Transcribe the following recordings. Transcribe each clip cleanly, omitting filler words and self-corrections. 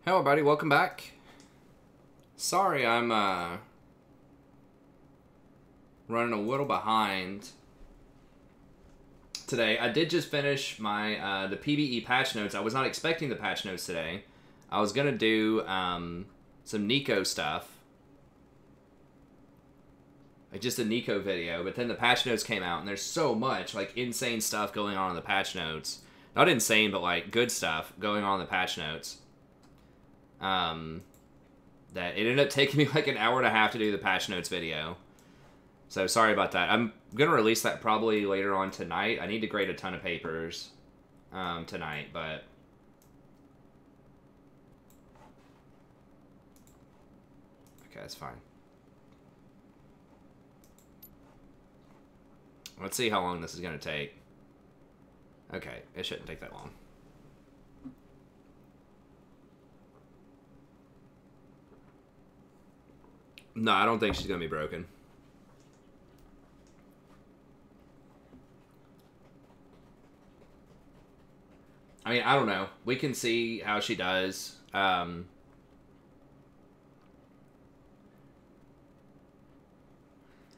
Hello, buddy. Welcome back. Sorry, I'm running a little behind today. I did just finish my the PvE patch notes. I was not expecting the patch notes today. I was gonna do some Nico stuff, like just a Nico video, but then the patch notes came out, and there's so much like insane stuff going on in the patch notes. Not insane, but like good stuff going on in the patch notes. That it ended up taking me like an hour and a half to do the patch notes video. So sorry about that. I'm going to release that probably later on tonight. I need to grade a ton of papers tonight, but... Okay, that's fine. Let's see how long this is going to take. Okay, it shouldn't take that long. No, I don't think she's going to be broken. I mean, I don't know. We can see how she does.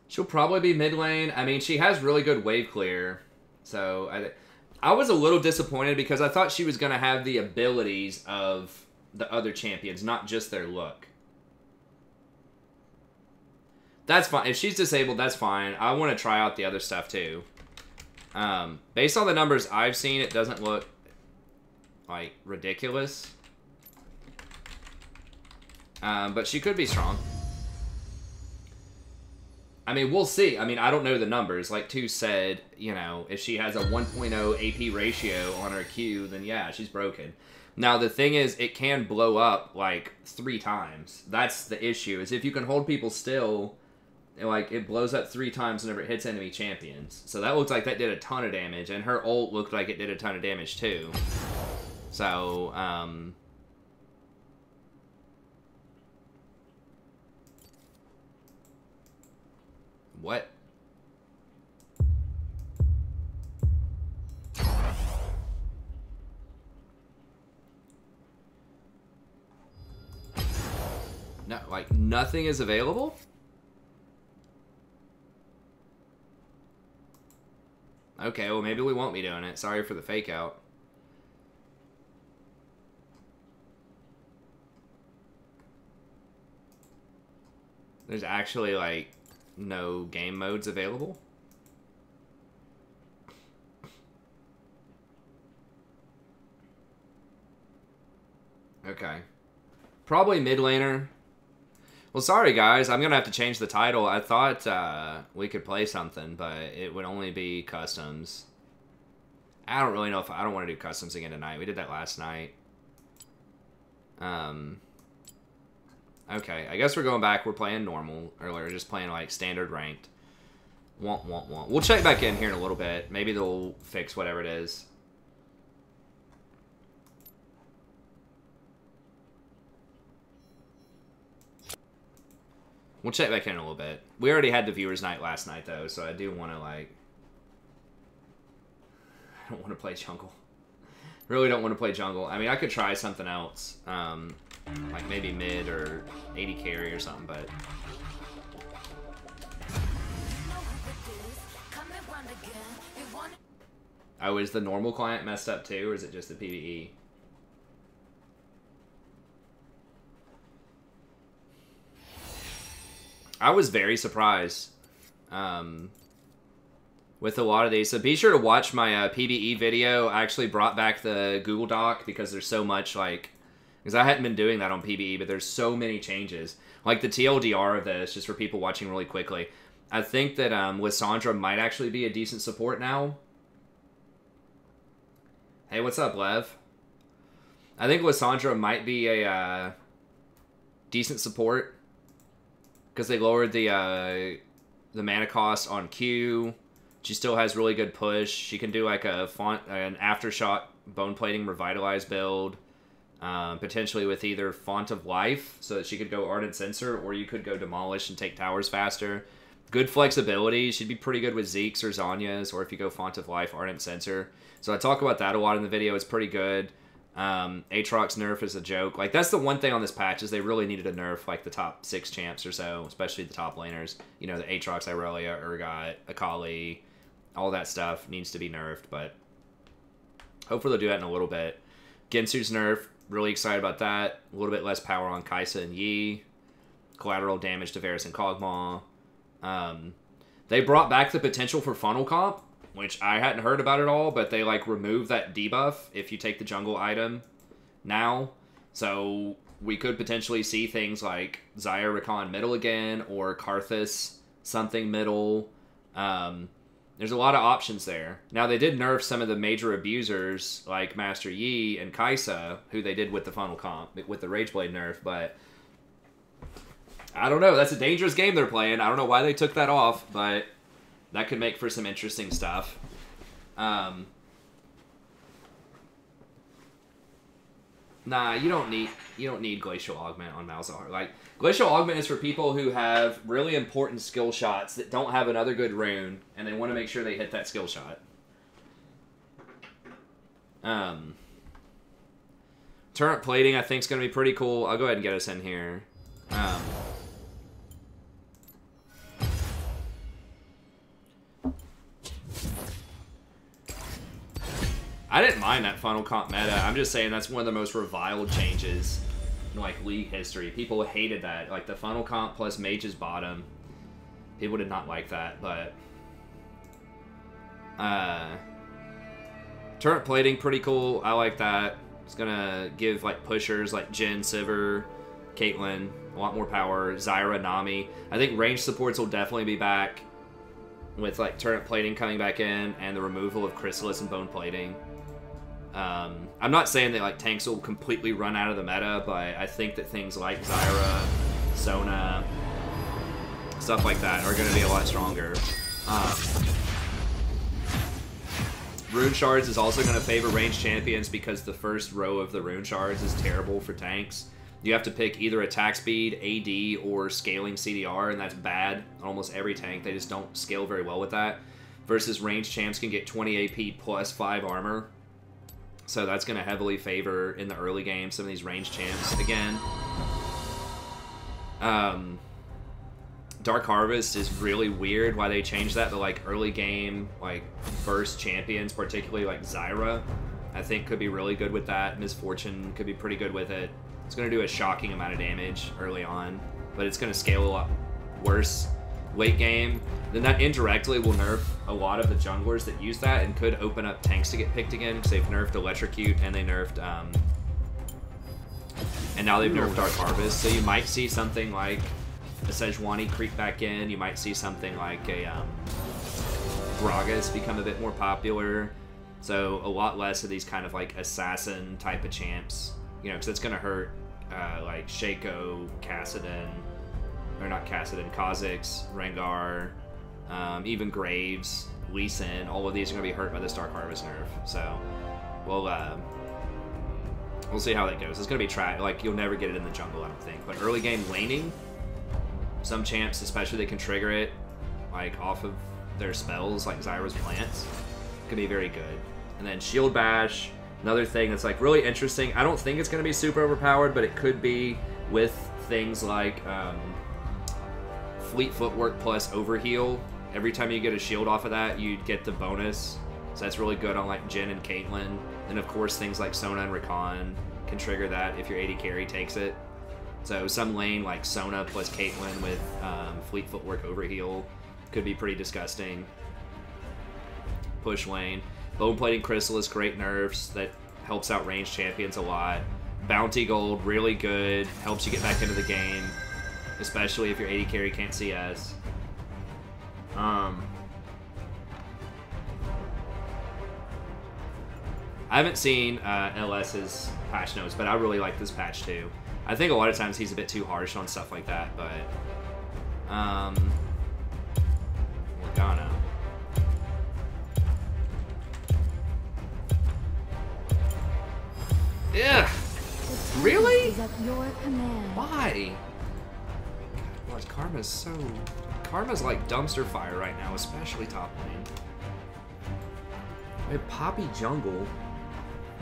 She'll probably be mid lane. I mean, she has really good wave clear. So, I was a little disappointed because I thought she was going to have the abilities of the other champions, not just their look. That's fine. If she's disabled, that's fine. I want to try out the other stuff, too. Based on the numbers I've seen, it doesn't look, like, ridiculous. But she could be strong. I mean, we'll see. I mean, I don't know the numbers. Like Tu said, you know, if she has a 1.0 AP ratio on her Q, then yeah, she's broken. Now, the thing is, it can blow up, like, 3 times. That's the issue, is if you can hold people still... Like, it blows up 3 times whenever it hits enemy champions. So that looks like that did a ton of damage. And her ult looked like it did a ton of damage, too. So, What? No, like, nothing is available? Okay, well, maybe we won't be doing it. Sorry for the fake out. There's actually, like, no game modes available? Okay. Probably mid laner. Well, sorry, guys. I'm going to have to change the title. I thought we could play something, but it would only be customs. I don't really know if... I don't want to do customs again tonight. We did that last night. Okay, I guess we're going back. We're playing normal earlier. Just playing, like, standard ranked. Want. We'll check back in here in a little bit. Maybe they'll fix whatever it is. We'll check back in a little bit. We already had the viewers' night last night, though, so I do want to, like... I don't want to play jungle. Really don't want to play jungle. I mean, I could try something else. Like maybe mid or 80 carry or something, but... Oh, is the normal client messed up too, or is it just the PvE? I was very surprised with a lot of these. So be sure to watch my PvE video. I actually brought back the Google Doc because there's so much, like... Because I hadn't been doing that on PvE, but there's so many changes. Like the TLDR of this, just for people watching really quickly. I think that Lissandra might actually be a decent support now. Hey, what's up, Lev? I think Lissandra might be a decent support. Because they lowered the mana cost on Q. She still has really good push. She can do like an Aftershock Bone Plating Revitalize build. Potentially with either Font of Life, so that she could go Ardent Censer, or you could go Demolish and take towers faster. Good flexibility. She'd be pretty good with Zeke's or Zanya's, or if you go Font of Life, Ardent Censer. So I talk about that a lot in the video. It's pretty good. Aatrox nerf is a joke. Like, that's the one thing on this patch is they really needed to nerf, like, the top 6 champs or so, especially the top laners. You know, the Aatrox, Irelia, Urgot, Akali, all that stuff needs to be nerfed, but hopefully they'll do that in a little bit. Gensu's nerf, really excited about that. A little bit less power on Kai'Sa and Yi. Collateral damage to Varus and Kog'Maw. They brought back the potential for funnel comp, which I hadn't heard about at all, but they, like, removed that debuff if you take the jungle item now. So we could potentially see things like Xayah Rakan middle again, or Karthus something middle. There's a lot of options there. Now, they did nerf some of the major abusers, like Master Yi and Kai'Sa, who they did with the funnel comp, with the Rageblade nerf, but I don't know. That's a dangerous game they're playing. I don't know why they took that off, but that could make for some interesting stuff. Nah, you don't need Glacial Augment on Malzahar. Like, Glacial Augment is for people who have really important skill shots that don't have another good rune, and they want to make sure they hit that skill shot. Turret plating, I think, is going to be pretty cool. I'll go ahead and get us in here. I didn't mind that funnel comp meta. I'm just saying that's one of the most reviled changes in, like, League history. People hated that. Like, the funnel comp plus Mage's bottom. People did not like that, but turret plating, pretty cool. I like that. It's gonna give, like, pushers like Jhin, Sivir, Caitlyn a lot more power. Zyra, Nami. I think range supports will definitely be back with, like, turret plating coming back in and the removal of Chrysalis and bone plating. I'm not saying that, like, tanks will completely run out of the meta, but I think that things like Zyra, Sona, stuff like that are going to be a lot stronger. Rune Shards is also going to favor ranged champions because the first row of the Rune Shards is terrible for tanks. You have to pick either attack speed, AD, or scaling CDR, and that's bad on almost every tank. They just don't scale very well with that. Versus ranged champs can get 20 AP plus 5 armor. So that's going to heavily favor, in the early game, some of these ranged champs again. Dark Harvest is really weird why they changed that. The, like, early game, like, burst champions, particularly like Zyra, I think could be really good with that. Misfortune could be pretty good with it. It's going to do a shocking amount of damage early on, but it's going to scale a lot worse late game. Then that indirectly will nerf a lot of the junglers that use that and could open up tanks to get picked again, because they've nerfed Electrocute and they nerfed, and now they've nerfed Dark Harvest. So you might see something like a Sejuani creep back in. You might see something like a Gragas become a bit more popular. So a lot less of these kind of, like, assassin type of champs, you know, because it's going to hurt like Shaco, Kassadin, or not Kassadin, Kha'Zix, Rengar, even Graves, Lee Sin. All of these are going to be hurt by this Dark Harvest nerf. So we'll see how that goes. It's going to be like, you'll never get it in the jungle, I don't think. But early game laning, some champs, especially, they can trigger it, like, off of their spells, like Zyra's plants. Could be very good. And then Shield Bash, another thing that's, like, really interesting. I don't think it's going to be super overpowered, but it could be with things like Fleet Footwork plus Overheal. Every time you get a shield off of that, you'd get the bonus. So that's really good on, like, Jhin and Caitlyn. And, of course, things like Sona and Rakan can trigger that if your AD carry takes it. So some lane like Sona plus Caitlyn with Fleet Footwork Overheal could be pretty disgusting. Push lane. Bone Plating Chrysalis, great nerfs. That helps out ranged champions a lot. Bounty Gold, really good. Helps you get back into the game, especially if your AD carry can't CS. I haven't seen LS's patch notes, but I really like this patch too. I think a lot of times he's a bit too harsh on stuff like that, but Morgana. Yeah. Really? Why? God, Karma's so... Karma's like dumpster fire right now, especially top lane. Wait, Poppy Jungle?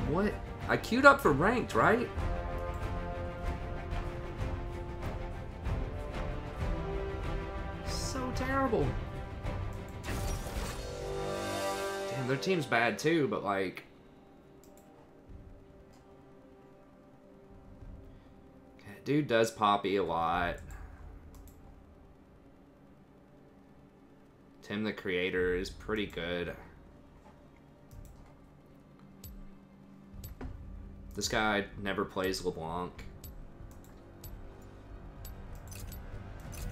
What? I queued up for ranked, right? So terrible. Damn, their team's bad too, but like... Dude does Poppy a lot. Tim the Creator is pretty good. This guy never plays LeBlanc.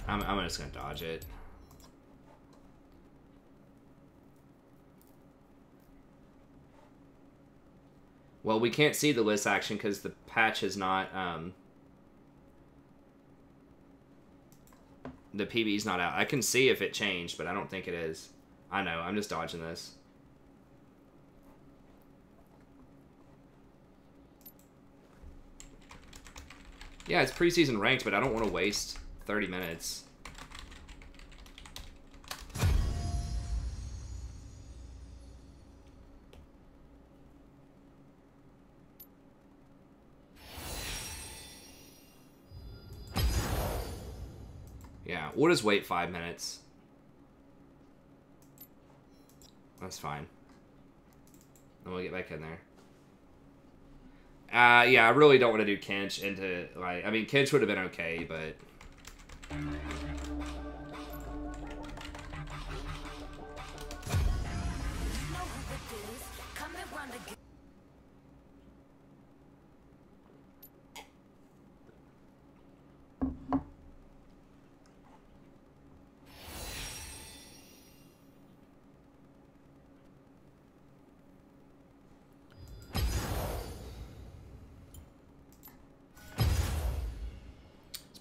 I'm just gonna dodge it. Well, we can't see the list action because the patch is not, the PB's not out. I can see if it changed, but I don't think it is. I know, I'm just dodging this. Yeah, it's preseason ranked, but I don't want to waste 30 minutes. Yeah, we'll just wait 5 minutes. That's fine. And we'll get back in there. Yeah, I really don't want to do Kench into, like, I mean, Kench would have been okay, but...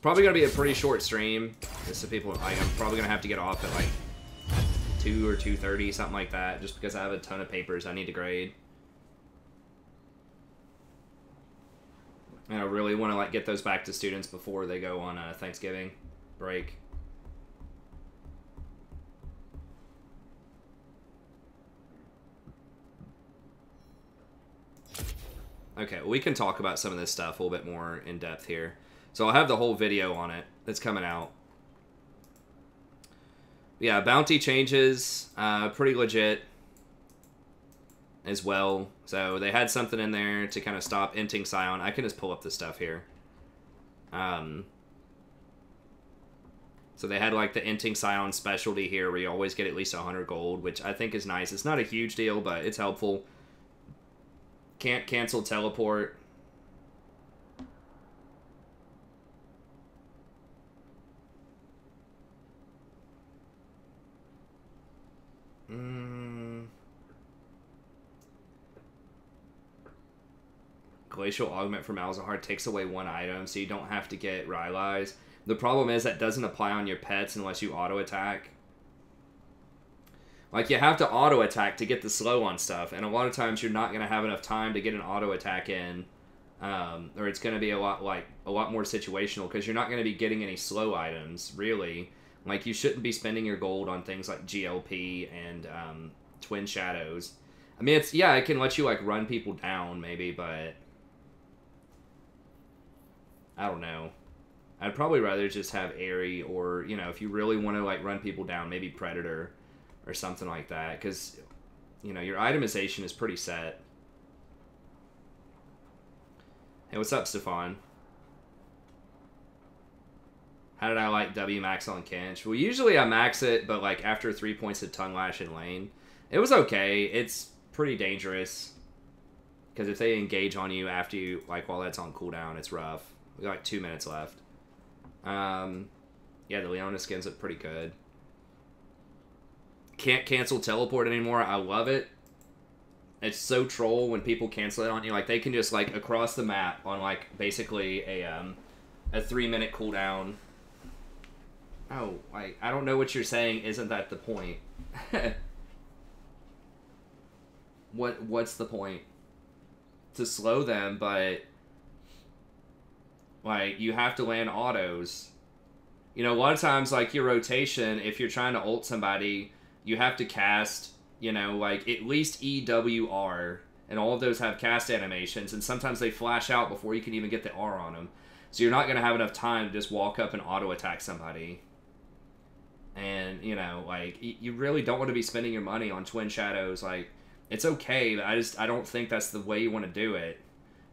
Probably gonna be a pretty short stream. Just so people, like, I'm probably gonna have to get off at like 2 or 2:30, something like that, just because I have a ton of papers I need to grade. And I really want to like get those back to students before they go on Thanksgiving break. Okay, well, we can talk about some of this stuff a little bit more in depth here. So I'll have the whole video on it that's coming out. Yeah, bounty changes, pretty legit as well. So they had something in there to kind of stop inting Scion. I can just pull up the stuff here. So they had like the inting Scion specialty here where you always get at least 100 gold, which I think is nice. It's not a huge deal, but it's helpful. Can't cancel teleport. Glacial Augment for Malzahar takes away 1 item, so you don't have to get Rylai's. The problem is that doesn't apply on your pets unless you auto-attack. Like, you have to auto-attack to get the slow on stuff, and a lot of times you're not going to have enough time to get an auto-attack in, or it's going to be a lot more situational, because you're not going to be getting any slow items, really. Like, you shouldn't be spending your gold on things like GLP and Twin Shadows. I mean, it's, yeah, it can let you, like, run people down, maybe, but... I don't know. I'd probably rather just have Airy, or, you know, if you really want to, like, run people down, maybe Predator or something like that, because, you know, your itemization is pretty set. Hey, what's up, Stefan? How did I like W max on Kench? Well, usually I max it, but, like, after 3 points of Tongue Lash in lane, it was okay. It's pretty dangerous, because if they engage on you after you, like, while that's on cooldown, it's rough. We got like 2 minutes left. Yeah, the Leona skins look pretty good. Can't cancel teleport anymore. I love it. It's so troll when people cancel it on you. Like, they can just, like, across the map on, like, basically a 3-minute cooldown. Oh, like, I don't know what you're saying. Isn't that the point? What's the point? To slow them, but... like, you have to land autos. You know, a lot of times, like, your rotation, if you're trying to ult somebody, you have to cast, you know, like, at least EWR, and all of those have cast animations, and sometimes they flash out before you can even get the R on them. So you're not going to have enough time to just walk up and auto-attack somebody. And, you know, like, you really don't want to be spending your money on Twin Shadows. Like, it's okay, but I don't think that's the way you want to do it.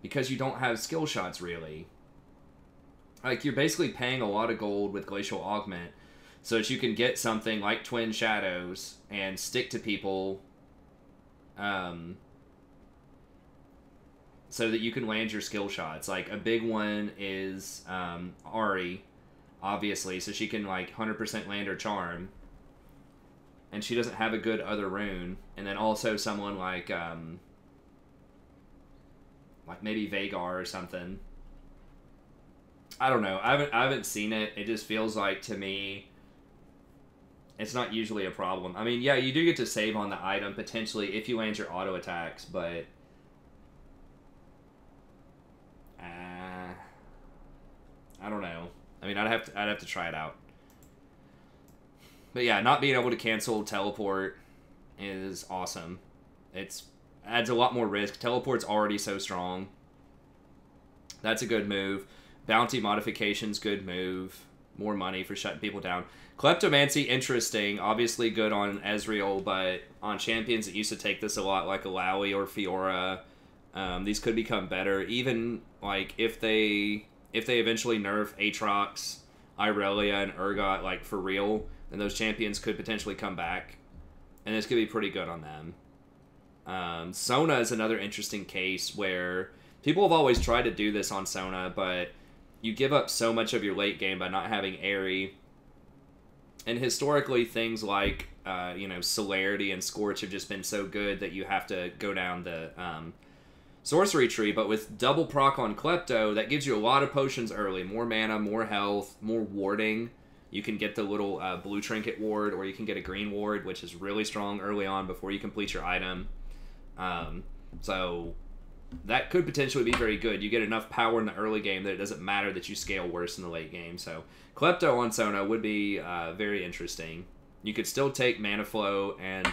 Because you don't have skill shots, really. Like, you're basically paying a lot of gold with Glacial Augment so that you can get something like Twin Shadows and stick to people, so that you can land your skill shots. Like, a big one is Ari, obviously, so she can, like, 100% land her charm. And she doesn't have a good other rune. And then also someone like maybe Vagar or something. I don't know. I haven't seen it. It just feels like, to me, it's not usually a problem. I mean, yeah, you do get to save on the item, potentially, if you land your auto attacks, but I don't know. I mean, I'd have to try it out. But yeah, not being able to cancel teleport is awesome. Adds a lot more risk. Teleport's already so strong. That's a good move. Bounty modification's good move. More money for shutting people down. Kleptomancy, interesting. Obviously good on Ezreal, but on champions that used to take this a lot, like Alawi or Fiora, these could become better. Even like if they eventually nerf Aatrox, Irelia, and Urgot, like, for real, then those champions could potentially come back, and this could be pretty good on them. Sona is another interesting case where people have always tried to do this on Sona, but you give up so much of your late game by not having Aerie. And historically, things like, Celerity and Scorch have just been so good that you have to go down the sorcery tree. But with double proc on Klepto, that gives you a lot of potions early. More mana, more health, more warding. You can get the little blue trinket ward, or you can get a green ward, which is really strong early on before you complete your item. So that could potentially be very good. You get enough power in the early game that it doesn't matter that you scale worse in the late game. So Klepto on Sona would be very interesting. You could still take Mana Flow and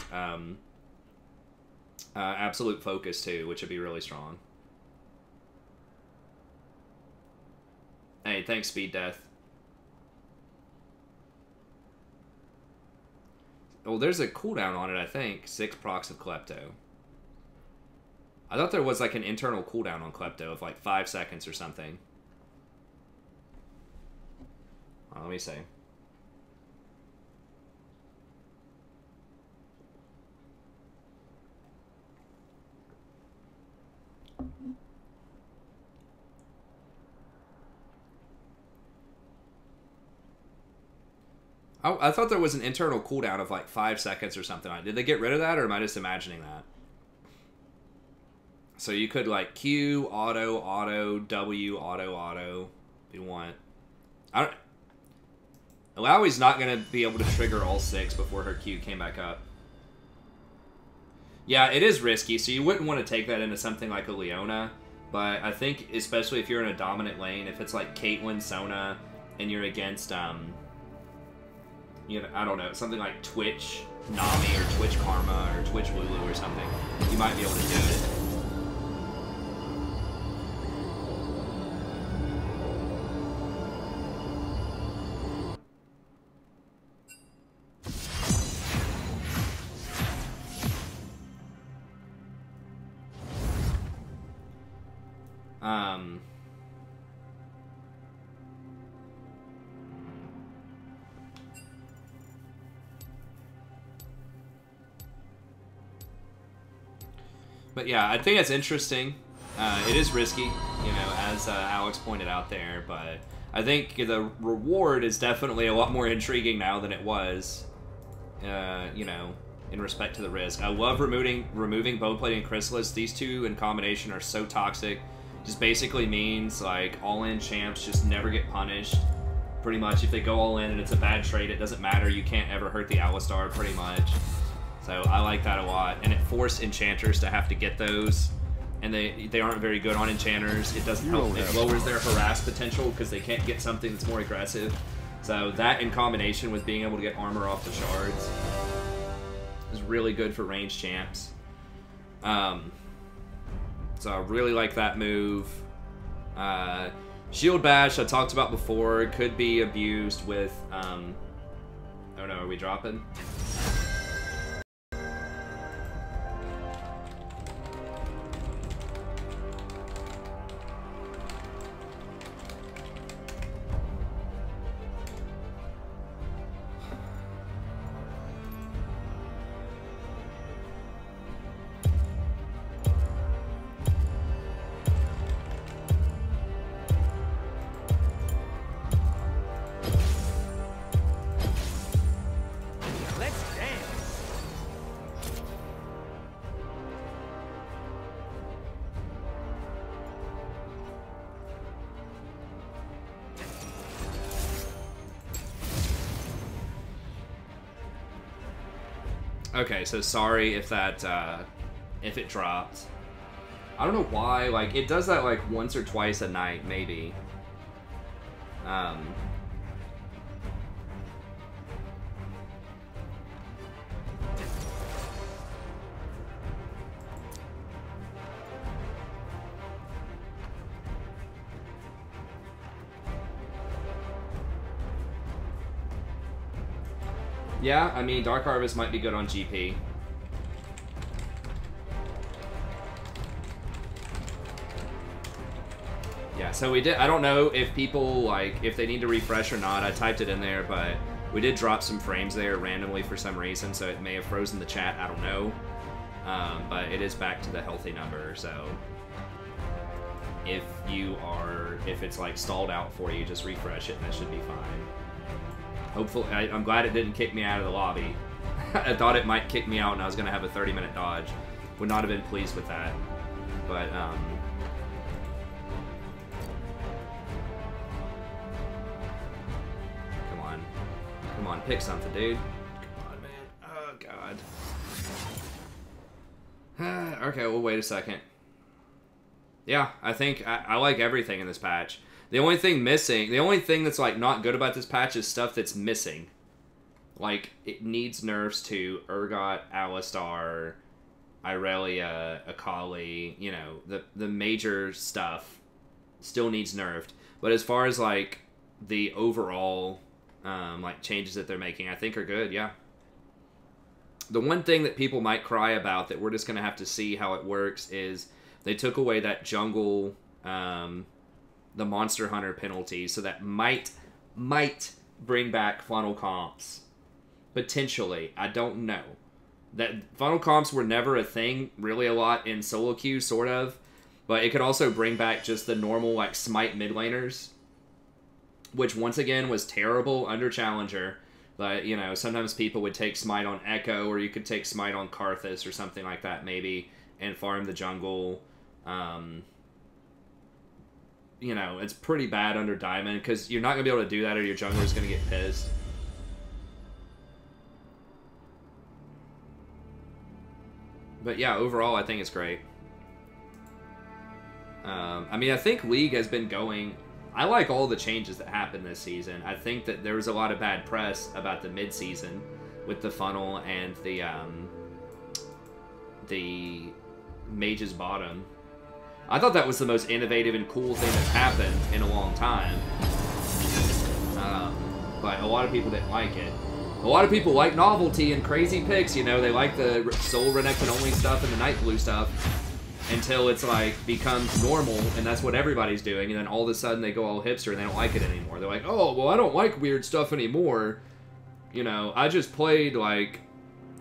Absolute Focus too, which would be really strong. Hey, thanks, Speed Death. Oh, there's a cooldown on it, I think. 6 procs of Klepto. I thought there was like an internal cooldown on Klepto of like 5 seconds or something. Oh, let me see. Oh, I thought there was an internal cooldown of like 5 seconds or something. Did they get rid of that, or am I just imagining that? So you could like Q, auto, W, auto, if you want. Alawi's not going to be able to trigger all 6 before her Q came back up. Yeah, it is risky, so you wouldn't want to take that into something like a Leona. But I think, especially if you're in a dominant lane, if it's like Caitlyn, Sona, and you're against, I don't know, something like Twitch Nami or Twitch Karma or Twitch Lulu or something, you might be able to do it. But yeah, I think that's interesting. It is risky, as Alex pointed out there, but I think the reward is definitely a lot more intriguing now than it was, in respect to the risk. I love removing Bone Plating and Chrysalis. These two in combination are so toxic. Just basically means, like, all-in champs just never get punished. Pretty much, if they go all-in and it's a bad trade, it doesn't matter. You can't ever hurt the Alistar, pretty much. So I like that a lot, and it forced enchanters to have to get those, and they aren't very good on enchanters. It doesn't help. It lowers their harass potential because they can't get something that's more aggressive. So that, in combination with being able to get armor off the shards, is really good for ranged champs. So I really like that move. Shield Bash, I talked about before, could be abused with... oh no, are we dropping? Okay, so sorry if that, if it dropped. I don't know why, like, it does that, like, once or twice a night, maybe. Yeah, I mean, Dark Harvest might be good on GP. Yeah, so we did, I don't know if people, like, if they need to refresh or not. I typed it in there, but we did drop some frames there randomly for some reason, so it may have frozen the chat, I don't know. But it is back to the healthy number, so if it's, like, stalled out for you, just refresh it and that should be fine. Hopefully, I'm glad it didn't kick me out of the lobby. I thought it might kick me out and I was going to have a 30-minute dodge. Would not have been pleased with that. But, come on. Come on, pick something, dude. Come on, man. Oh, God. Okay, we'll wait a second. Yeah, I think I like everything in this patch. The only thing missing, the only thing that's, like, not good about this patch is stuff that's missing. Like, it needs nerfs to Urgot, Alistar, Irelia, Akali, you know, the major stuff still needs nerfed. But as far as, like, the overall, like, changes that they're making, I think are good, yeah. The one thing that people might cry about that we're just going to have to see how it works is they took away that jungle, the Monster Hunter penalty, so that might bring back funnel comps. Potentially. I don't know. That funnel comps were never a thing, really a lot in solo queue, sort of. But it could also bring back just the normal, like, smite mid laners, which once again was terrible under Challenger. But, you know, sometimes people would take smite on Echo, or you could take smite on Karthus or something like that, maybe, and farm the jungle. You know, it's pretty bad under Diamond, because you're not going to be able to do that or your jungler's going to get pissed. But yeah, overall, I think it's great. I mean, I think League has been going... I like all the changes that happened this season. I think that there was a lot of bad press about the mid-season with the funnel and the Mage's Bottom. I thought that was the most innovative and cool thing that's happened in a long time. But a lot of people didn't like it. A lot of people like novelty and crazy picks, you know, they like the Soul Renekton only stuff and the Night Blue stuff until it's like becomes normal and that's what everybody's doing, and then all of a sudden they go all hipster and they don't like it anymore. They're like, oh, well, I don't like weird stuff anymore. You know, I just played like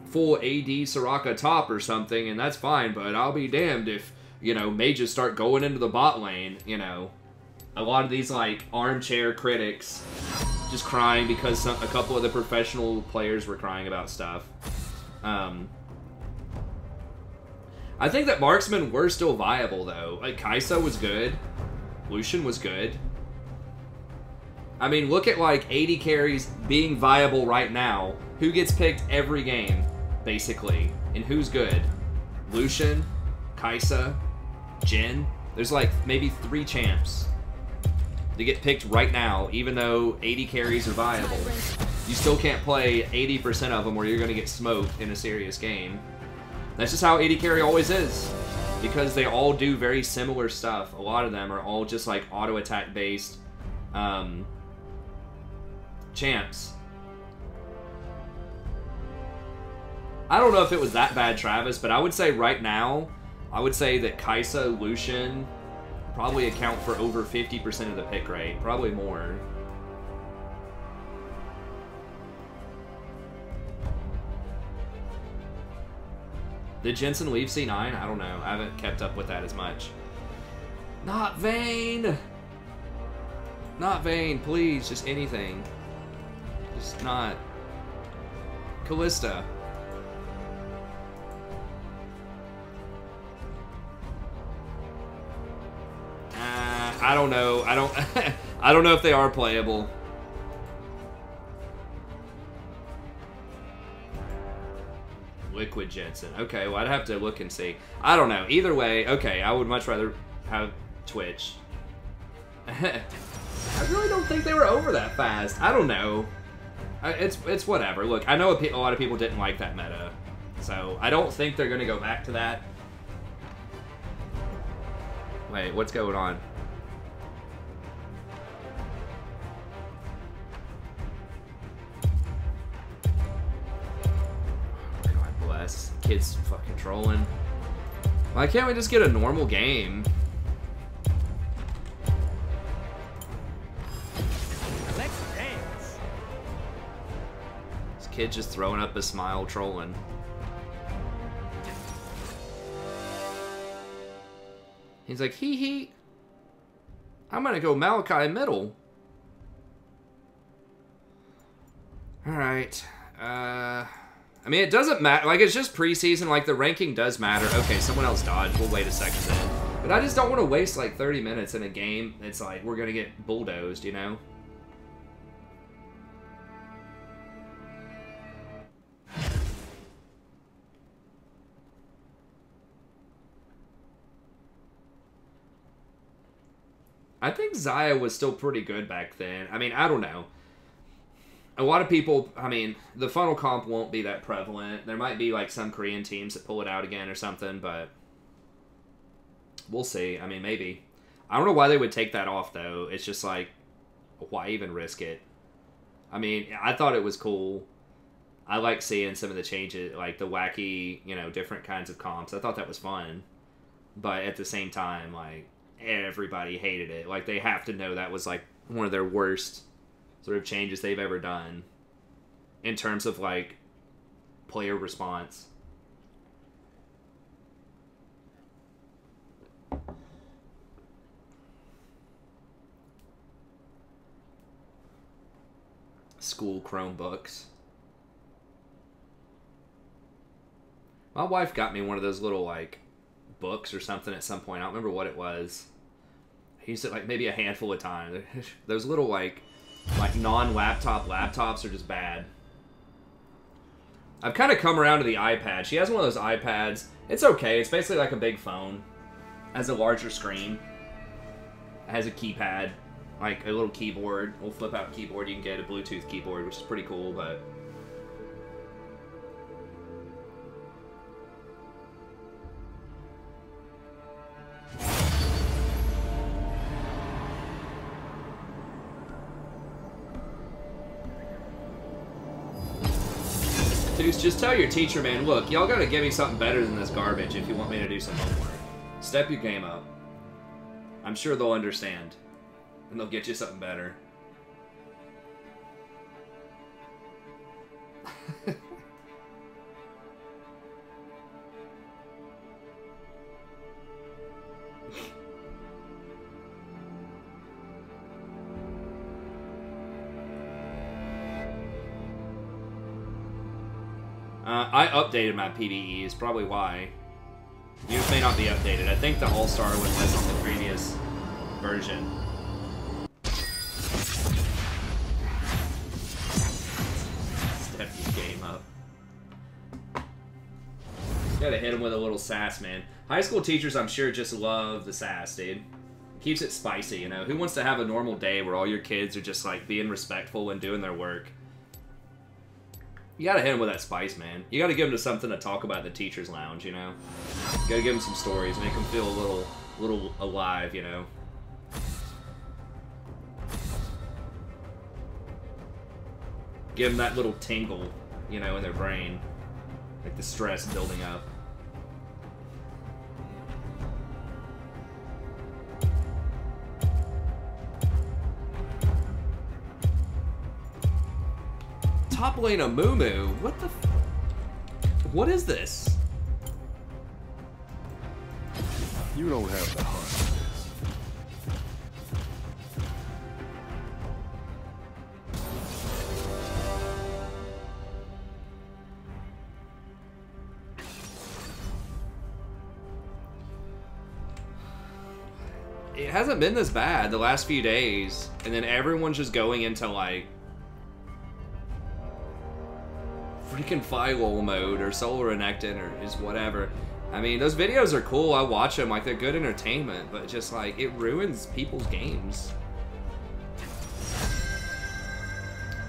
full AD Soraka top or something and that's fine, but I'll be damned if, you know, mages start going into the bot lane, you know. A lot of these, like, armchair critics just crying because a couple of the professional players were crying about stuff. I think that marksmen were still viable, though. Like, Kai'Sa was good. Lucian was good. I mean, look at, like, 80 carries being viable right now. Who gets picked every game, basically? And who's good? Lucian, Kai'Sa, Jhin. There's, like, maybe 3 champs to get picked right now, even though 80 carries are viable. You still can't play 80% of them or you're going to get smoked in a serious game. That's just how 80 carry always is. because they all do very similar stuff. A lot of them are all just like auto attack based champs. I don't know if it was that bad, Travis, but I would say right now, I would say that Kaisa, Lucian probably account for over 50% of the pick rate. Probably more. Did Jensen leave C9? I don't know. I haven't kept up with that as much. Not Vayne! Not Vayne, please. Just anything. Just not. Callista. I don't know. I don't. I don't know if they are playable. Liquid Jensen. Okay, well, I'd have to look and see. I don't know. Either way, okay, I would much rather have Twitch. I really don't think they were over that fast. I don't know. It's whatever. Look, I know a lot of people didn't like that meta, so I don't think they're going to go back to that. Wait, what's going on? God bless. Kids fucking trolling. Why can't we just get a normal game? Let's dance. This kid just throwing up a smile trolling. He's like, hee hee. I'm gonna go Malachi middle. Alright. I mean, it doesn't matter. Like, it's just preseason. Like, the ranking does matter. Okay, someone else dodged. We'll wait a second then. But I just don't want to waste, like, 30 minutes in a game. It's like, we're gonna get bulldozed, you know? I think Zaya was still pretty good back then. I mean, I don't know. A lot of people, I mean, the funnel comp won't be that prevalent. There might be, like, some Korean teams that pull it out again or something, but we'll see. I mean, maybe. I don't know why they would take that off, though. It's just like, why even risk it? I mean, I thought it was cool. I like seeing some of the changes, like the wacky, you know, different kinds of comps. I thought that was fun. But at the same time, like, everybody hated it. Like, they have to know that was, like, one of their worst sort of changes they've ever done in terms of, like, player response. School Chromebooks. My wife got me one of those little, like, books or something at some point. I don't remember what it was. I used it, like, maybe a handful of times. Those little, like non-laptop laptops are just bad. I've kind of come around to the iPad. She has one of those iPads. It's okay. It's basically like a big phone. It has a larger screen. It has a keypad. Like a little keyboard. A little flip-out keyboard. You can get a Bluetooth keyboard, which is pretty cool, but... Deuce, just tell your teacher, man, look, y'all gotta give me something better than this garbage if you want me to do some homework. Step your game up. I'm sure they'll understand. And they'll get you something better. I updated my PvE, is probably why. Yours may not be updated. I think the All-Star was on the previous version. Step your game up. Gotta hit him with a little sass, man. High school teachers, I'm sure, just love the sass, dude. Keeps it spicy, you know? Who wants to have a normal day where all your kids are just, like, being respectful and doing their work? You gotta hit him with that spice, man. You gotta give him to something to talk about in the teacher's lounge, you know? You gotta give him some stories, make him feel a little alive, you know? Give them that little tingle, you know, in their brain. Like the stress building up. Top lane of Moo. What the f... What is this? You don't have the heart for this. It hasn't been this bad the last few days, and then everyone's just going into like freaking Phylol mode or Solar Renekton or just whatever. I mean, those videos are cool. I watch them, like they're good entertainment, but just like it ruins people's games.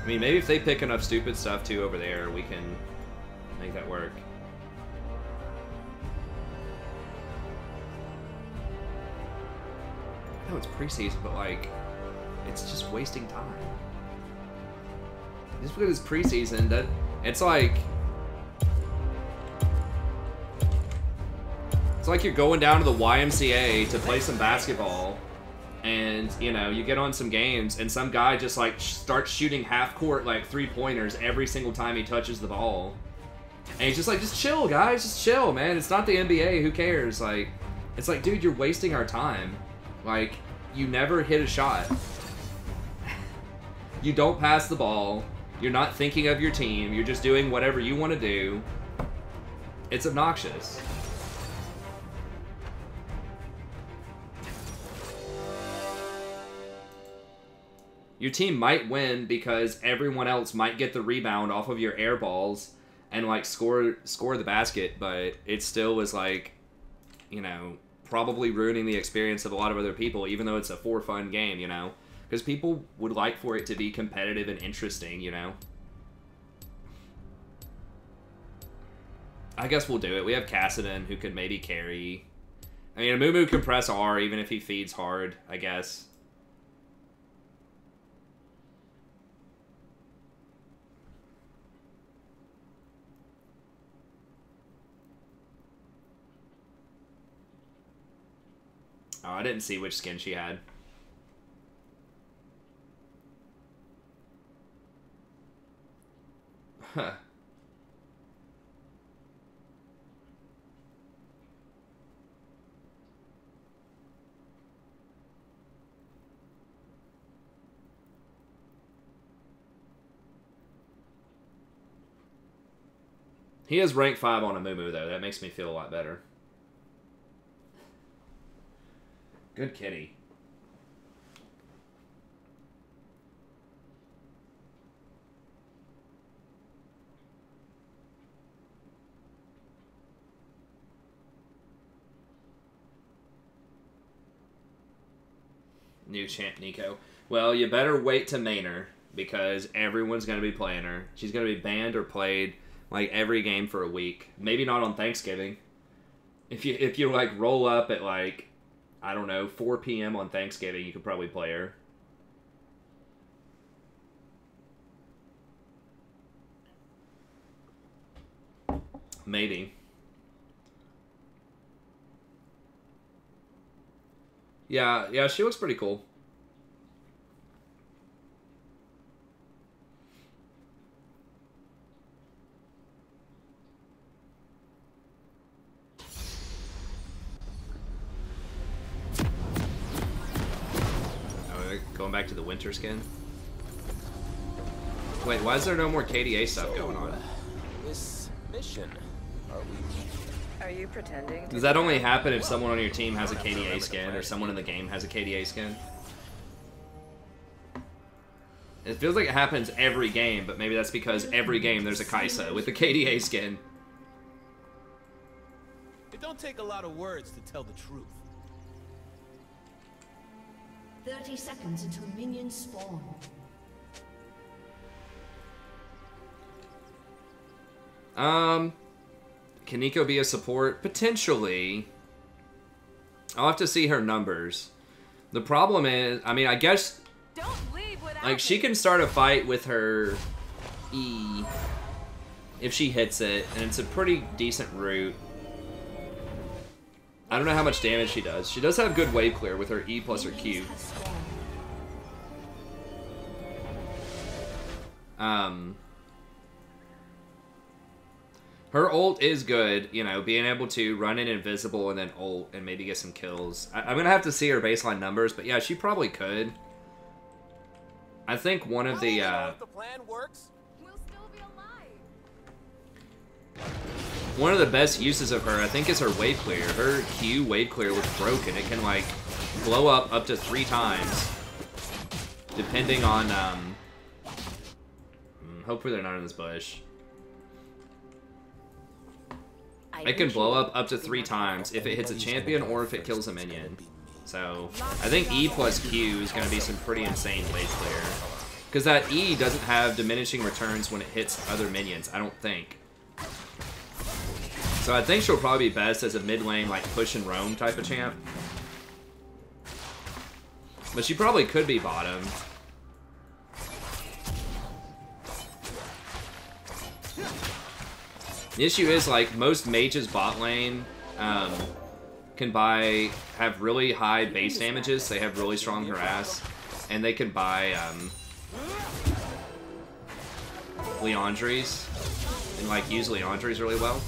I mean, maybe if they pick enough stupid stuff too over there, we can make that work. I know it's preseason, but like, it's just wasting time. Just because it's preseason, that it's like you're going down to the YMCA to play some basketball, and you know you get on some games, and some guy just like starts shooting half court like 3-pointers every single time he touches the ball, and he's just like, just chill, guys, just chill, man. It's not the NBA. Who cares? Like, it's like, dude, you're wasting our time. Like, you never hit a shot. You don't pass the ball. You're not thinking of your team. You're just doing whatever you want to do. It's obnoxious. Your team might win because everyone else might get the rebound off of your air balls and like score the basket, but it still was like, you know, probably ruining the experience of a lot of other people, even though it's a for fun game, you know? Because people would like for it to be competitive and interesting, you know? I guess we'll do it. We have Kassadin who could maybe carry. I mean, Amumu can press R even if he feeds hard, I guess. Oh, I didn't see which skin she had. Huh. He is rank 5 on Amumu, though. That makes me feel a lot better. Good kitty. New champ Nico. Well, you better wait to main her, because everyone's going to be playing her. She's going to be banned or played like every game for a week. Maybe not on Thanksgiving. If you like roll up at like, I don't know, 4 p.m. on Thanksgiving, you could probably play her. Maybe. Yeah, she looks pretty cool. Going back to the winter skin. Wait, why is there no more KDA stuff going on? This mission, Are you pretending? Does that only happen if someone on your team has a KDA skin or someone in the game has a KDA skin? It feels like it happens every game, but maybe that's because every game there's a Kaisa with a KDA skin. It don't take a lot of words to tell the truth. 30 seconds until minions spawn. Can Nico be a support? Potentially. I'll have to see her numbers. The problem is, I mean, I guess, Don't leave without like, she can start a fight with her E if she hits it, and it's a pretty decent route. I don't know how much damage she does. She does have good wave clear with her E plus her Q. Her ult is good, you know, being able to run in invisible and then ult and maybe get some kills. I'm gonna have to see her baseline numbers, but yeah, she probably could. I think one of the, If the plan works. We'll still be alive. one of the best uses of her, I think, is her wave clear. Her Q wave clear looks broken. It can, like, blow up to 3 times, depending on, hopefully they're not in this bush. It can blow up to 3 times if it hits a champion or if it kills a minion. So, I think E plus Q is going to be some pretty insane wave clear. Because that E doesn't have diminishing returns when it hits other minions, I don't think. So I think she'll probably be best as a mid lane, like, push and roam type of champ. But she probably could be bottom. The issue is, like, most mages bot lane can have really high base damages. They have really strong harass, and they can buy Leandries and, like, use Leandries really well.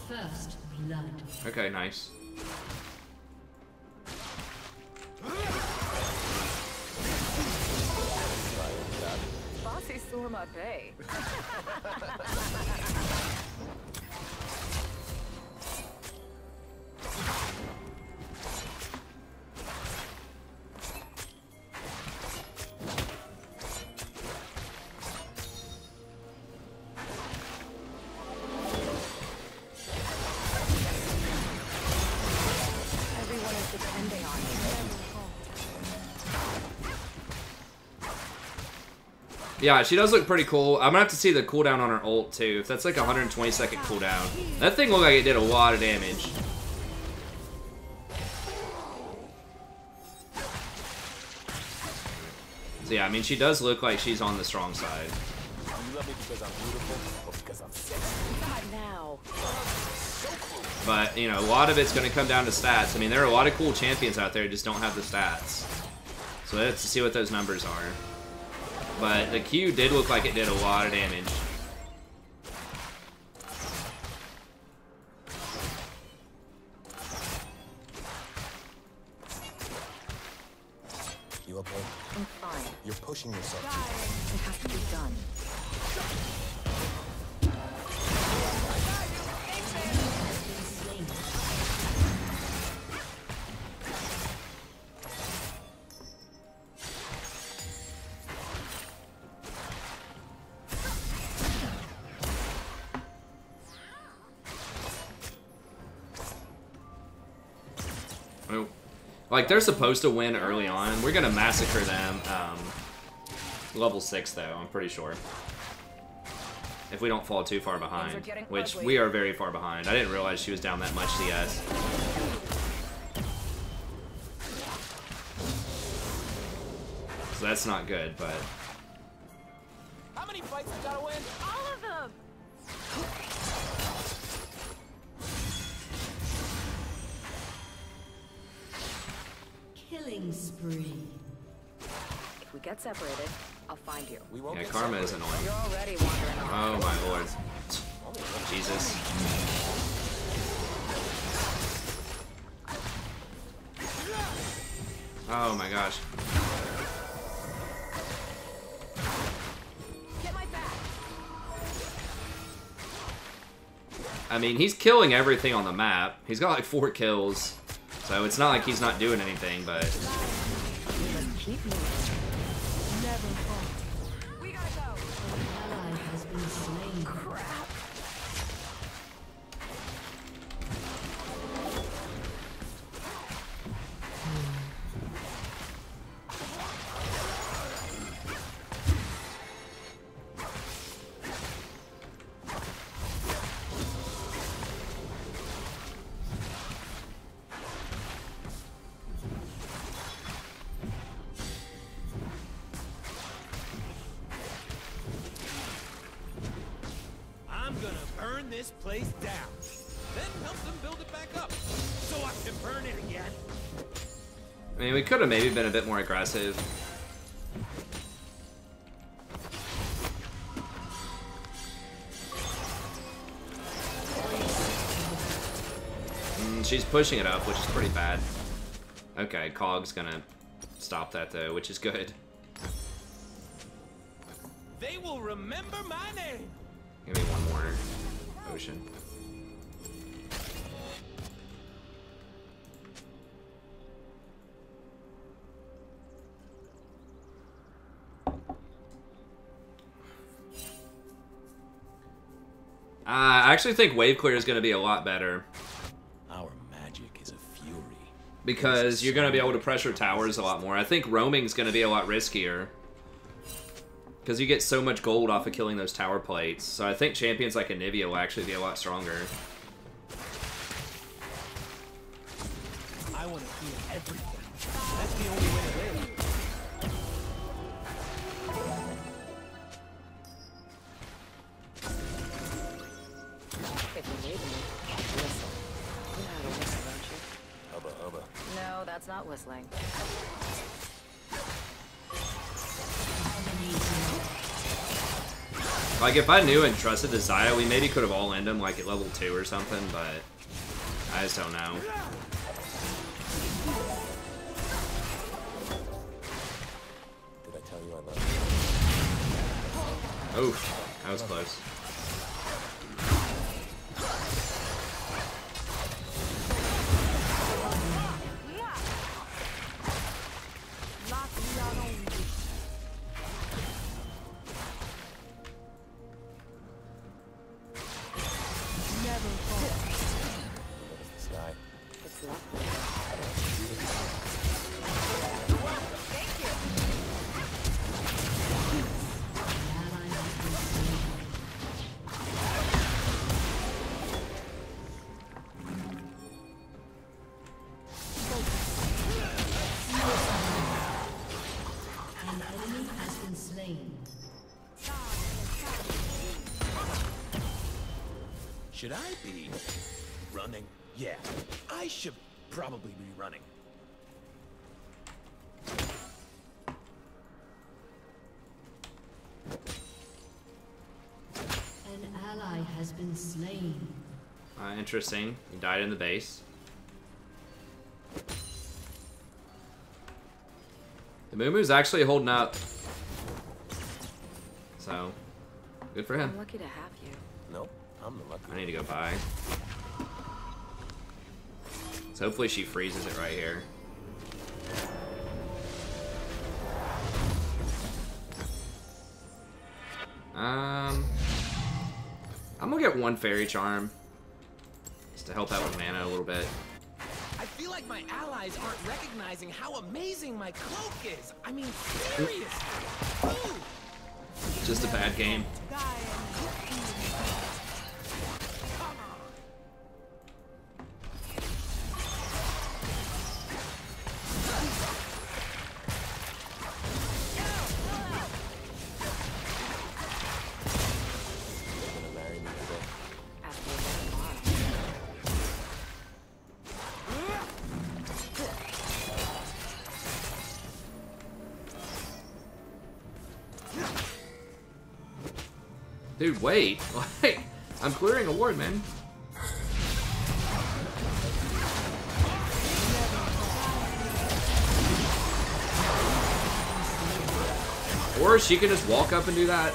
First blood. Okay, nice. Bossy saw my pay. Everyone is depending on me. Yeah, she does look pretty cool. I'm gonna have to see the cooldown on her ult too. If that's like a 120-second cooldown, that thing looked like it did a lot of damage. So yeah, I mean, she does look like she's on the strong side. You love me because I'm beautiful or because I'm sexy? Not now. But, you know, a lot of it's going to come down to stats. I mean, there are a lot of cool champions out there who just don't have the stats. So let's see what those numbers are. But the Q did look like it did a lot of damage. You okay? I'm fine. You're pushing yourself. It has to be done. Oh. Like, they're supposed to win early on. We're going to massacre them. Level 6, though, I'm pretty sure. If we don't fall too far behind. Which, we are very far behind. I didn't realize she was down that much CS. So that's not good, but... How many fights you gotta win? All of them! Killing spree. If we get separated, I'll find you. We won't Yeah, get Karma is separated. annoying. You're already wandering around. Oh my lord. Jesus. Oh my gosh. Get my back. I mean, he's killing everything on the map. He's got like 4 kills. So it's not like he's not doing anything, but... Just keep moving. Never fall. We gotta go. Ally has been slain. Crap. gonna burn this place down, then help them build it back up, so I can burn it again. I mean, we could have maybe been a bit more aggressive. She's pushing it up, which is pretty bad. Okay, Cog's gonna stop that though, which is good. They will remember my name. Give me one more potion. I actually think wave clear is going to be a lot better. Our magic is a fury. Because you're going to be able to pressure towers a lot more. I think roaming is going to be a lot riskier. Because you get so much gold off of killing those tower plates. So I think champions like Anivia will actually be a lot stronger. I want to feel everything. That's the only way to live. If you need me, whistle. You know how to whistle, don't you? Hubba hubba. No, that's not whistling. Like, if I knew and trusted the Zaya, we maybe could have all ended him, like, at level 2 or something, but I just don't know. Did I tell you I love you? Oh, that was close. Should I be running? Yeah, I should probably be running. An ally has been slain. Interesting. He died in the base. The Moomoo's actually holding up. So, good for him. I'm lucky to have you. Nope, I'm the lucky I need to go buy. So hopefully she freezes it right here. I'm gonna get one fairy charm. Just to help out with mana a little bit. I feel like my allies aren't recognizing how amazing my cloak is. I mean, seriously. Ooh. Just a bad game. Dude, wait. Like, I'm clearing a ward, man. Or she can just walk up and do that.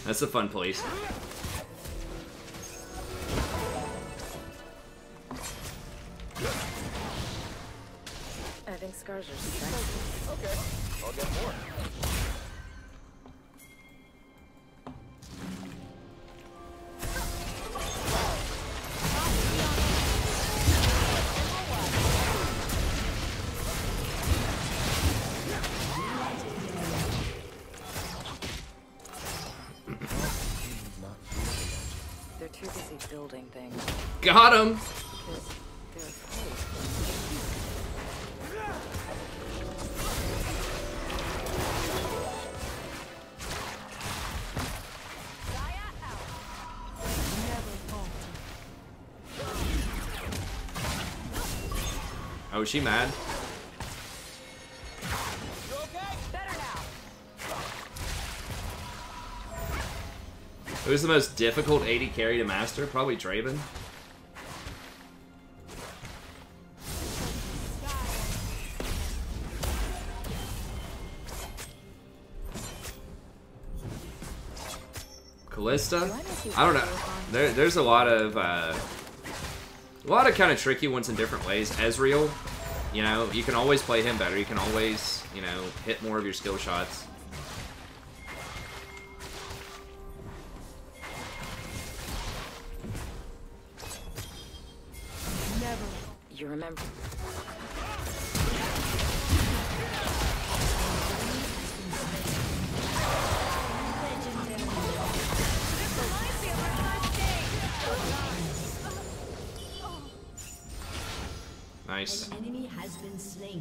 That's a fun place. I think scars are sexy. Okay, I'll get more. They're too busy building things. Got him! Because they're afraid. Oh, is she mad? You okay? Better now. Who's the most difficult AD carry to master? Probably Draven. Callista? I don't know. There's a lot of kind of tricky ones in different ways. Ezreal, you know, you can always play him better. You can always, you know, hit more of your skill shots. Never. You remember. Nice. An enemy has been slain.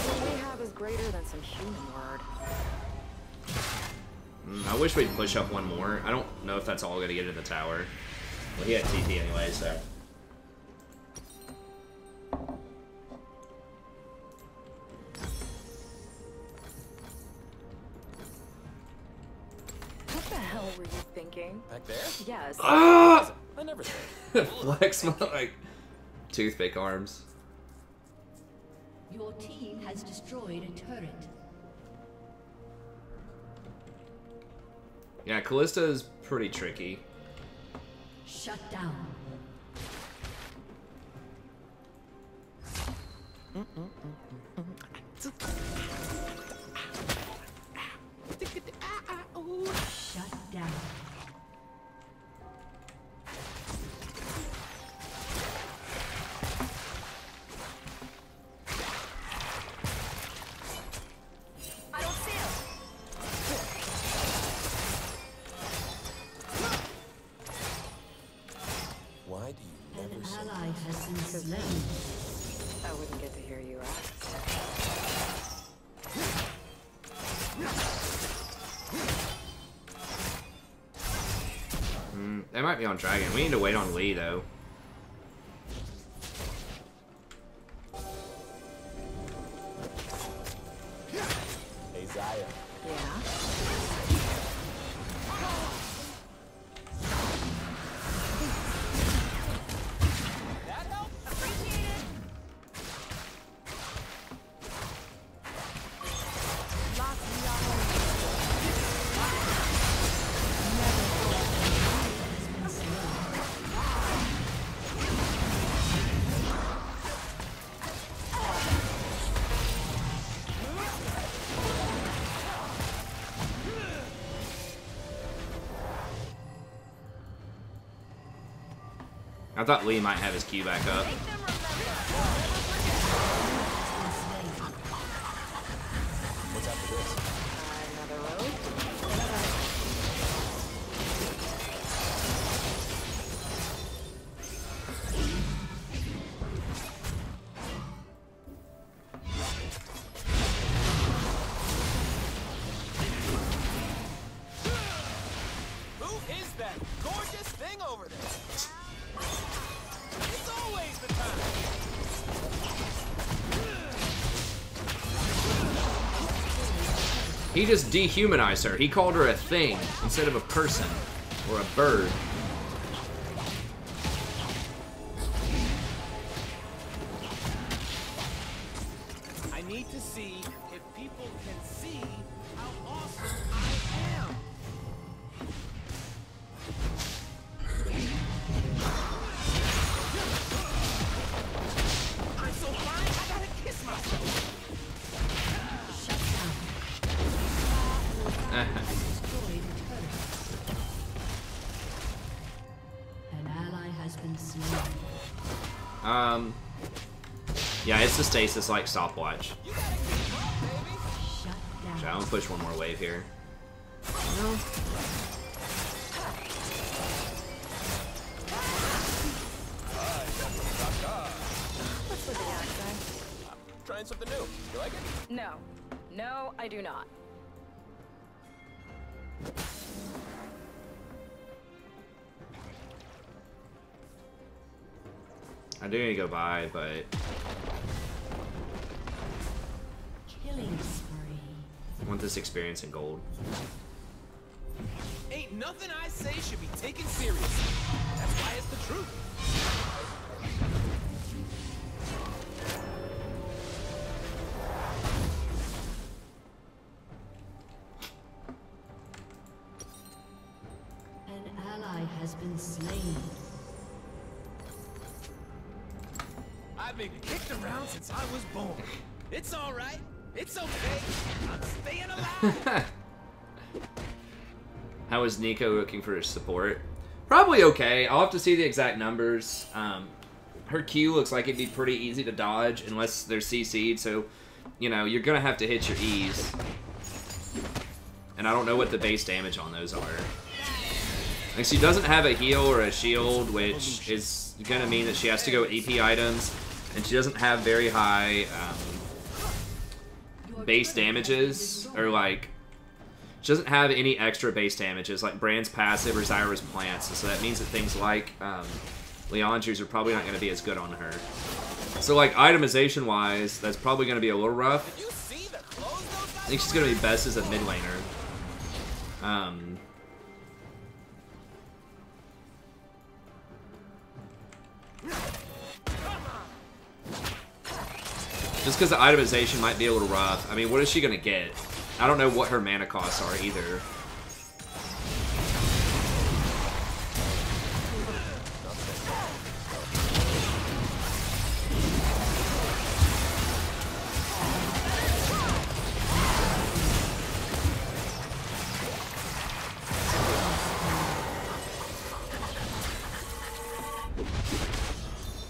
What we have is greater than some human word. I wish we'd push up one more. I don't know if that's all gonna get in the tower. Well, he had TP anyway, so. What the hell were you thinking? Back there? Yes. Ah! I never think. Flex my like toothpick arms. Your team has destroyed a turret. Yeah, Callista is pretty tricky. Shut down. Shut down. I don't see him. Why do you An never say ally has been slain. I wouldn't get to hear you ask. They might be on Dragon. We need to wait on Lee though. Hey, Zaya? Yeah. That helped? Appreciate it. Lots of I thought Lee might have his Q back up. What's after this? another road. Who is that gorgeous thing over there? It's always the time. He just dehumanized her. He called her a thing instead of a person or a bird. I need to see if people can see how awesome I am. I'm so fine, I gotta kiss myself. Destroyed a turret. An ally has been slain. Yeah, it's the stasis like stopwatch. You gotta keep up, baby. Shut down. So I'm gonna push one more wave here. What's with the accent? Trying something new. You like it? No. No, I do not. I do need to go buy, but Killing spree. I want this experience in gold. Ain't nothing I say should be taken seriously. That's why it's the truth. An ally has been slain. I've been kicked around since I was born. It's all right. It's okay. I'm staying alive. How is Nico looking for his support? Probably okay. I'll have to see the exact numbers. Her Q looks like it'd be pretty easy to dodge unless they're CC'd, so, you know, you're going to have to hit your E's. And I don't know what the base damage on those are. Like, she doesn't have a heal or a shield, which is going to mean that she has to go with EP items. And she doesn't have very high base damages, or like, she doesn't have any extra base damages like Brand's passive or Zyra's plants, so that means that things like Leandre's are probably not going to be as good on her. So like itemization wise, that's probably going to be a little rough. I think she's going to be best as a mid laner. Just because the itemization might be a little rough. I mean, what is she going to get? I don't know what her mana costs are either.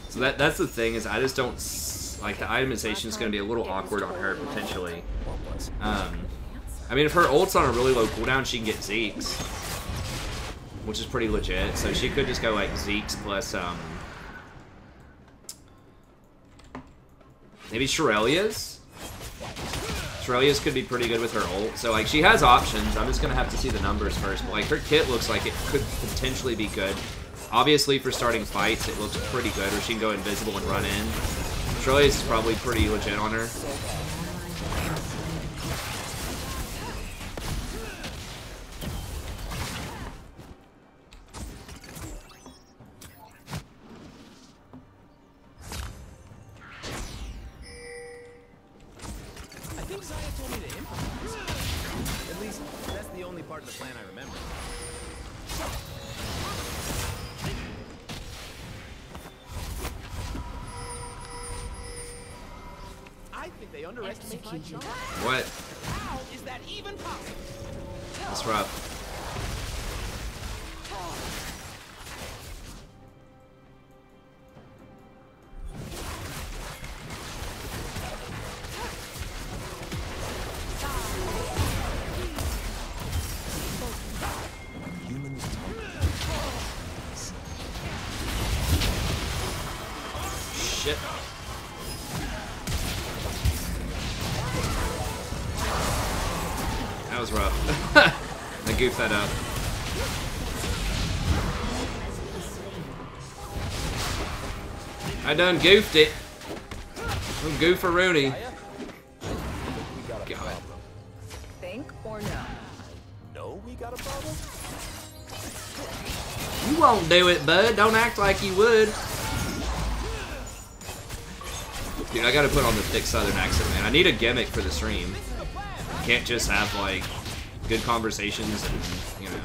So that's the thing, is I just don't... Like, the itemization is going to be a little awkward on her, potentially. I mean, if her ult's on a really low cooldown, she can get Zeke's. Which is pretty legit. So she could just go, like, Zeke's plus, maybe Shirelia's? Shirelia's could be pretty good with her ult. So, like, she has options. I'm just going to have to see the numbers first. But, like, her kit looks like it could potentially be good. Obviously, for starting fights, it looks pretty good. Or she can go invisible and run in. Shirelia's is probably pretty legit on her. I think Zaya told me to improvise. At least, that's the only part of the plan I remember. I think they underestimate my charm. What? How is that even possible? That's rough. Shit. That was rough. I goofed that up. I done goofed it. I'm goofaroonie. God. Think or no? No, we got a problem? You won't do it, bud. Don't act like you would. Dude, I gotta put on the thick southern accent, man. I need a gimmick for the stream. Can't just have, like, good conversations and, you know,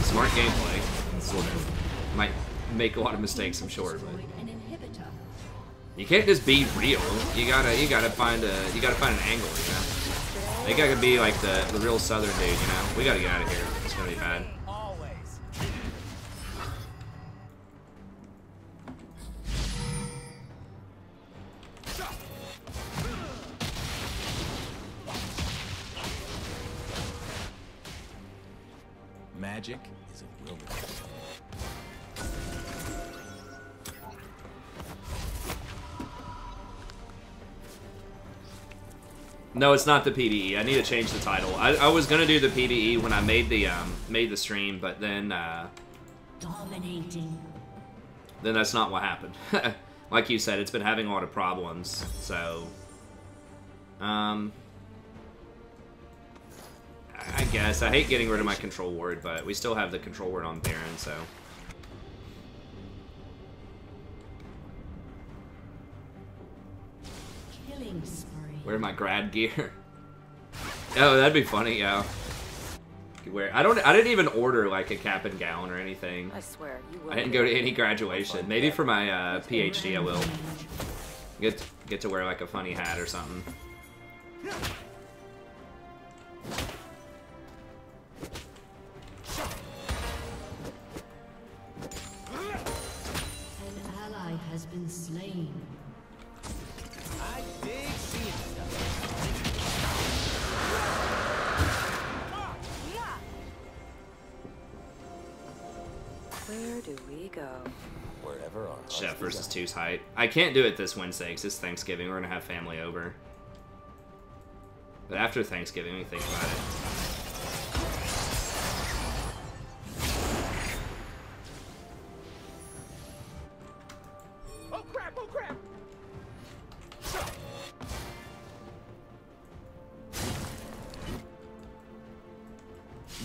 smart gameplay. Sort of. Might make a lot of mistakes, I'm sure, but you can't just be real. You gotta find an angle, you know. I think I could be like the real southern dude, you know. We gotta get out of here. It's gonna be bad. Always. Magic is a wilderness. No, it's not the PvE. I need to change the title. I was gonna do the PvE when I made the stream, but then Dominating. then that's not what happened. like you said, it's been having a lot of problems. So, I guess I hate getting rid of my control ward, but we still have the control ward on Baron, so. Killing spree. Wear my grad gear. Oh, that'd be funny, yeah. Where I didn't even order like a cap and gown or anything. I swear, you will. I didn't go to any graduation. Maybe for my PhD I will. Get to wear like a funny hat or something. An ally has been slain. I dig seeing stuff. Where do we go? Wherever our hearts Chef versus desire. Two's height. I can't do it this Wednesday because it's Thanksgiving. We're gonna have family over. But after Thanksgiving, we think about it. Oh crap! Oh crap!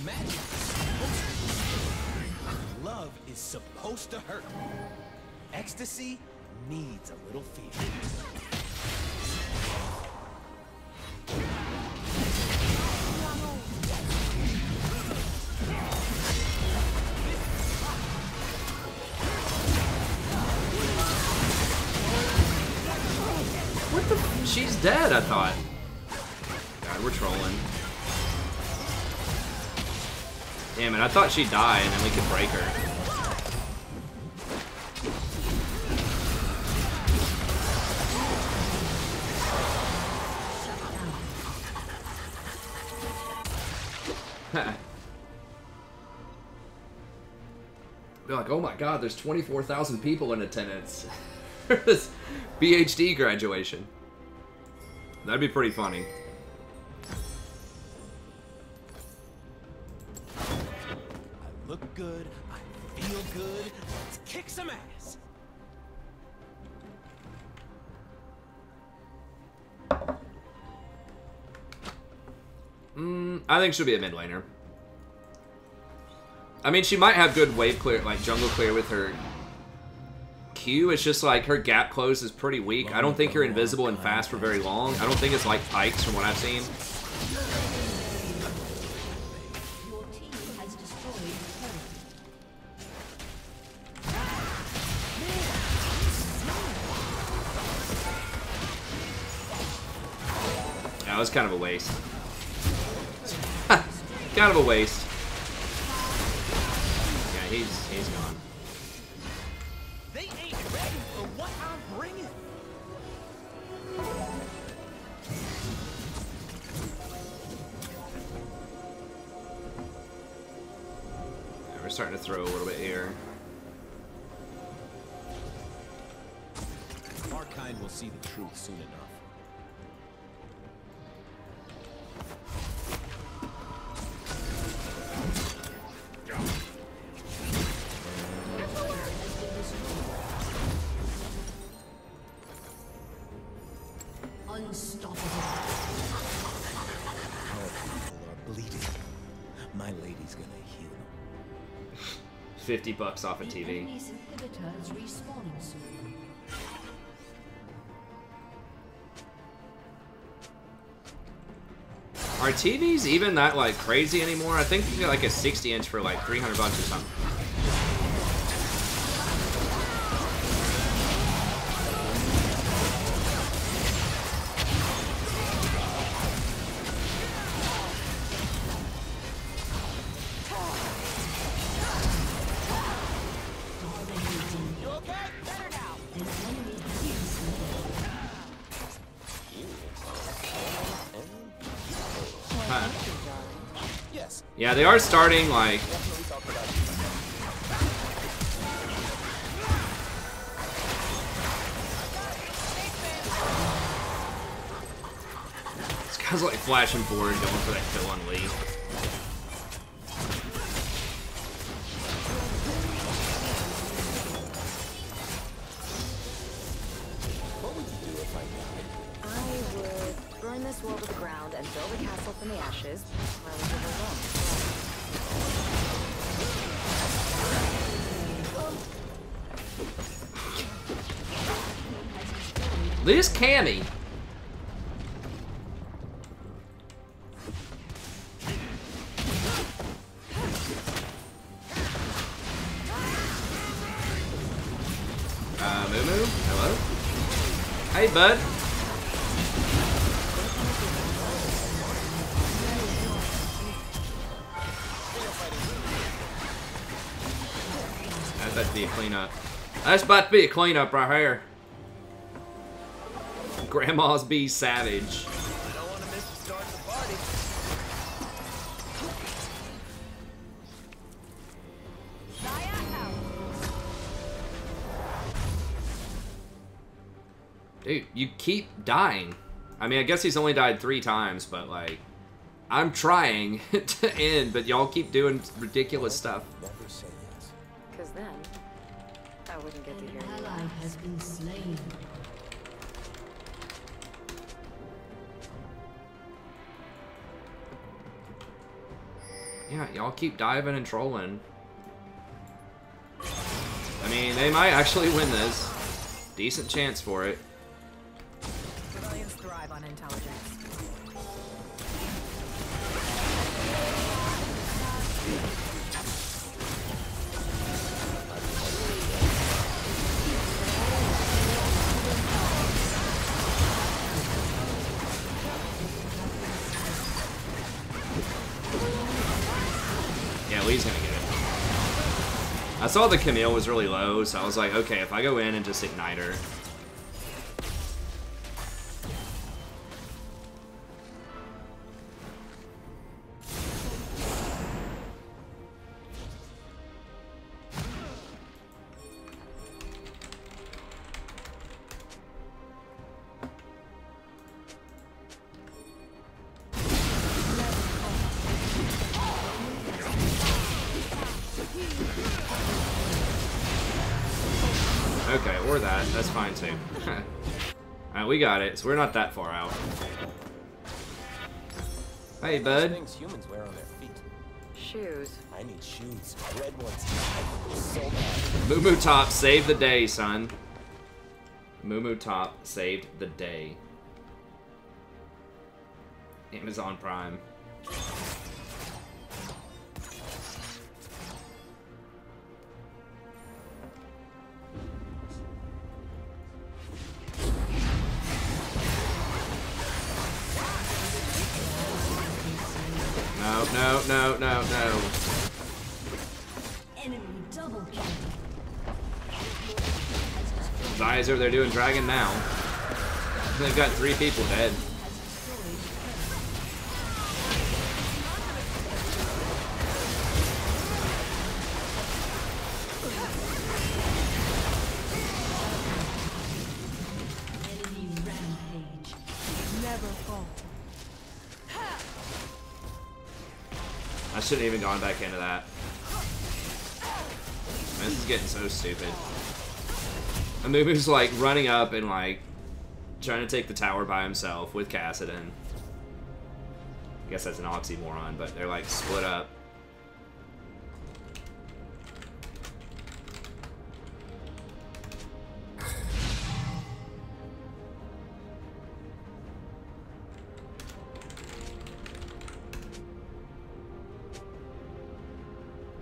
Magic is supposed to love is supposed to hurt. Ecstasy needs a little fear. What the? She's dead, I thought. God, we're trolling. Damn it, I thought she'd die and then we could break her. They're like, oh my god, there's 24,000 people in attendance. This PhD graduation. That'd be pretty funny. I look good. I feel good. Let's kick some ass. I think she'll be a mid laner. I mean, she might have good wave clear, like jungle clear with her Q. It's just like her gap close is pretty weak. I don't think you're invisible and fast for very long. I don't think it's like Pikes from what I've seen. Your team has destroyed a turret. That was kind of a waste. Kind of a waste. Yeah, he's gone. They ain't ready for what I'm bringing. Yeah, we're starting to throw a little bit here. Our kind will see the truth soon enough. Unstoppable. Our people are bleeding. My lady's gonna heal them. $50 off a The TV. enemy's inhibitor is respawning soon. Are TVs even that like crazy anymore? I think you can get like a 60-inch for like $300 or something. You okay? Better now. An enemy has been slain. Huh. Yes. Yeah, they are starting like. This guy's like flashing forward, going for that kill on Lee. from the ashes. Relatively long. This Cammy. Moo. Hello. Hey, bud. That's about to be a cleanup. That's about to be a cleanup right here. Grandma's Bee Savage. I don't want to miss the start of the party. Dude, you keep dying. I mean, I guess he's only died 3 times, but like, I'm trying to end, but y'all keep doing ridiculous stuff. Never say yes. Because then, I wouldn't get to hear An you. ally has been slain. Yeah, y'all keep diving and trolling. I mean, they might actually win this. Decent chance for it. Civilians thrive on intelligence. Yeah, Lee's gonna get it. I saw the Camille was really low, so I was like, okay, if I go in and just ignite her. Okay, or that. That's fine too. Alright, we got it. So we're not that far out. Hey, Those bud. things humans wear on their feet. Shoes. I need shoes. Red ones. So bad. Moo Moo Top saved the day, son. Moo Moo Top saved the day. Amazon Prime. No. Enemy double kill. Zaya's over there doing dragon now. They've got 3 people dead. Enemy rampage. Never fall. I shouldn't even gone back into that. Man, this is getting so stupid. Amumu's like running up and like trying to take the tower by himself with Cassidon. I guess that's an oxymoron, but they're like split up.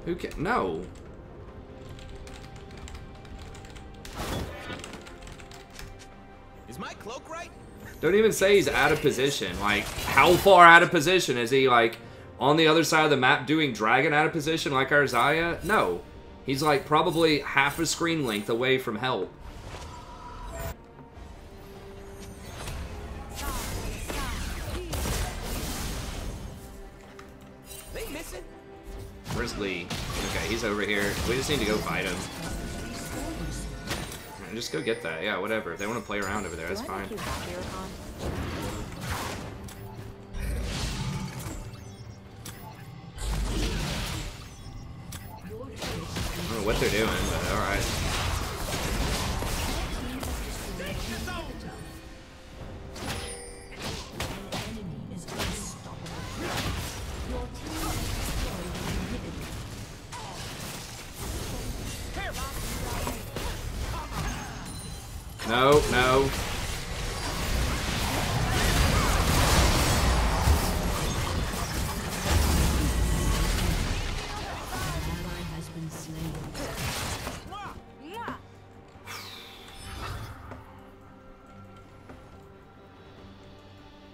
Who can? No. Is my cloak right? Don't even say he's out of position. Like, how far out of position? Is he, like, on the other side of the map doing dragon out of position like our Zaya? No. He's, like, probably half a screen length away from help. They missing? Where's Lee? Okay, he's over here. We just need to go fight him. And just go get that. Yeah, whatever. If they want to play around over there, that's Do I fine. make you happy, Rakan? I don't know what they're doing, but alright. An enemy is unstoppable. No, no.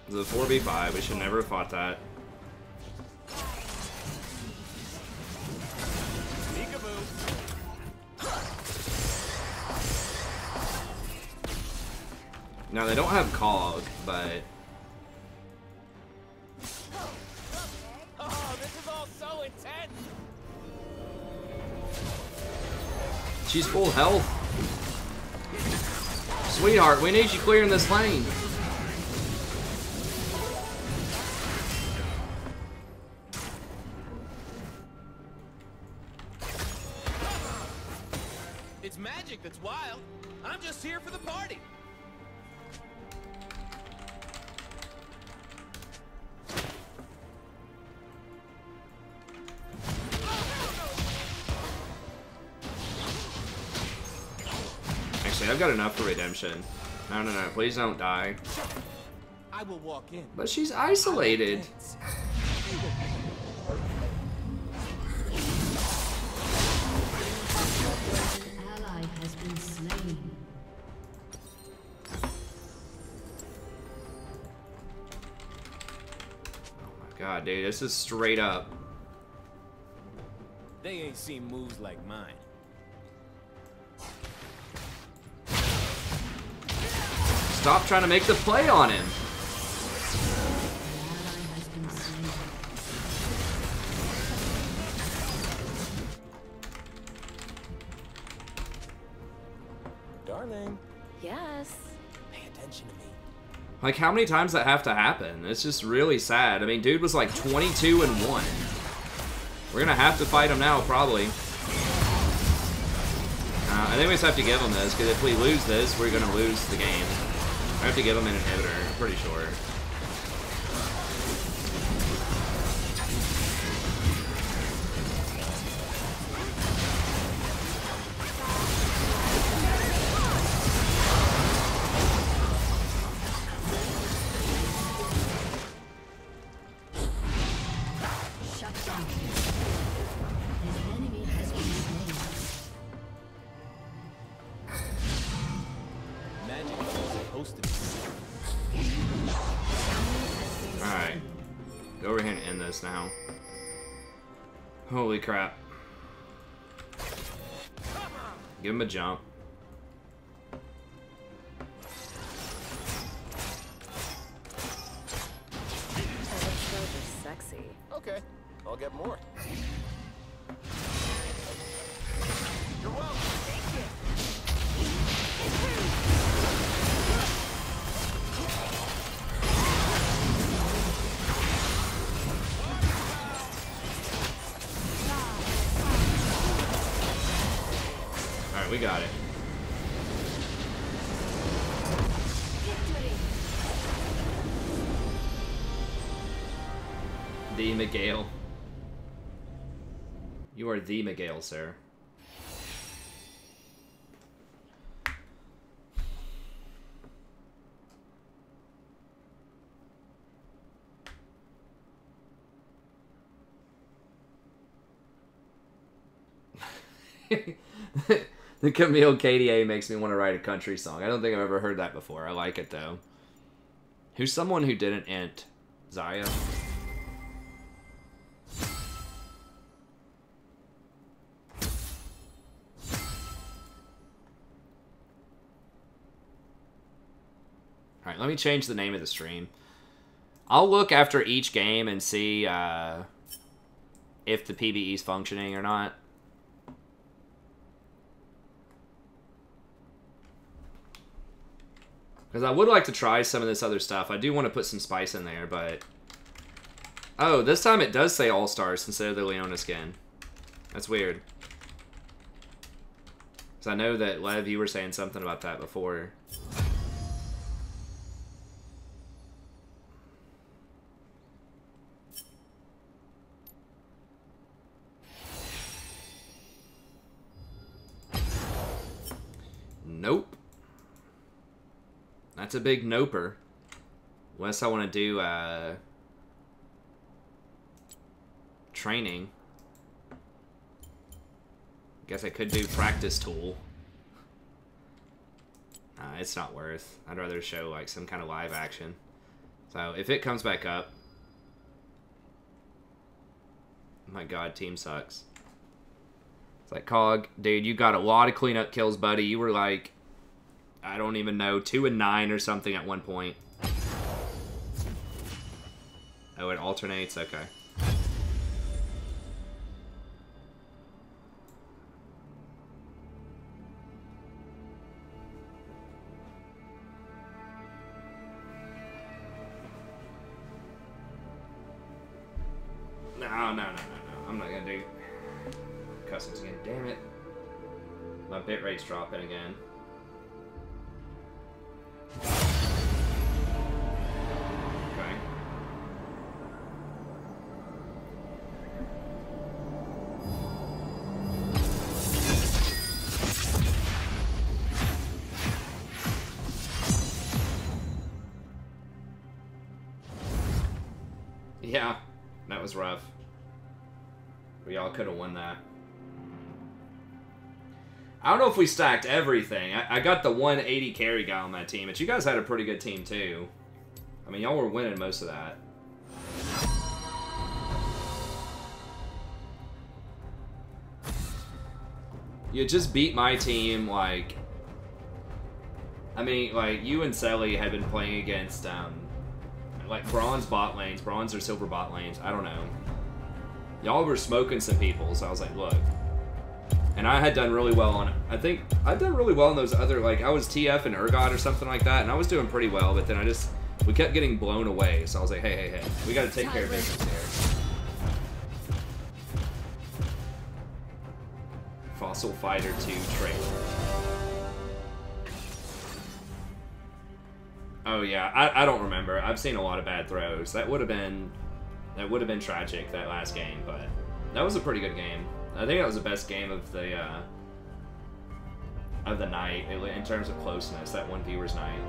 It was a 4v5. We should never have fought that. Now they don't have Cog, but Oh, this is all so intense. she's full health. Sweetheart, we need you clearing this lane. It's magic that's wild. I'm just here for the party. Actually, I've got enough for redemption. No, no, no, please don't die. I will walk in. But she's isolated. Ally has been slain. Oh my god, dude, this is straight up. They ain't seen moves like mine. Stop trying to make the play on him. Darling, Yes. pay attention to me. Like, how many times that have to happen? It's just really sad. I mean, dude was like 22-1. We're gonna have to fight him now, probably. I think we just have to give him this, because if we lose this, we're gonna lose the game. I have to give him an inhibitor, I'm pretty sure. Shut down. An enemy has been slain. Magic is supposed to be. Alright. Go over here and end this now. Holy crap. Give him a jump. Sexy. Okay, I'll get more. You're welcome. Alright, we got it. The Miguel. You are the Miguel, sir. The Camille KDA makes me want to write a country song. I don't think I've ever heard that before. I like it, though. Who's someone who didn't int? Zaya? Alright, let me change the name of the stream. I'll look after each game and see if the PBE is functioning or not. Because I would like to try some of this other stuff. I do want to put some spice in there, but... Oh, this time it does say All-Stars instead of the Leona skin. That's weird. Because I know that, Lev, you were saying something about that before. Nope. That's a big noper. Unless I want to do training. Guess I could do practice tool. It's not worth. I'd rather show like some kind of live action. So if it comes back up, oh my god, team sucks. It's like, Cog, dude, you got a lot of cleanup kills, buddy. You were like, I don't even know, 2 and 9 or something at one point. Oh, it alternates? Okay. No. I'm not gonna do customs again. Damn it. My bitrate's dropping again. Okay. Yeah, that was rough. We all could have won that. I don't know if we stacked everything. I got the 180 carry guy on my team, but you guys had a pretty good team too. I mean, y'all were winning most of that. You just beat my team, like... I mean, like, you and Selly had been playing against, like, bronze bot lanes, bronze or silver bot lanes, I don't know. Y'all were smoking some people, so I was like, look. And I had done really well on it. I think I'd done really well on those other, like, I was TF and Urgot or something like that, and I was doing pretty well, but then we kept getting blown away, so I was like, hey, we gotta take care of business here. Fossil Fighter 2 trailer. Oh yeah, I don't remember. I've seen a lot of bad throws. That would have been tragic, that last game, but that was a pretty good game. I think that was the best game of the night in terms of closeness. That one viewer's night.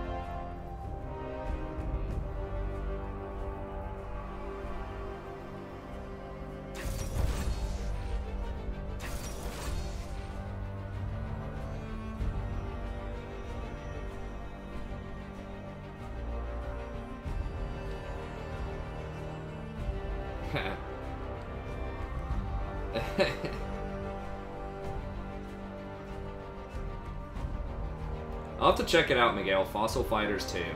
I'll have to check it out, Miguel. Fossil Fighters 2. Like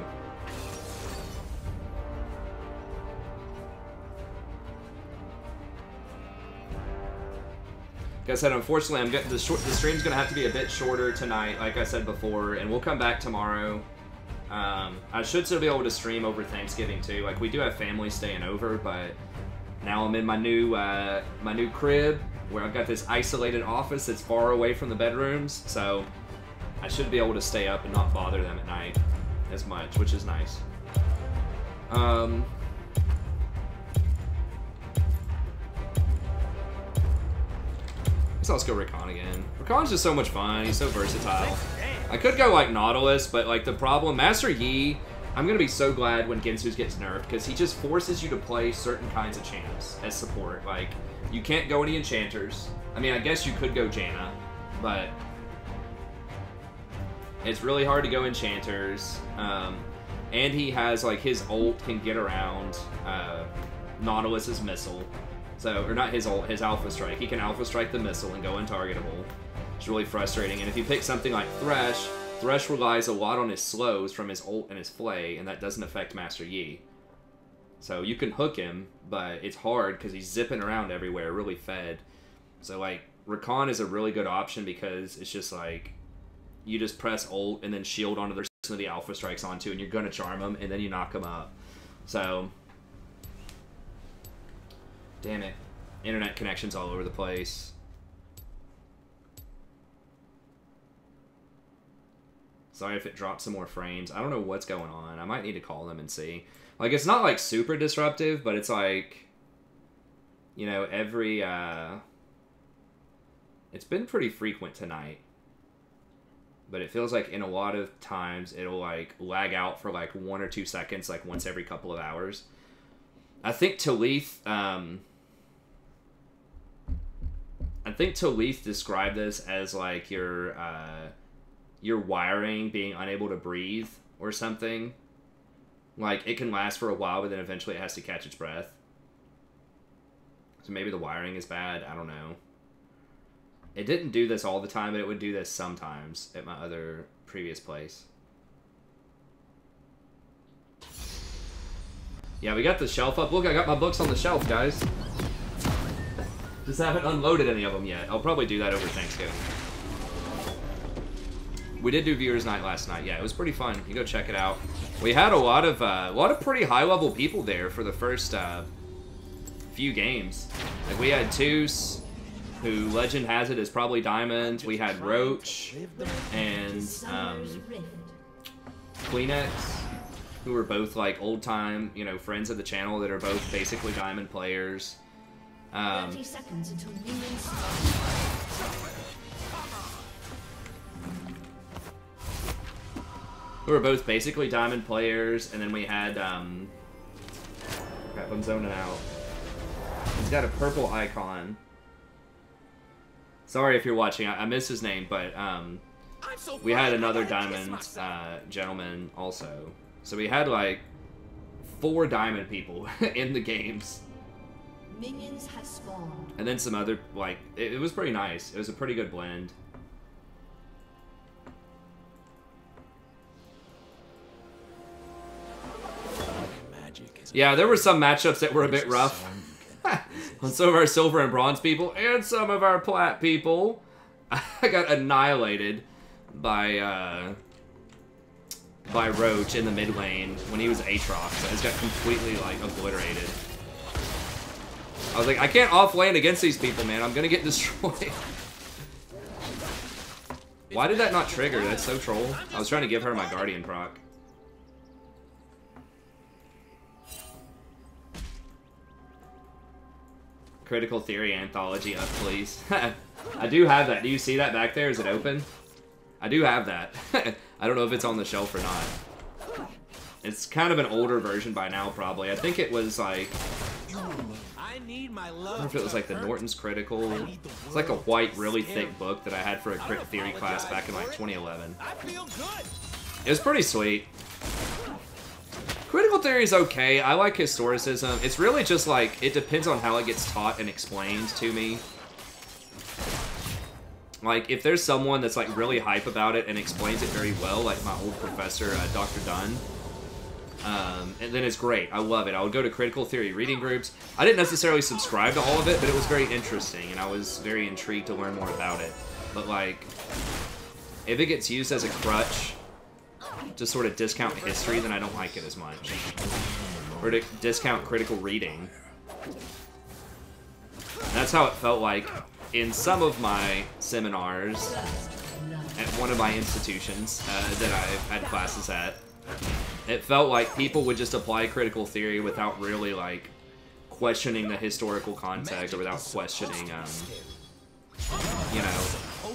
I said, unfortunately, I'm getting the stream's gonna have to be a bit shorter tonight, like I said before, and we'll come back tomorrow. I should still be able to stream over Thanksgiving too. Like, we do have family staying over, but now I'm in my new crib where I've got this isolated office that's far away from the bedrooms, so I should be able to stay up and not bother them at night as much, which is nice. So let's go Rakan again. Rakan's just so much fun. He's so versatile. I could go like Nautilus, but like the problem, Master Yi, I'm gonna be so glad when Gensu's gets nerfed because he just forces you to play certain kinds of champs as support. Like, you can't go any enchanters. I mean, I guess you could go Janna, but it's really hard to go enchanters. And he has like his ult can get around Nautilus's missile. So, or not his ult, his Alpha Strike. He can Alpha Strike the missile and go untargetable. It's really frustrating. And if you pick something like Thresh, Thresh relies a lot on his slows from his ult and his flay, and that doesn't affect Master Yi. So you can hook him, but it's hard because he's zipping around everywhere, really fed. So like, Rakan is a really good option because it's just like, you just press ult and then shield onto the some of the Alpha Strikes onto, and you're gonna charm him, and then you knock him up. So, damn it. Internet connections all over the place. Sorry if it drops some more frames. I don't know what's going on. I might need to call them and see. Like, it's not, like, super disruptive, but it's, like, you know, every, it's been pretty frequent tonight. but it feels like in a lot of times it'll like lag out for like 1 or 2 seconds, like once every couple of hours. I think Talith described this as like your wiring being unable to breathe or something. Like it can last for a while, but then eventually it has to catch its breath. So maybe the wiring is bad. I don't know. It didn't do this all the time, but it would do this sometimes at my other previous place. Yeah, we got the shelf up. Look, I got my books on the shelf, guys. Just haven't unloaded any of them yet. I'll probably do that over Thanksgiving. We did do Viewers Night last night. Yeah, it was pretty fun. You go check it out. We had a lot of pretty high-level people there for the first few games. Like we had Toos, who legend has it is probably Diamond. We had Roach and Kleenex, who were both like old-time, you know, friends of the channel that are both basically Diamond players. 30 seconds until minions Who were both basically Diamond players, and then we had crap, I'm zoning out. He's got a purple icon. Sorry if you're watching, I missed his name, but we had another Diamond gentleman also. So we had like 4 Diamond people in the games. Minions have spawned. And then some other, like, it was pretty nice. It was a pretty good blend. Yeah, there were some matchups that were a bit rough. On some of our silver and bronze people, and some of our plat people. I got annihilated by Roach in the mid lane when he was Aatrox. So I just got completely, like, obliterated. I was like, I can't off lane against these people, man. I'm gonna get destroyed. Why did that not trigger? That's so troll. I was trying to give her my Guardian proc. Critical Theory Anthology up, please. I do have that. Do you see that back there? Is it open? I do have that. I don't know if it's on the shelf or not. It's kind of an older version by now, probably. I think it was like... I don't know if it was like the Norton's Critical. It's like a white, really thick book that I had for a Crit Theory class back in like 2011. It was pretty sweet. Critical Theory is okay. I like Historicism. It's really just like, it depends on how it gets taught and explained to me. Like, if there's someone that's like really hype about it and explains it very well, like my old professor, Dr. Dunn, and then it's great. I love it. I would go to Critical Theory reading groups. I didn't necessarily subscribe to all of it, but it was very interesting, and I was very intrigued to learn more about it. But like, if it gets used as a crutch to sort of discount history, then I don't like it as much. Or to discount critical reading. And that's how it felt like in some of my seminars at one of my institutions that I've had classes at. It felt like people would just apply critical theory without really, like, questioning the historical context or without questioning, you know,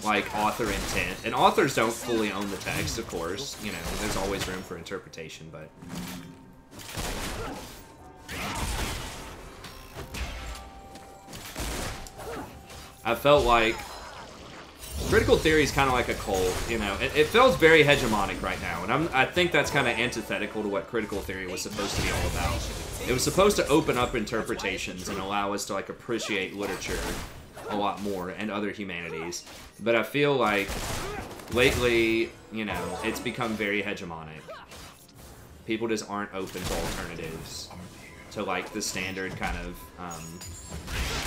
like, author intent. And authors don't fully own the text, of course. You know, there's always room for interpretation, but... I felt like critical theory is kind of like a cult, you know. It feels very hegemonic right now, and I think that's kind of antithetical to what critical theory was supposed to be all about. It was supposed to open up interpretations and allow us to, like, appreciate literature a lot more and other humanities. But I feel like lately, you know, it's become very hegemonic. People just aren't open to alternatives to, like, the standard kind of,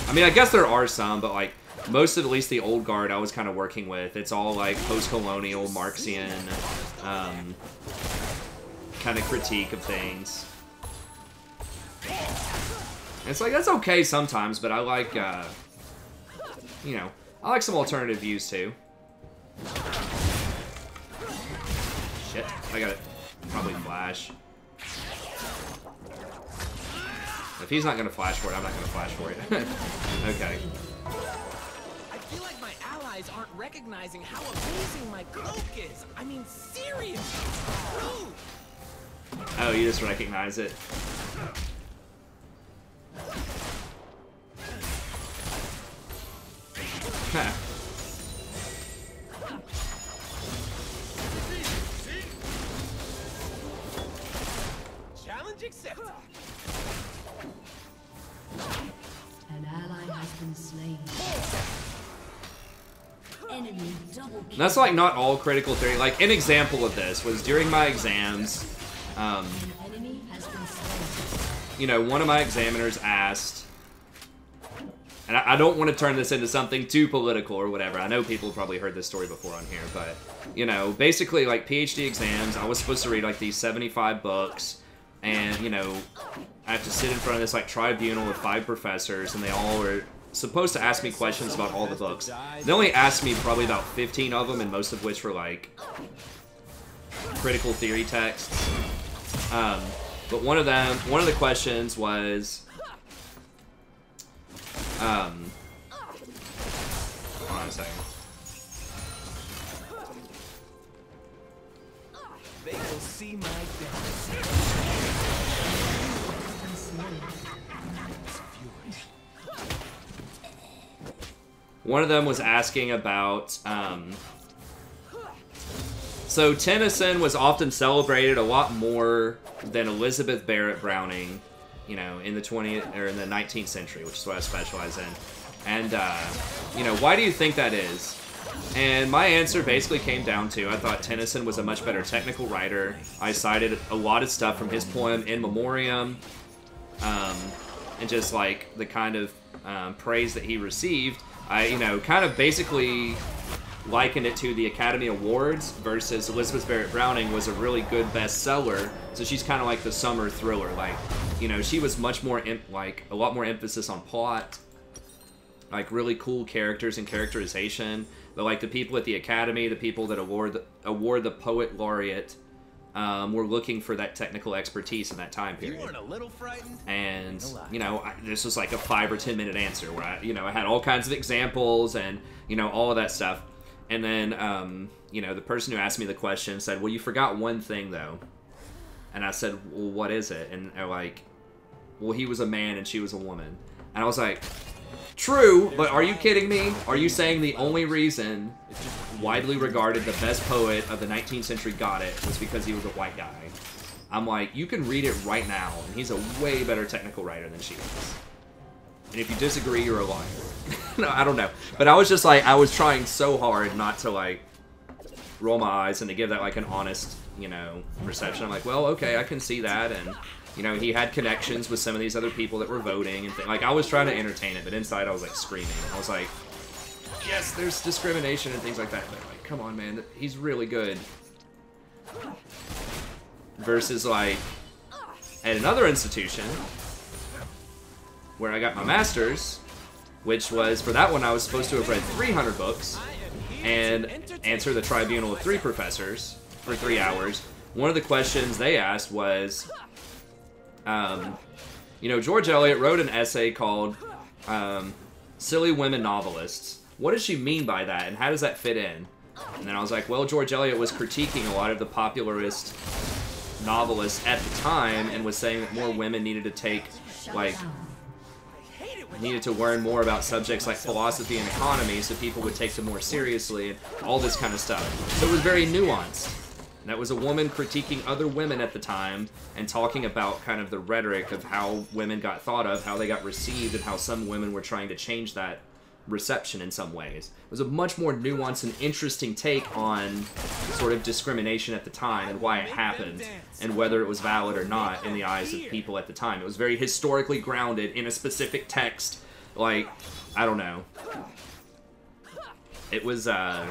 I mean, I guess there are some, but, like, most of at least the old guard I was kind of working with, it's all, like, post-colonial, Marxian, kind of critique of things. And it's like, that's okay sometimes, but I like, you know, I like some alternative views, too. Shit, I gotta probably flash. If he's not gonna flash for it, I'm not gonna flash for it. Okay. I feel like my ally allies aren't recognizing how amazing my cloak is. I mean, seriously. Rude. Oh, you just recognize it. Huh. Challenge accepted. An ally has been slain. Enemy double kill. That's like not all critical theory. Like an example of this was during my exams. An enemy has been slain. You know, one of my examiners asked, and I don't want to turn this into something too political or whatever. I know people have probably heard this story before on here, but, you know, basically, like, PhD exams, I was supposed to read, like, these 75 books, and, you know, I have to sit in front of this, like, tribunal with 5 professors, and they all were supposed to ask me questions about all the books. They only asked me probably about 15 of them, and most of which were, like, critical theory texts. But one of the questions was, hold on a second. They will see my dance. One of them was asking about, so Tennyson was often celebrated a lot more than Elizabeth Barrett Browning, you know, in the 20th or in the 19th century, which is what I specialize in. And, you know, why do you think that is? And my answer basically came down to, I thought Tennyson was a much better technical writer. I cited a lot of stuff from his poem In Memoriam, and just like the kind of praise that he received. I, you know, kind of basically likened it to the Academy Awards versus Elizabeth Barrett Browning was a really good bestseller, so she's kind of like the summer thriller. Like, you know, she was much more, like, a lot more emphasis on plot, like really cool characters and characterization. But like the people at the Academy, the people that award the Poet Laureate, were looking for that technical expertise in that time period. You weren't a little frightened? And, you know, this was like a 5 or 10 minute answer where I, you know, I had all kinds of examples and, you know, all of that stuff. And then, you know, the person who asked me the question said, well, you forgot one thing, though. And I said, well, what is it? And they're like, well, he was a man and she was a woman. And I was like, true, but are you kidding me? Are you saying the only reason widely regarded the best poet of the 19th century got it was because he was a white guy? I'm like, you can read it right now, and he's a way better technical writer than she is. And if you disagree, you're a liar. No, I don't know. But I was just like, I was trying so hard not to, like, roll my eyes and to give that, like, an honest, you know, reception. I'm like, well, okay, I can see that. And, you know, he had connections with some of these other people that were voting. And like, I was trying to entertain it, but inside I was, like, screaming. I was like, yes, there's discrimination and things like that. But, like, come on, man. He's really good. Versus, like, at another institution where I got my master's, which was, for that one, I was supposed to have read 300 books and answer the tribunal of 3 professors for 3 hours. One of the questions they asked was, you know, George Eliot wrote an essay called Silly Women Novelists. What does she mean by that, and how does that fit in? And then I was like, well, George Eliot was critiquing a lot of the popularist novelists at the time and was saying that more women needed to take, like, needed to learn more about subjects like philosophy and economy so people would take them more seriously and all this kind of stuff. So it was very nuanced. And that was a woman critiquing other women at the time and talking about kind of the rhetoric of how women got thought of, how they got received, and how some women were trying to change that reception in some ways. It was a much more nuanced and interesting take on sort of discrimination at the time and why it happened and whether it was valid or not in the eyes of people at the time. It was very historically grounded in a specific text. Like, I don't know. It was, it's a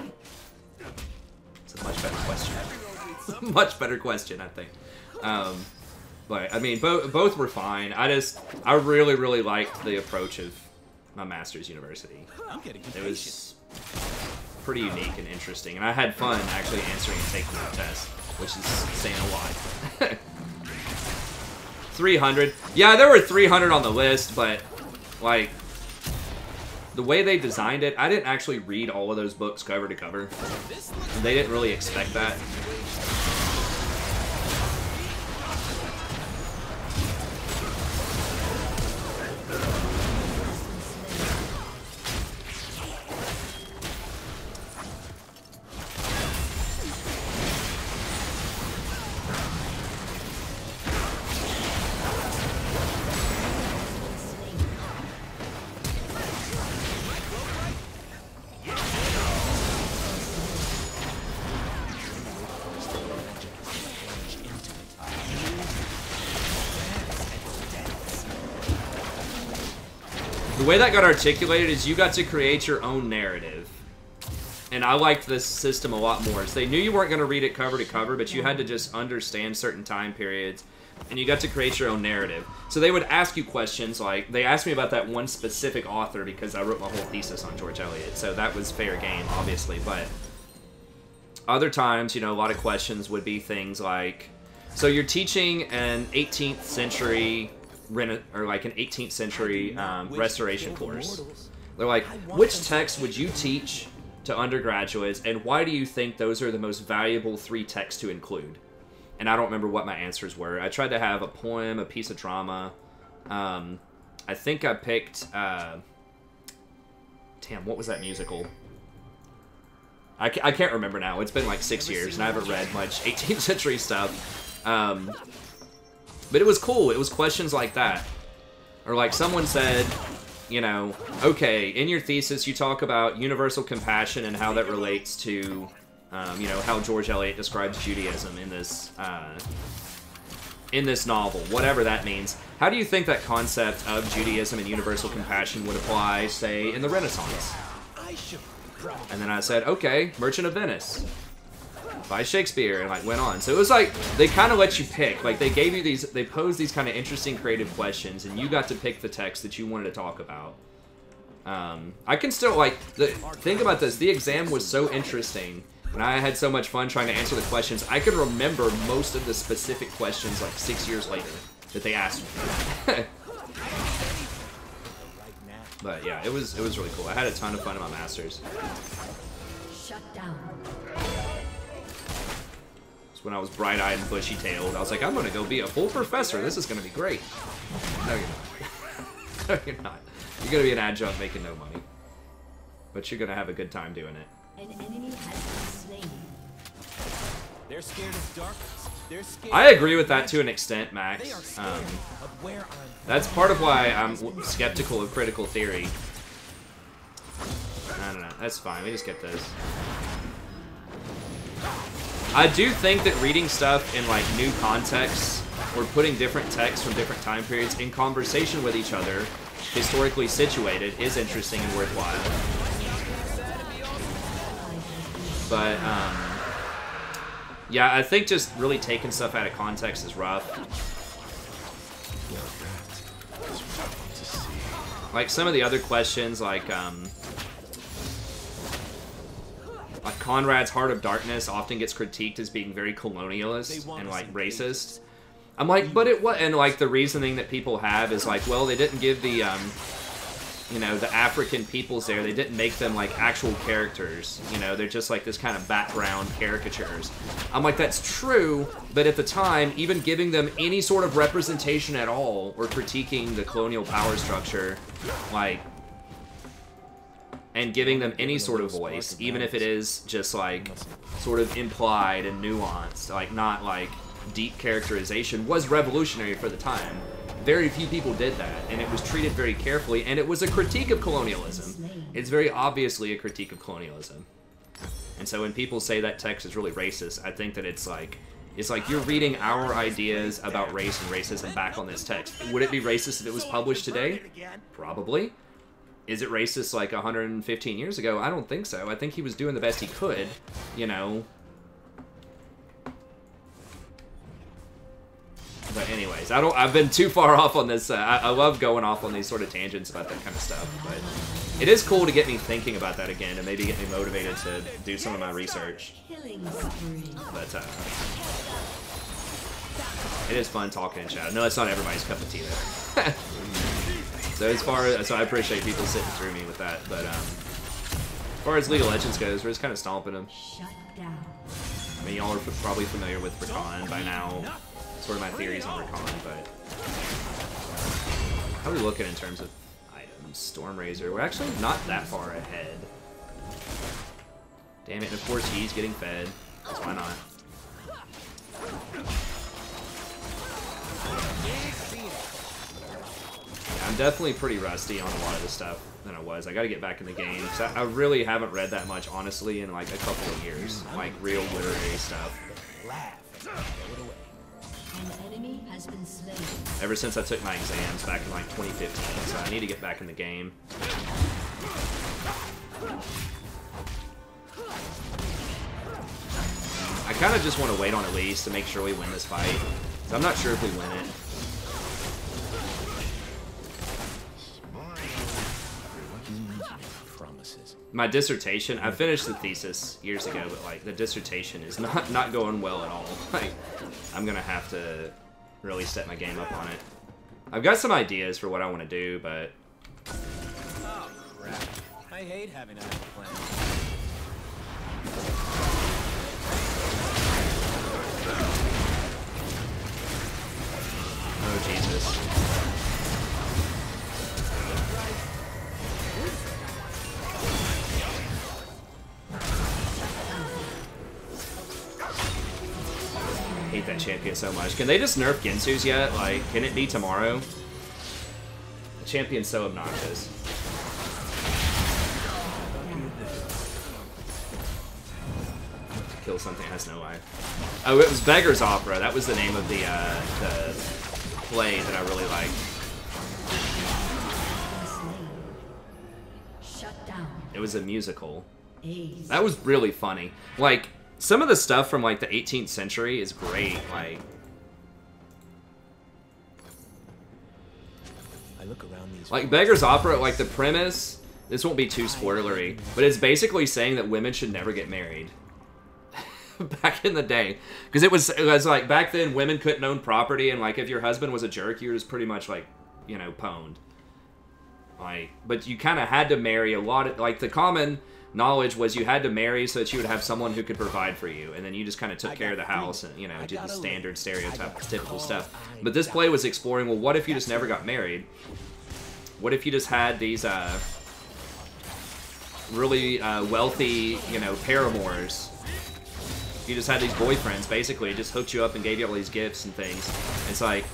much better question. Much better question, I think. But, I mean, both were fine. I really, really liked the approach of my master's university. It was pretty unique and interesting, and I had fun actually answering and taking that test, which is saying a lot. 300. Yeah, there were 300 on the list, but, like, the way they designed it, I didn't actually read all of those books cover to cover. And they didn't really expect that. The way that got articulated is you got to create your own narrative. And I liked this system a lot more. So they knew you weren't going to read it cover to cover, but you had to just understand certain time periods. And you got to create your own narrative. So they would ask you questions like, they asked me about that one specific author because I wrote my whole thesis on George Eliot. So that was fair game, obviously. But other times, you know, a lot of questions would be things like, so you're teaching an 18th century... or like an 18th century restoration course. They're like, which text would you teach to undergraduates, and why do you think those are the most valuable 3 texts to include? And I don't remember what my answers were. I tried to have a poem, a piece of drama. I think I picked... damn, what was that musical? I can't remember now. It's been like 6 years, and I haven't read much 18th century stuff. But it was cool. It was questions like that. Or like someone said, you know, okay, in your thesis you talk about universal compassion and how that relates to, you know, how George Eliot describes Judaism in this novel, whatever that means. How do you think that concept of Judaism and universal compassion would apply, say, in the Renaissance? And then I said, okay, Merchant of Venice by Shakespeare, and like went on. So it was like they kind of let you pick. Like they gave you these, they posed these kind of interesting, creative questions, and you got to pick the text that you wanted to talk about. I can still like think about this. The exam was so interesting, and I had so much fun trying to answer the questions. I could remember most of the specific questions like 6 years later that they asked me. But yeah, it was really cool. I had a ton of fun in my masters. Shut down. When I was bright-eyed and bushy-tailed, I was like, I'm gonna go be a full professor. This is gonna be great. No, you're not. No, you're not. You're gonna be an adjunct making no money. But you're gonna have a good time doing it. An enemy has been slain. They're scared of darkness. They're scared. I agree with that to an extent, Max. That's part of why I'm skeptical of critical theory. I don't know. That's fine. We just get this. I do think that reading stuff in like new contexts or putting different texts from different time periods in conversation with each other, historically situated, is interesting and worthwhile. But yeah, I think just really taking stuff out of context is rough. Like some of the other questions, like Conrad's Heart of Darkness often gets critiqued as being very colonialist and like racist. I'm like, but it was, and like the reasoning that people have is like, well, they didn't give the you know, the African peoples there, they didn't make them like actual characters. You know, they're just like this kind of background caricatures. I'm like, that's true, but at the time, even giving them any sort of representation at all or critiquing the colonial power structure, like, and giving them any sort of voice, even if it is just like sort of implied and nuanced, like not like deep characterization, was revolutionary for the time. Very few people did that, and it was treated very carefully, and it was a critique of colonialism. It's very obviously a critique of colonialism. And so when people say that text is really racist, I think that it's like you're reading our ideas about race and racism back on this text. Would it be racist if it was published today? Probably. Is it racist like 115 years ago? I don't think so. I think he was doing the best he could, you know. But anyways, I've been too far off on this. I love going off on these sort of tangents about that kind of stuff. But it is cool to get me thinking about that again and maybe get me motivated to do some of my research. But it is fun talking in chat. No, it's not everybody's cup of tea there. So so I appreciate people sitting through me with that. But as far as League of Legends goes, we're just kind of stomping them. Shut down. I mean, y'all are probably familiar with Rakan by now. Sort of my theories on Rakan, but how are we looking in terms of items? Storm Razor. We're actually not that far ahead. Damn it! And of course he's getting fed. So why not? I'm definitely pretty rusty on a lot of this stuff than I was. I gotta get back in the game. So I really haven't read that much, honestly, in like a couple of years. Like, real literary stuff. An enemy has been slain. Ever since I took my exams back in like 2015. So I need to get back in the game. I kind of just want to wait on Elise to make sure we win this fight. So I'm not sure if we win it. My dissertation, I finished the thesis years ago, but like the dissertation is not going well at all. Like, I'm gonna have to really step my game up on it. I've got some ideas for what I want to do, but Oh crap! I hate having to have a plan. oh Jesus. I hate that champion so much. Can they just nerf Gensu's yet? Like, can it be tomorrow? The champion's so obnoxious. Kill something that has no life. Oh, it was Beggar's Opera. That was the name of the play that I really liked. Shut down. It was a musical. Ace. That was really funny. Like, some of the stuff from like the 18th century is great. Like, I look around these. like Beggar's Opera, like the premise, this won't be too spoilery, but it's basically saying that women should never get married. Back in the day. Because it was like, back then, women couldn't own property, and like, if your husband was a jerk, you were just pretty much like, you know, pwned. Like, but you kind of had to marry a lot of, like, the common knowledge was you had to marry so that you would have someone who could provide for you, and then you just kind of took care of the house and, you know, did the standard stereotypical stuff. But this play was exploring, well, what if you just never got married? What if you just had these really wealthy, you know, paramours? You just had these boyfriends, basically, just hooked you up and gave you all these gifts and things. It's like,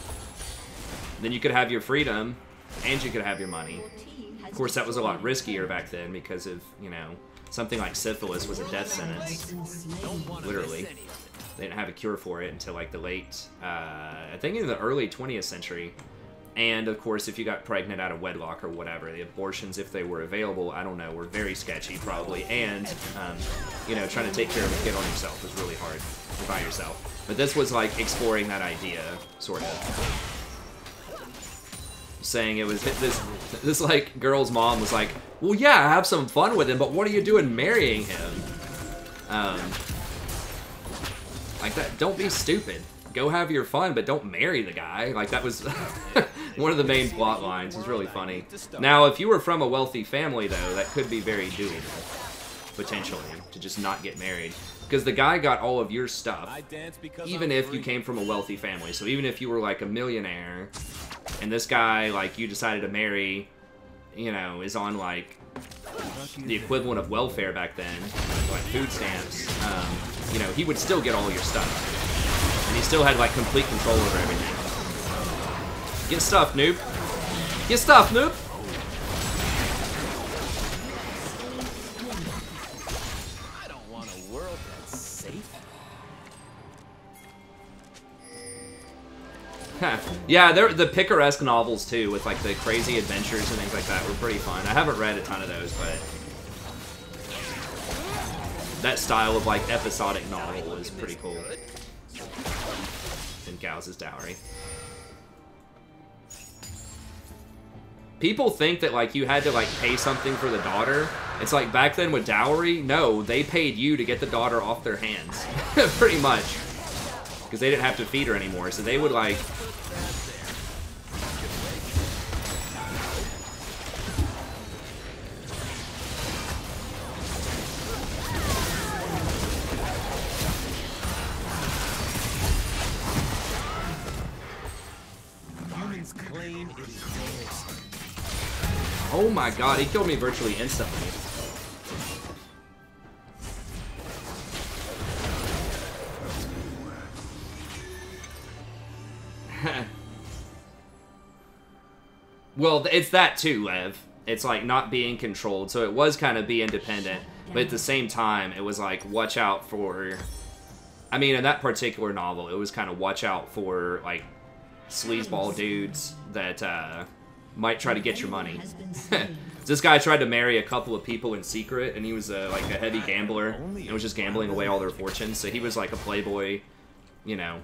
then you could have your freedom, and you could have your money. Of course, that was a lot riskier back then because of, you know, something like syphilis was a death sentence. Literally. They didn't have a cure for it until like the late, I think in the early 20th century. And of course, if you got pregnant out of wedlock or whatever, the abortions, if they were available, I don't know, were very sketchy probably. And, you know, trying to take care of a kid on yourself was really hard by yourself. But this was like exploring that idea, sort of. Saying it was this like girl's mom was like, well, yeah, have some fun with him, but what are you doing marrying him? Like that, don't be stupid. Go have your fun, but don't marry the guy. Like, that was one of the main plot lines. It was really funny. Now, if you were from a wealthy family, though, that could be very doable, potentially, to just not get married. Because the guy got all of your stuff, even if you came from a wealthy family. So even if you were, like, a millionaire, and this guy, like, you decided to marry, you know, is on, like, the equivalent of welfare back then, like food stamps, you know, he would still get all your stuff. And he still had, like, complete control over everything. Get stuffed, noob. Get stuffed, noob. I don't want a world that's safe. Yeah, the picaresque novels, too, with, like, the crazy adventures and things like that were pretty fun. I haven't read a ton of those, but that style of, like, episodic novel is pretty cool. And Gauss's dowry. People think that, like, you had to, like, pay something for the daughter. It's like, back then with dowry, no, they paid you to get the daughter off their hands. Pretty much. Because they didn't have to feed her anymore, so they would, like... Oh my god, he killed me virtually instantly. Well, it's that too, Lev. It's like not being controlled, so it was kind of be independent, but at the same time, it was like watch out for. I mean, in that particular novel, it was kind of watch out for like sleazeball dudes that might try to get your money. This guy tried to marry a couple of people in secret, and he was like a heavy gambler, and was just gambling away all their fortunes. So he was like a playboy, you know,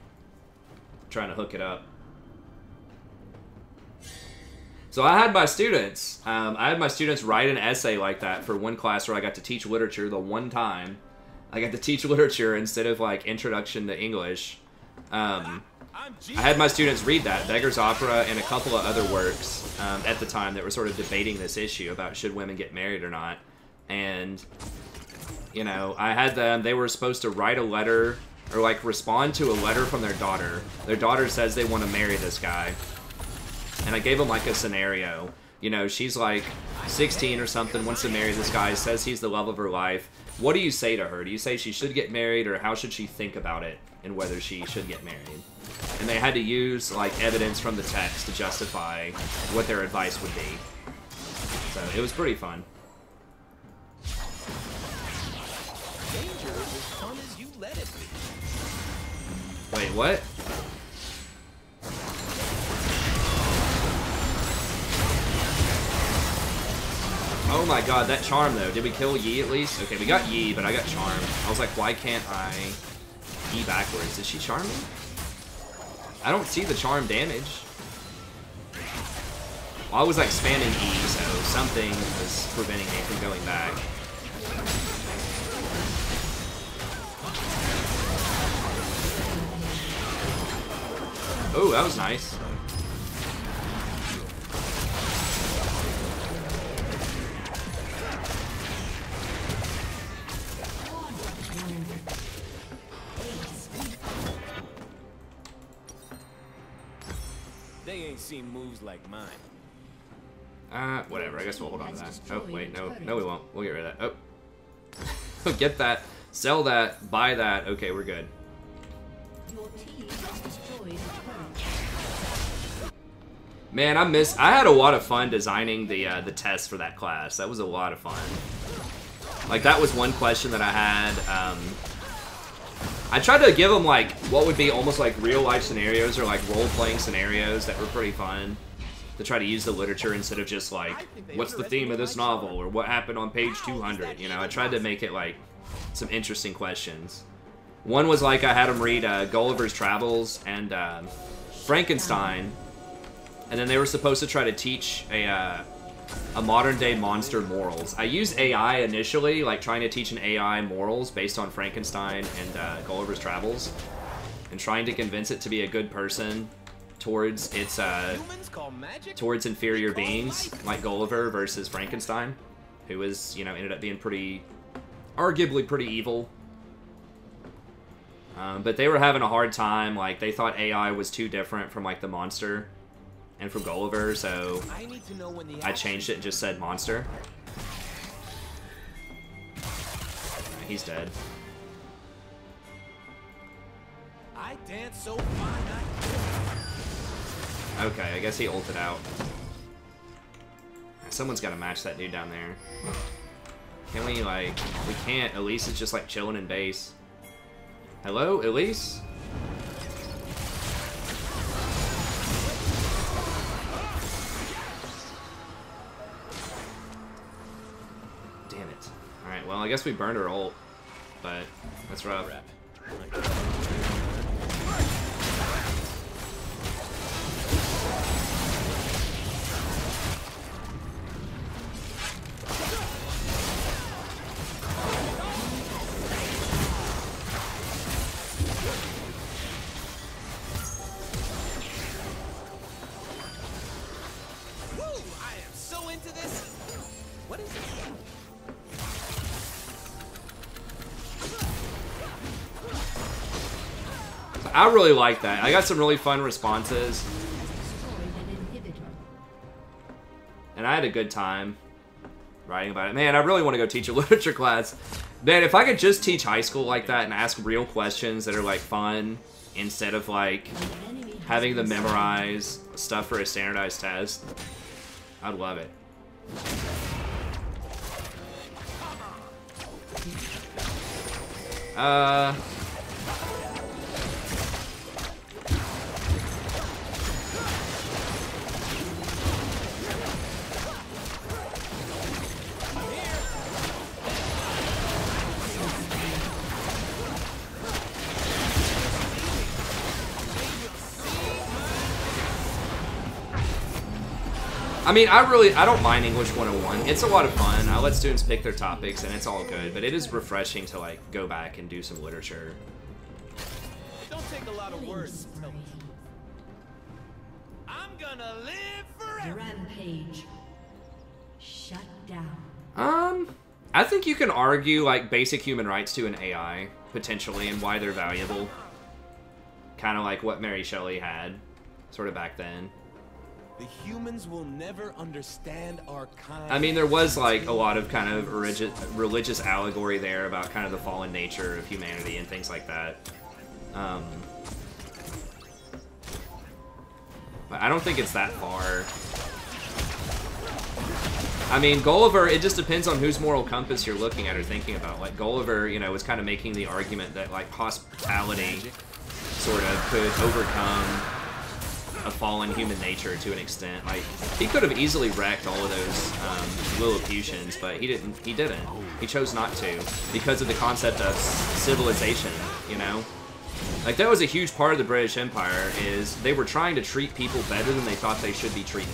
trying to hook it up. So I had my students write an essay like that for one class where I got to teach literature the one time. I got to teach literature instead of like introduction to English. I had my students read that, Beggar's Opera, and a couple of other works at the time that were sort of debating this issue about should women get married or not. And, you know, I had them, they were supposed to write a letter or like respond to a letter from their daughter. Their daughter says they want to marry this guy. And I gave them like a scenario. You know, she's like 16 or something, wants to marry this guy, says he's the love of her life. What do you say to her? Do you say she should get married, or how should she think about it and whether she should get married? And they had to use like evidence from the text to justify what their advice would be. So it was pretty fun. Danger is as fun as you let it be. Wait, what? Oh my god, that charm though. Did we kill Yi at least? Okay, we got Yi, but I got charmed. I was like, why can't I Yi backwards? Did she charm me? I don't see the charm damage. Well, I was like spamming E, so something was preventing me from going back. Oh, that was nice. They ain't seen moves like mine. Whatever. I guess we'll hold on to that. Oh, wait, no, we won't. We'll get rid of that. Oh, get that, sell that, buy that. Okay, we're good. Your team has destroyed a turret. Man, I had a lot of fun designing the test for that class. That was a lot of fun. Like, that was one question that I had. I tried to give them, like, what would be almost like real-life scenarios or, like, role-playing scenarios that were pretty fun. To try to use the literature instead of just, like, what's the theme of this novel? Or what happened on page 200? You know, I tried to make it, like, some interesting questions. One was, like, I had them read Gulliver's Travels and Frankenstein. And then they were supposed to try to teach a modern-day monster morals. I used AI initially, like trying to teach an AI morals based on Frankenstein and Gulliver's Travels, and trying to convince it to be a good person towards its towards inferior beings, like Gulliver versus Frankenstein, who was, you know, ended up being arguably pretty evil. But they were having a hard time. Like, they thought AI was too different from, like, the monster and from Gulliver, so I changed it and just said monster. He's dead. I dance so fine. Okay, I guess he ulted out. Someone's got to match that dude down there. Can we, like... We can't. Elise is just, like, chilling in base. Hello, Elise? Damn it. Alright, well, I guess we burned her ult. But that's rough. I really like that. I got some really fun responses. And and I had a good time writing about it. Man, I really want to go teach a literature class. Man, if I could just teach high school like that and ask real questions that are, like, fun, instead of, like, having them memorize stuff for a standardized test, I'd love it. I mean, I don't mind English 101. It's a lot of fun. I let students pick their topics, and it's all good. But it is refreshing to, like, go back and do some literature. Don't take a lot of words. I'm gonna live forever. Rampage. Shut down. I think you can argue, like, basic human rights to an AI, potentially, and why they're valuable. Kind of like what Mary Shelley had, sort of back then. The humans will never understand our kind. I mean, there was, like, a lot of kind of religious allegory there about kind of the fallen nature of humanity and things like that. But I don't think it's that far. I mean, Gulliver, it just depends on whose moral compass you're looking at or thinking about. Like, Gulliver, you know, was kind of making the argument that, like, hospitality sort of could overcome a fallen human nature to an extent. Like, he could have easily wrecked all of those Lilliputians, but he didn't. He chose not to because of the concept of civilization, you know? Like, that was a huge part of the British Empire, is they were trying to treat people better than they thought they should be treated.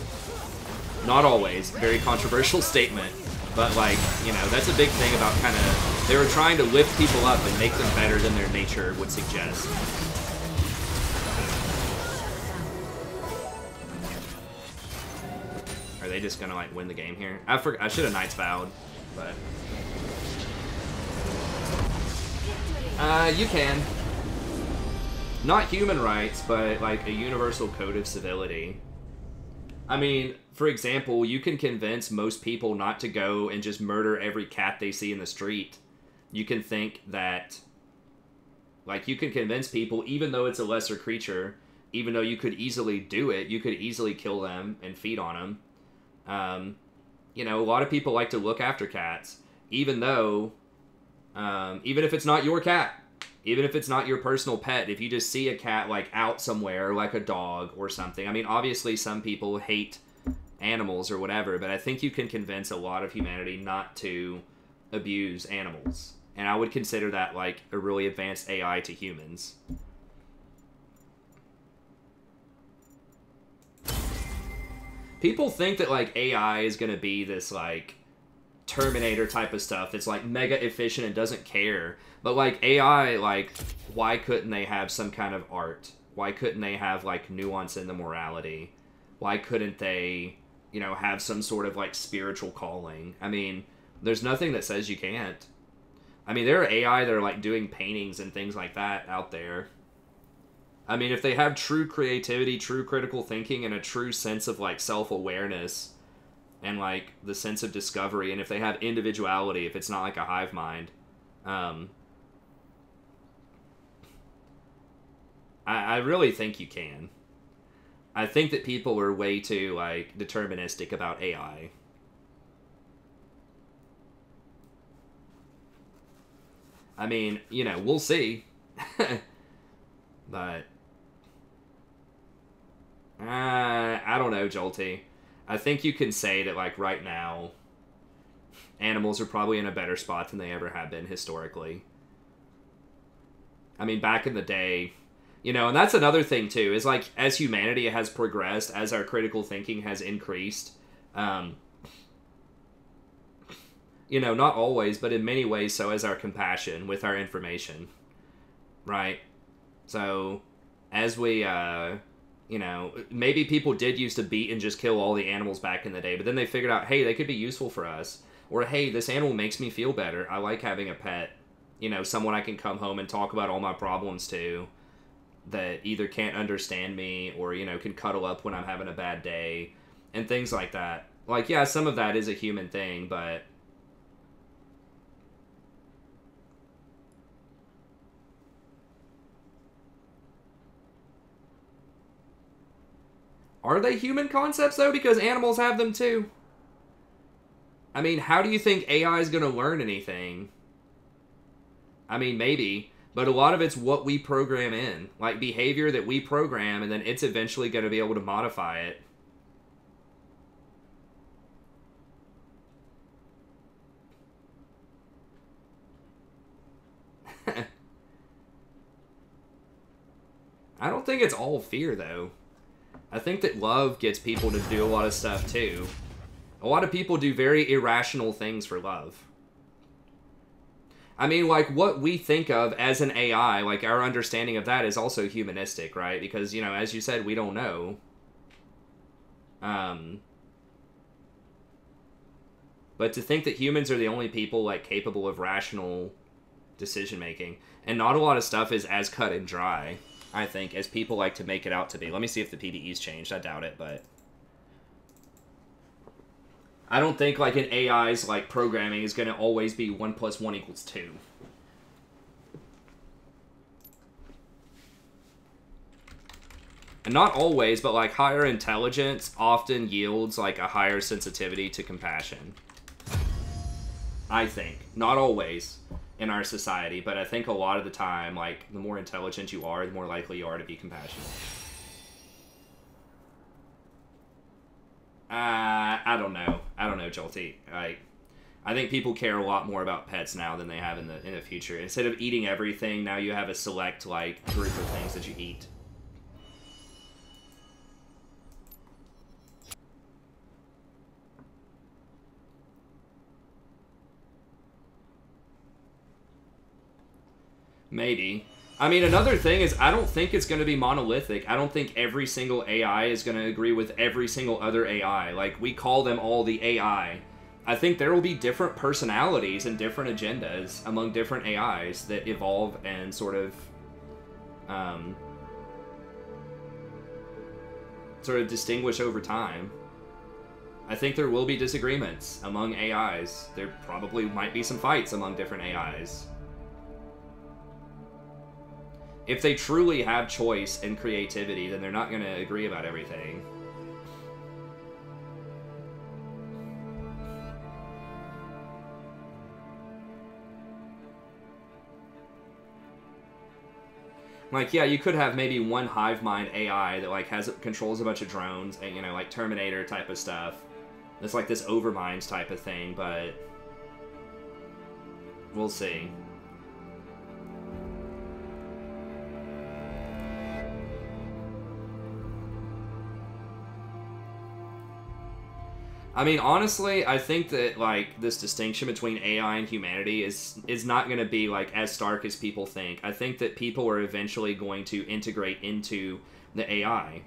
Not always. Very controversial statement. But, like, you know, that's a big thing about kind of... They were trying to lift people up and make them better than their nature would suggest. Are they just gonna, like, win the game here? I should have Knights Vowed, but... you can. Not human rights, but, like, a universal code of civility. I mean, for example, you can convince most people not to go and just murder every cat they see in the street. You can think that... Like, you can convince people, even though it's a lesser creature, even though you could easily do it, you could easily kill them and feed on them. You know, a lot of people like to look after cats, even though, even if it's not your cat, even if it's not your personal pet, if you just see a cat, like, out somewhere, like a dog or something. I mean, obviously some people hate animals or whatever, but I think you can convince a lot of humanity not to abuse animals. And I would consider that, like, a really advanced AI to humans. People think that, like, AI is going to be this, like, Terminator type of stuff that's, like, mega efficient and doesn't care. But, like, AI, like, why couldn't they have some kind of art? Why couldn't they have, like, nuance in the morality? Why couldn't they, you know, have some sort of, like, spiritual calling? I mean, there's nothing that says you can't. I mean, there are AI that are, like, doing paintings and things like that out there. I mean, if they have true creativity, true critical thinking, and a true sense of, like, self-awareness and, like, the sense of discovery, and if they have individuality, if it's not, like, a hive mind, I really think you can. I think that people are way too, like, deterministic about AI. I mean, you know, we'll see. But... I don't know, Jolty. I think you can say that, like, right now, animals are probably in a better spot than they ever have been historically. I mean, back in the day, you know, and that's another thing, too, is, like, as humanity has progressed, as our critical thinking has increased, you know, not always, but in many ways, so has our compassion with our information, right? So, as we, you know, maybe people did used to beat and just kill all the animals back in the day, but then they figured out, hey, they could be useful for us. Or, hey, this animal makes me feel better. I like having a pet. You know, someone I can come home and talk about all my problems to that either can't understand me or, you know, can cuddle up when I'm having a bad day and things like that. Like, yeah, some of that is a human thing, but... Are they human concepts, though? Because animals have them, too. I mean, how do you think AI is going to learn anything? I mean, maybe. But a lot of it's what we program in. Like, behavior that we program, and then it's eventually going to be able to modify it. I don't think it's all fear, though. I think that love gets people to do a lot of stuff, too. A lot of people do very irrational things for love. I mean, like, what we think of as an AI, like, our understanding of that is also humanistic, right? Because, you know, as you said, we don't know. But to think that humans are the only people, like, capable of rational decision-making, and not a lot of stuff is as cut and dry, I think, as people like to make it out to be. Let me see if the PDE's changed. I doubt it, but... I don't think, like, an AI's, like, programming is going to always be 1 + 1 = 2. And not always, but, like, higher intelligence often yields, like, a higher sensitivity to compassion. I think. Not always in our society, but I think a lot of the time, like, the more intelligent you are, the more likely you are to be compassionate. I don't know. I don't know, Jolty. I think people care a lot more about pets now than they have in the future. Instead of eating everything, now you have a select, like, group of things that you eat. Maybe. I mean, another thing is, I don't think it's going to be monolithic. I don't think every single AI is going to agree with every single other AI. Like, we call them all the AI. I think there will be different personalities and different agendas among different AIs that evolve and sort of distinguish over time. I think there will be disagreements among AIs. There probably might be some fights among different AIs. If they truly have choice and creativity, then they're not going to agree about everything. Like, yeah, you could have maybe one hive mind AI that, like, controls a bunch of drones, and, you know, like Terminator type of stuff. It's like this Overmind type of thing, but we'll see. I mean, honestly, I think that, like, this distinction between AI and humanity is not going to be, like, as stark as people think. I think that people are eventually going to integrate into the AI.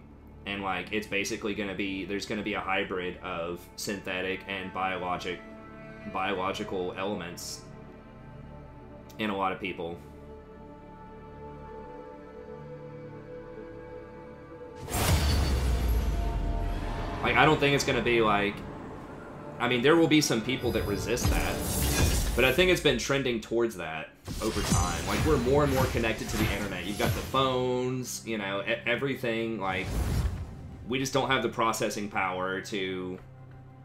And, like, it's basically going to be, there's going to be a hybrid of synthetic and biological elements in a lot of people. Like, I don't think it's going to be, like... I mean, there will be some people that resist that, but I think it's been trending towards that over time. Like, we're more and more connected to the internet. You've got the phones, you know, everything. Like, we just don't have the processing power to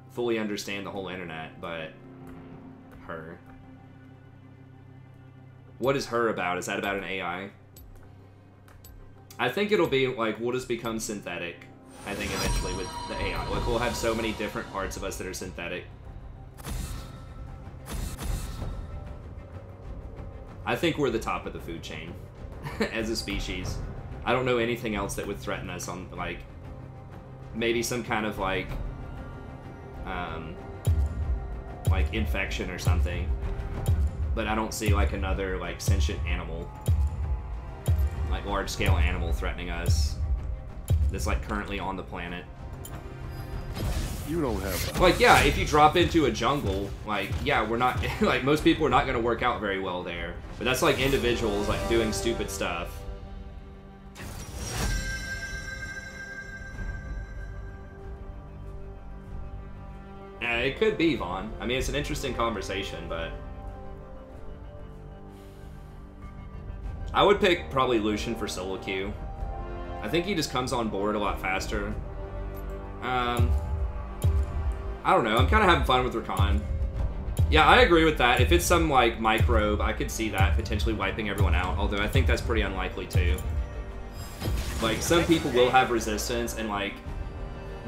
fully understand the whole internet, but her. What is her about? Is that about an AI? I think it'll be, like, we'll just become synthetic. I think eventually with the AI. Like, we'll have so many different parts of us that are synthetic. I think we're the top of the food chain as a species. I don't know anything else that would threaten us on, like, maybe some kind of, like infection or something. But I don't see, like, another, like, sentient animal, like, large-scale animal threatening us that's, like, currently on the planet. You don't have like, yeah, if you drop into a jungle, like, yeah, we're not, like, most people are not going to work out very well there. But that's, like, individuals, like, doing stupid stuff. It could be Vaughn. I mean, it's an interesting conversation, but I would pick probably Lucian for solo queue. I think he just comes on board a lot faster. I don't know. I'm kind of having fun with Rakan. Yeah, I agree with that. If it's some, like, microbe, I could see that potentially wiping everyone out, although I think that's pretty unlikely, too. Like, some people will have resistance, and, like,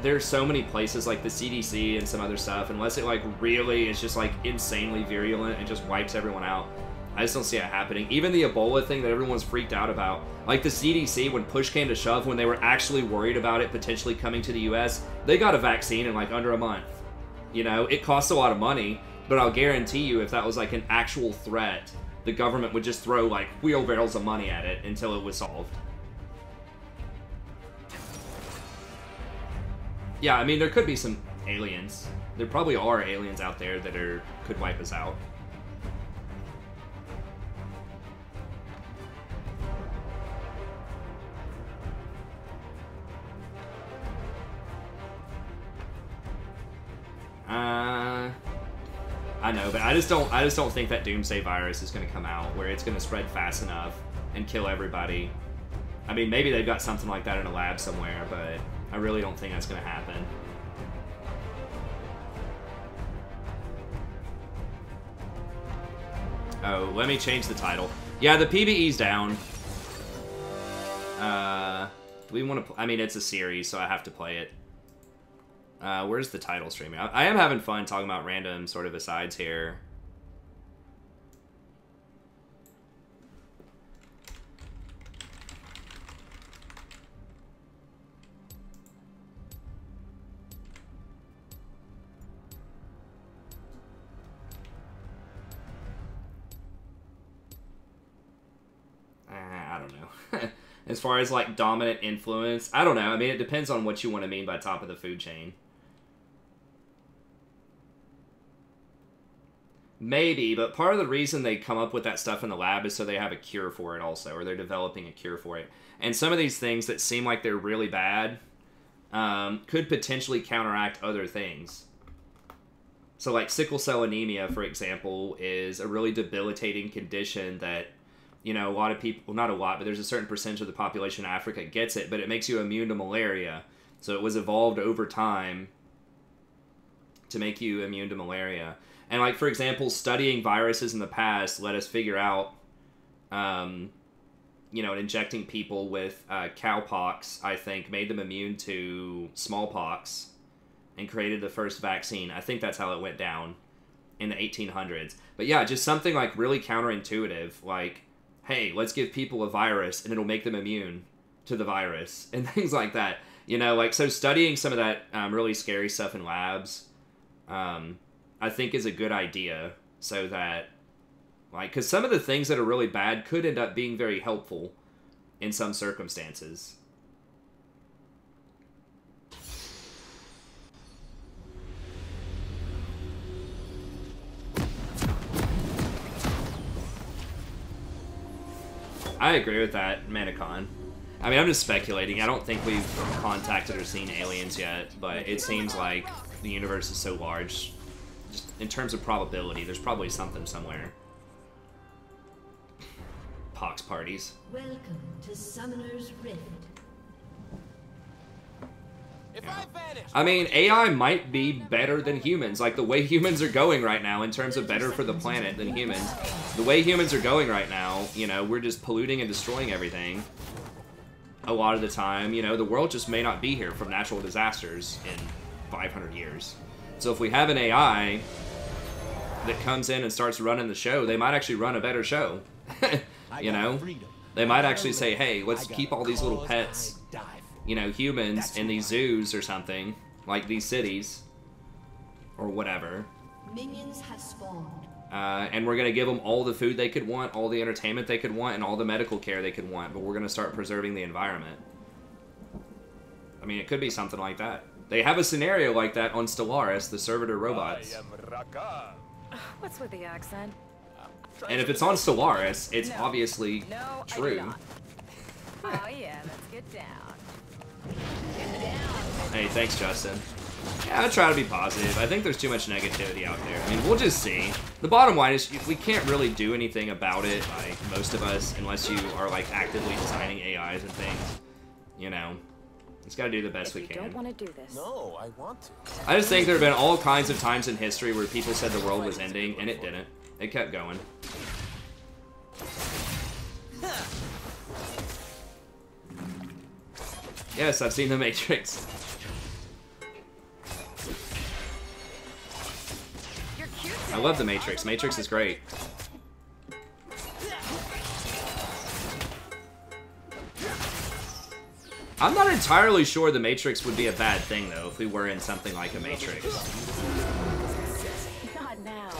there's so many places, like the CDC and some other stuff, unless it, like, really is just, like, insanely virulent and just wipes everyone out. I just don't see it happening. Even the Ebola thing that everyone was freaked out about, like the CDC, when push came to shove, when they were actually worried about it potentially coming to the US, they got a vaccine in, like, under a month. You know, it costs a lot of money, but I'll guarantee you if that was, like, an actual threat, the government would just throw, like, wheelbarrows of money at it until it was solved. Yeah, I mean, there could be some aliens. There probably are aliens out there that could wipe us out. I know, but I just don't think that Doomsday virus is going to come out where it's going to spread fast enough and kill everybody. I mean, maybe they've got something like that in a lab somewhere, but I really don't think that's going to happen. Oh, let me change the title. Yeah, the PvE's down. Do we want to... I mean, it's a series, so I have to play it. Where's the title streaming? I am having fun talking about random sort of asides here. I don't know. As far as, like, dominant influence, I don't know. I mean, it depends on what you want to mean by top of the food chain. Maybe, but part of the reason they come up with that stuff in the lab is so they have a cure for it also, or they're developing a cure for it. And some of these things that seem like they're really bad could potentially counteract other things. So, like, sickle cell anemia, for example, is a really debilitating condition that, you know, a lot of people, well, not a lot, but there's a certain percentage of the population in Africa gets it, but it makes you immune to malaria. So it was evolved over time to make you immune to malaria. And, like, for example, studying viruses in the past let us figure out, you know, injecting people with cowpox, I think, made them immune to smallpox and created the first vaccine. I think that's how it went down in the 1800s. But yeah, just something, like, really counterintuitive, like, hey, let's give people a virus and it'll make them immune to the virus and things like that. You know, like, so studying some of that really scary stuff in labs, I think is a good idea, so that, like, because some of the things that are really bad could end up being very helpful in some circumstances. I agree with that, Manacon. I mean, I'm just speculating. I don't think we've contacted or seen aliens yet, but it seems like the universe is so large. Just in terms of probability, there's probably something somewhere. Pox parties. Welcome to Summoner's Rift. If I vanish, I mean, AI might be better than humans. Like, the way humans are going right now in terms of better for the planet than humans. The way humans are going right now, you know, we're just polluting and destroying everything. A lot of the time, you know, the world just may not be here from natural disasters in 500 years. So if we have an AI that comes in and starts running the show, they might actually run a better show. You know? They might actually say, hey, let's keep all these little pets, you know, humans in these zoos or something, like these cities, or whatever. Minions have spawned. And we're going to give them all the food they could want, all the entertainment they could want, and all the medical care they could want, but we're going to start preserving the environment. I mean, it could be something like that. They have a scenario like that on Stellaris, the servitor robots. I am Rakan. What's with the accent? And if it's on Stellaris, it's obviously No, true. I do not. Oh yeah, let's get down. Get down. Hey, thanks, Justin. Yeah, I try to be positive. I think there's too much negativity out there. I mean, we'll just see. The bottom line is we can't really do anything about it, like most of us, unless you are like actively designing AIs and things. You know, just gotta do the best we can. Don't want to do this. No, I want to. I just think there have been all kinds of times in history where people said the world was ending, and it didn't. It kept going. Yes, I've seen The Matrix. I love The Matrix. Matrix is great. I'm not entirely sure The Matrix would be a bad thing, though, if we were in something like a Matrix. Not now.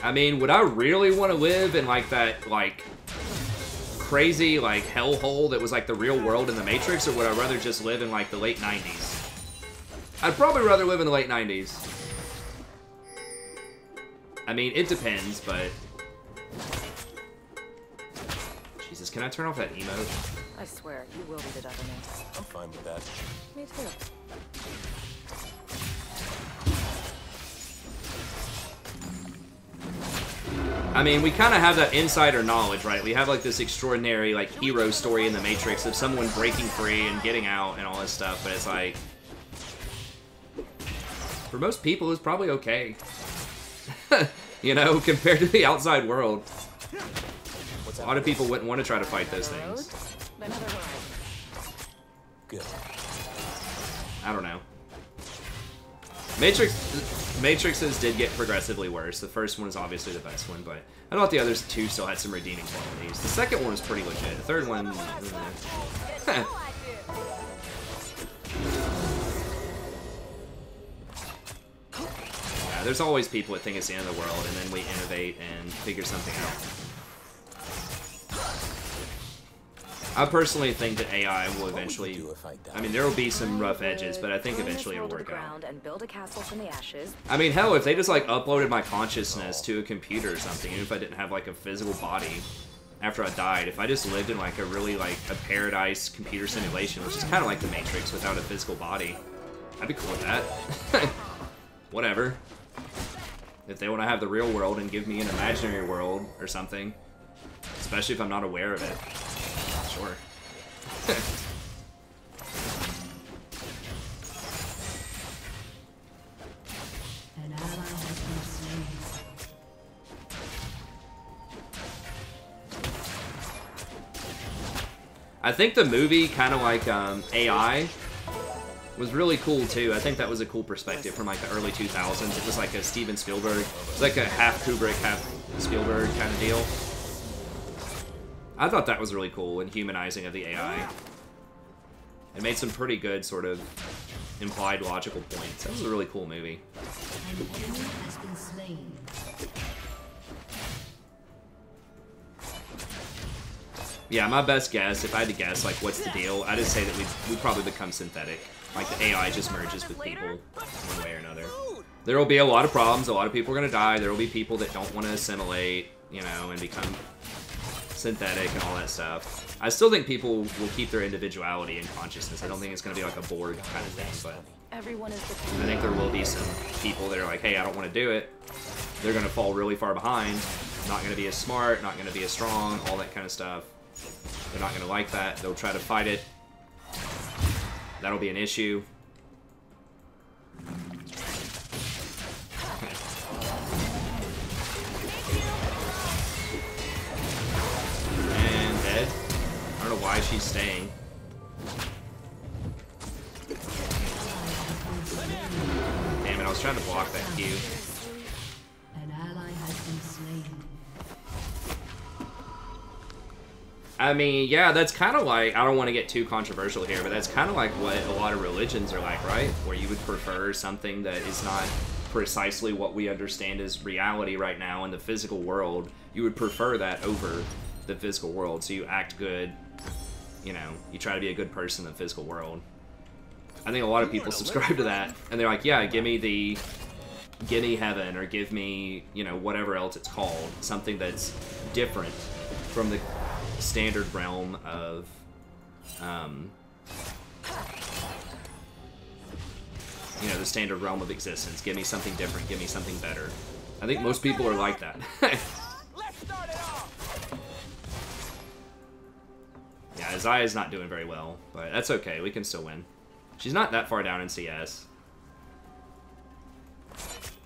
I mean, would I really want to live in, like, that, like, crazy, like, hellhole that was, like, the real world in The Matrix, or would I rather just live in, like, the late 90s? I'd probably rather live in the late 90s. I mean, it depends, but... Jesus, can I turn off that emote? I swear, you will be the devil next. I'm fine with that. Me too. I mean, we kind of have that insider knowledge, right? We have, like, this extraordinary, like, hero story in The Matrix of someone breaking free and getting out and all this stuff, but it's like... For most people, it's probably okay. You know, compared to the outside world. A lot of people wouldn't want to try to fight those things. Good. I don't know. Matrixes did get progressively worse. The first one is obviously the best one, but I thought the others two still had some redeeming qualities. The second one was pretty legit. The third one... Yeah, there's always people that think it's the end of the world, and then we innovate and figure something out. I personally think that AI will eventually... I mean, there will be some rough edges, but I think eventually it'll work out. And build a castle from the ashes. I mean, hell, if they just, like, uploaded my consciousness to a computer or something, even if I didn't have, like, a physical body after I died, if I just lived in, like, a really, like, a paradise computer simulation, which is kind of like The Matrix without a physical body, I'd be cool with that. Whatever. If they want to have the real world and give me an imaginary world or something, especially if I'm not aware of it. Sure. An ally has been slain. I think the movie, kind of like AI, was really cool too. I think that was a cool perspective from like the early 2000s. It was like a Steven Spielberg, it was like a half Kubrick, half Spielberg kind of deal. I thought that was really cool and humanizing of the AI. It made some pretty good sort of implied logical points. That was a really cool movie. An enemy has been slain. Yeah, my best guess, if I had to guess, like, what's the deal, I'd just say that we'd probably become synthetic. Like, the AI just merges with people one way or another. There will be a lot of problems, a lot of people are going to die, there will be people that don't want to assimilate, you know, and become synthetic and all that stuff. I still think people will keep their individuality and consciousness. I don't think it's going to be like a Borg kind of thing, but Everyone is I think there will be some people that are like, hey, I don't want to do it. They're going to fall really far behind, not going to be as smart, not going to be as strong, all that kind of stuff. They're not going to like that. They'll try to fight it. That'll be an issue. And dead. I don't know why she's staying. Damn it, I was trying to block that Q. An ally has been slain. I mean, yeah, that's kind of like, I don't want to get too controversial here, but that's kind of like what a lot of religions are like, right? Where you would prefer something that is not precisely what we understand as reality right now in the physical world. You would prefer that over the physical world, so you act good, you know, you try to be a good person in the physical world. I think a lot of people subscribe to that, and they're like, yeah, give me heaven, or give me, you know, whatever else it's called, something that's different from the standard realm of you know, the standard realm of existence. Give me something different. Give me something better. I think most people are like that. Let's start it off. Yeah, Isaiah's not doing very well, but that's okay. We can still win. She's not that far down in CS.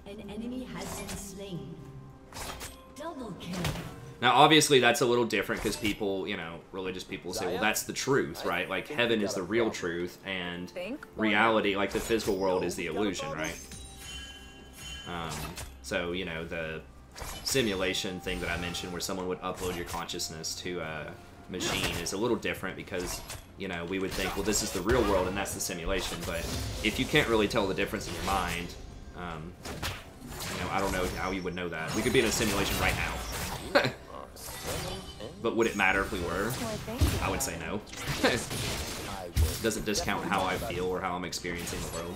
An enemy has been slain. Double kill. Now, obviously, that's a little different because people, you know, religious people say, well, that's the truth, right? Like, heaven is the real truth, and reality, like the physical world, is the illusion, right? So, you know, the simulation thing that I mentioned where someone would upload your consciousness to a machine is a little different because, you know, we would think, well, this is the real world and that's the simulation, but if you can't really tell the difference in your mind, you know, I don't know how you would know that. We could be in a simulation right now. But would it matter if we were? I would say no. Doesn't discount how I feel or how I'm experiencing the world.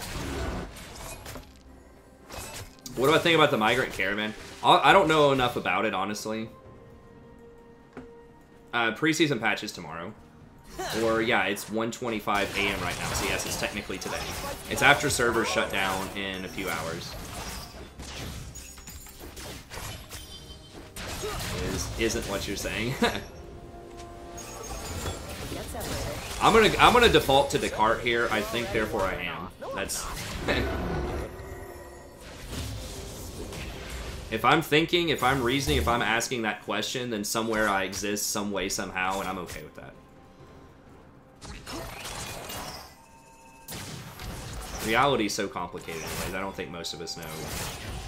What do I think about the migrant caravan? I don't know enough about it, honestly. Preseason patches tomorrow. Or, yeah, it's 1:25 a.m. right now, so yes, it's technically today. It's after servers shut down in a few hours. Isn't what you're saying. I'm gonna default to Descartes here. I think, therefore I am. That's if I'm thinking, if I'm reasoning, if I'm asking that question, then somewhere I exist, some way, somehow, and I'm okay with that. Reality is so complicated anyways. I don't think most of us know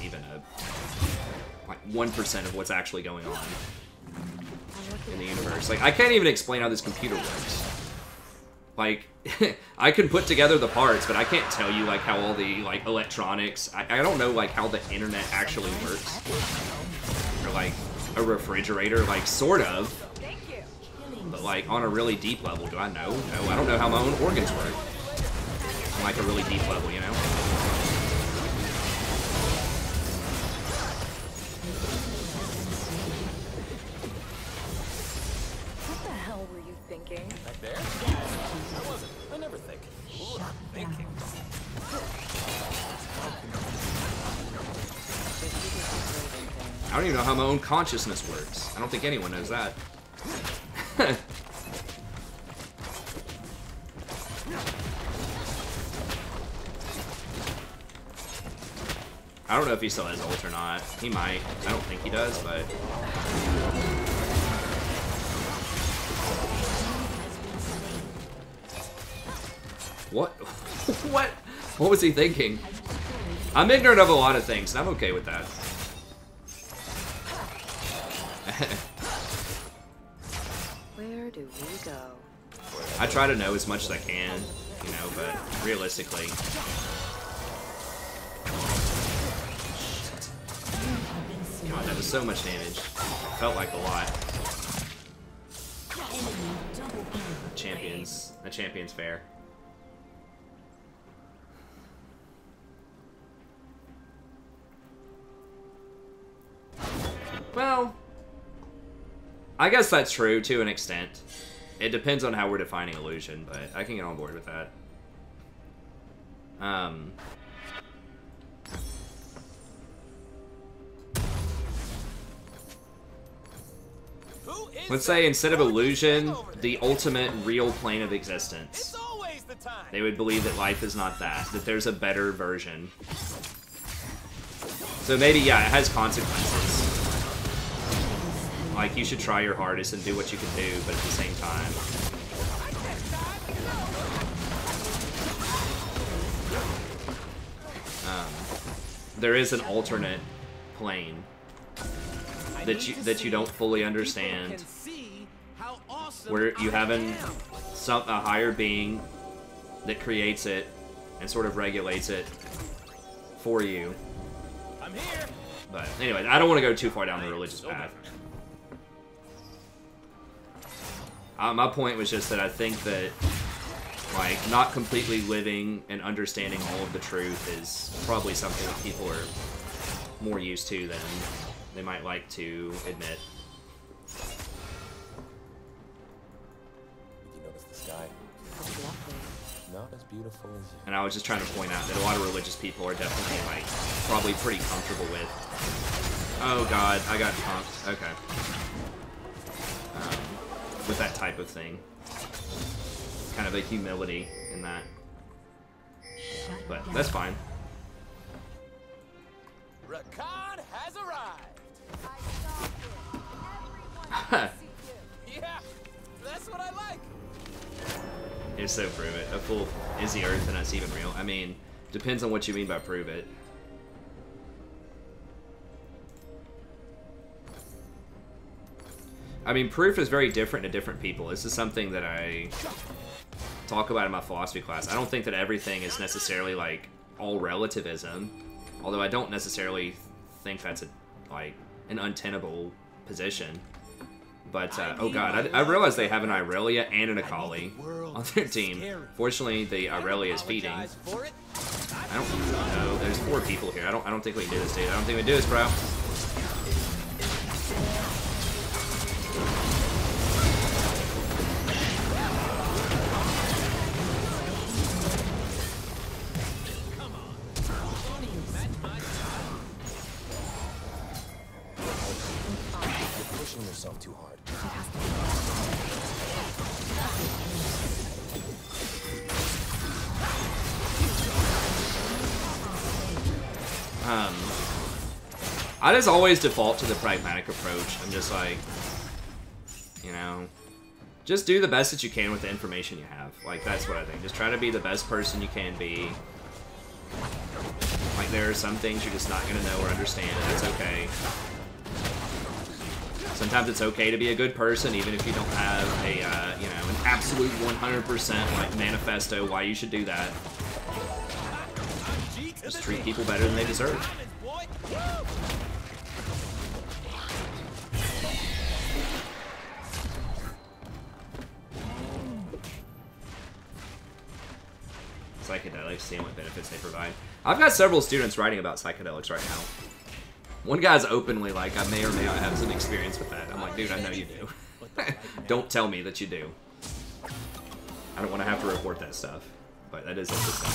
even like 1% of what's actually going on in the universe. Like, I can't even explain how this computer works. Like, I can put together the parts, but I can't tell you, like, how all the, like, electronics... I don't know, like, how the internet actually works. Or, like, a refrigerator, like, sort of. But, like, on a really deep level, do I know? No, I don't know how my own organs work. On, like, a really deep level, you know? Back there? I wasn't. I never think. Ooh, I'm thinking. I don't even know how my own consciousness works. I don't think anyone knows that. I don't know if he still has ult or not. He might. I don't think he does, but... What? What? What was he thinking? I'm ignorant of a lot of things, and I'm okay with that. Where do we go? I try to know as much as I can, you know, but realistically... God, that was so much damage. Felt like a lot. The champion's fair. Well, I guess that's true to an extent. It depends on how we're defining illusion, but I can get on board with that. Let's say instead of illusion, the ultimate real plane of existence. They would believe that life is not that there's a better version. So maybe, yeah, it has consequences. Like, you should try your hardest and do what you can do, but at the same time... there is an alternate plane that you don't fully understand, where you have a higher being that creates it and sort of regulates it for you. I'm here. But anyway, I don't want to go too far down the religious path. My point was just that I think that, like, not completely living and understanding all of the truth is probably something that people are more used to than they might like to admit. Did you notice the sky? No? not as beautiful as you. And I was just trying to point out that a lot of religious people are definitely, like, probably pretty comfortable with. Oh god, I got pumped. Okay. With that type of thing. Kind of a humility in that. But that's fine. Rakan has arrived. I saw you. Everyone can see you. Yeah, that's what I like. It's so prove it. A full is the Earth and us even real? I mean, depends on what you mean by prove it. I mean, proof is very different to different people. This is something that I talk about in my philosophy class. I don't think that everything is necessarily, like, all relativism. Although I don't necessarily think that's, like, an untenable position. But, oh god, I realize they have an Irelia and an Akali on their team. Fortunately, the Irelia is feeding. I don't know. There's 4 people here. I don't think we can do this, dude. I don't think we can do this, bro. Yourself too hard. I just always default to the pragmatic approach. I'm just like, you know, just do the best that you can with the information you have. Like, that's what I think. Just try to be the best person you can be. Like, there are some things you're just not going to know or understand, and that's okay. Sometimes it's okay to be a good person, even if you don't have a, you know, an absolute 100% like manifesto why you should do that. Just treat people better than they deserve. Psychedelics, seeing what benefits they provide. I've got several students writing about psychedelics right now. One guy's openly like, I may or may not have some experience with that. I'm like, dude, I know you do. Don't tell me that you do. I don't want to have to report that stuff, but that is interesting.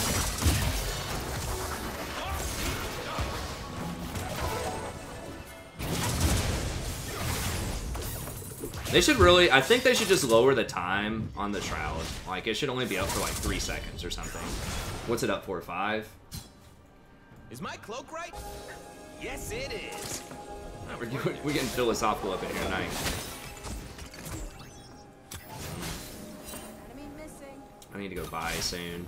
They should really, I think they should just lower the time on the Shroud. Like, it should only be up for like 3 seconds or something. What's it up for, 5? Is my cloak right? Yes, it is. We're getting philosophical up in here tonight. Enemy missing. I need to go buy soon.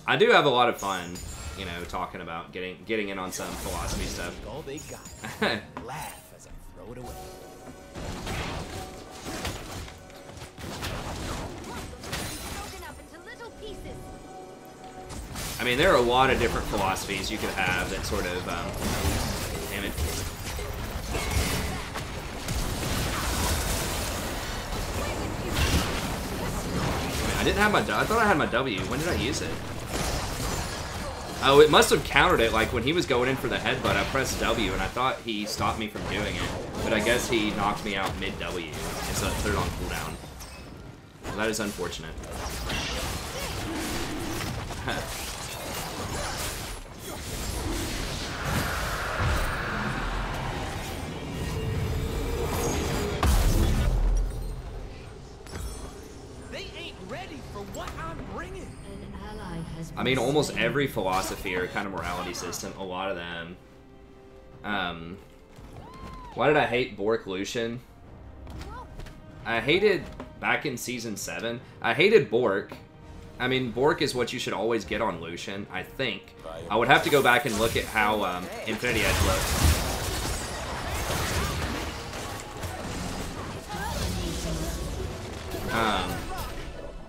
I do have a lot of fun, you know, talking about getting in on some philosophy stuff. All they got. Laugh as I throw it away. Broken up into little pieces. I mean, there are a lot of different philosophies you could have that sort of, damn it. I didn't have my, I thought I had my W. When did I use it? Oh, it must have countered it, like when he was going in for the headbutt, I pressed W and I thought he stopped me from doing it. But I guess he knocked me out mid-W instead of third on cooldown. Well, that is unfortunate. They ain't ready for what I'm bringing. An ally has been I mean, almost slain. every philosophy or kind of morality system, a lot of them. Why did I hate Bork Lucian? I hated, back in Season 7, I hated Bork. I mean, Bork is what you should always get on Lucian, I think. I would have to go back and look at how Infinity Edge looked.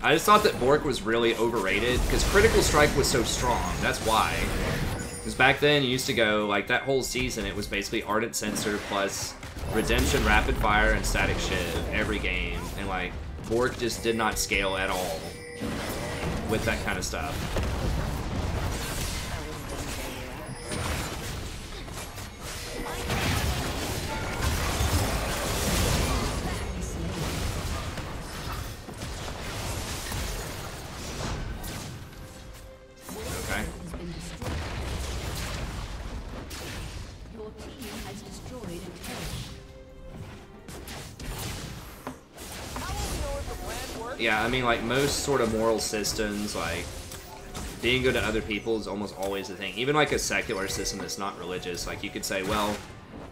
I just thought that Bork was really overrated, because Critical Strike was so strong, that's why. Because back then, you used to go, like, that whole season, it was basically Ardent Sensor plus Redemption, Rapid Fire, and Static Shiv every game. And, like, Bork just did not scale at all with that kind of stuff. Okay. Your team has destroyed a turret. Yeah, I mean, like, most sort of moral systems, like, being good to other people is almost always the thing. Even, like, a secular system that's not religious, like, you could say, well,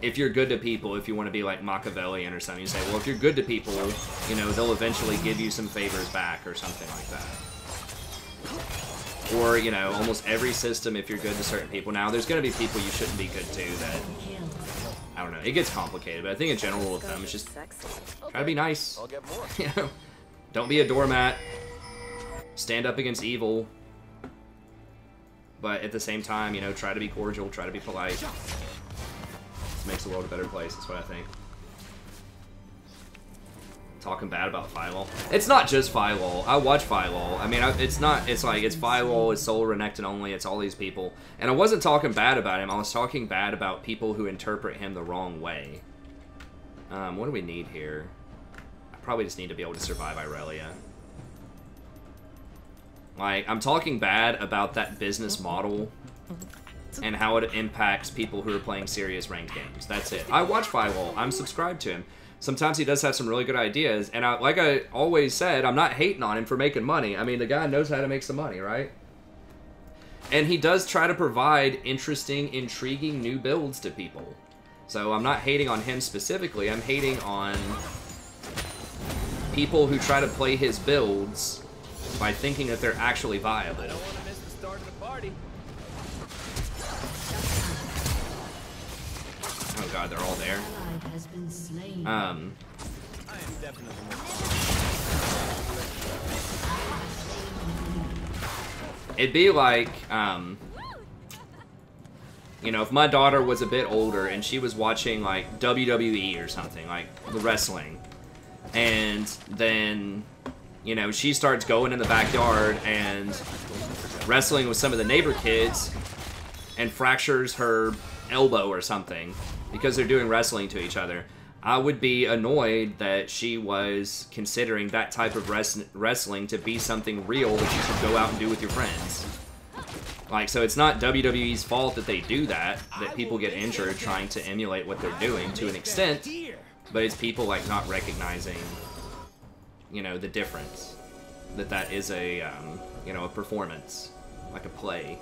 if you're good to people, if you want to be, like, Machiavellian or something, you say, well, if you're good to people, you know, they'll eventually give you some favors back or something like that. Or, you know, almost every system, if you're good to certain people. Now, there's going to be people you shouldn't be good to that, I don't know, it gets complicated, but I think a general rule of thumb is just try to be nice. I'll get more. You know? Don't be a doormat. Stand up against evil. But at the same time, you know, try to be cordial, try to be polite. This makes the world a better place, that's what I think. Talking bad about Phylol. It's not just Phylol. I watch Phylol. I mean, it's like, it's Phylol, it's Soul Renekton only, it's all these people. And I wasn't talking bad about him, I was talking bad about people who interpret him the wrong way. What do we need here? Probably just need to be able to survive Irelia. Like, I'm talking bad about that business model and how it impacts people who are playing serious ranked games. That's it. I watch Phylol. I'm subscribed to him. Sometimes he does have some really good ideas, and like I always said, I'm not hating on him for making money. I mean, the guy knows how to make some money, right? And he does try to provide interesting, intriguing new builds to people. So I'm not hating on him specifically. I'm hating on people who try to play his builds by thinking that they're actually viable. Oh god, they're all there. It'd be like, you know, if my daughter was a bit older and she was watching, like, WWE or something, like, the wrestling, and then, you know, she starts going in the backyard and wrestling with some of the neighbor kids and fractures her elbow or something because they're doing wrestling to each other. I would be annoyed that she was considering that type of wrestling to be something real that you should go out and do with your friends. Like, so it's not WWE's fault that they do that people get injured trying to emulate what they're doing to an extent, but it's people, like, not recognizing, you know, the difference. That is a, you know, a performance, like a play.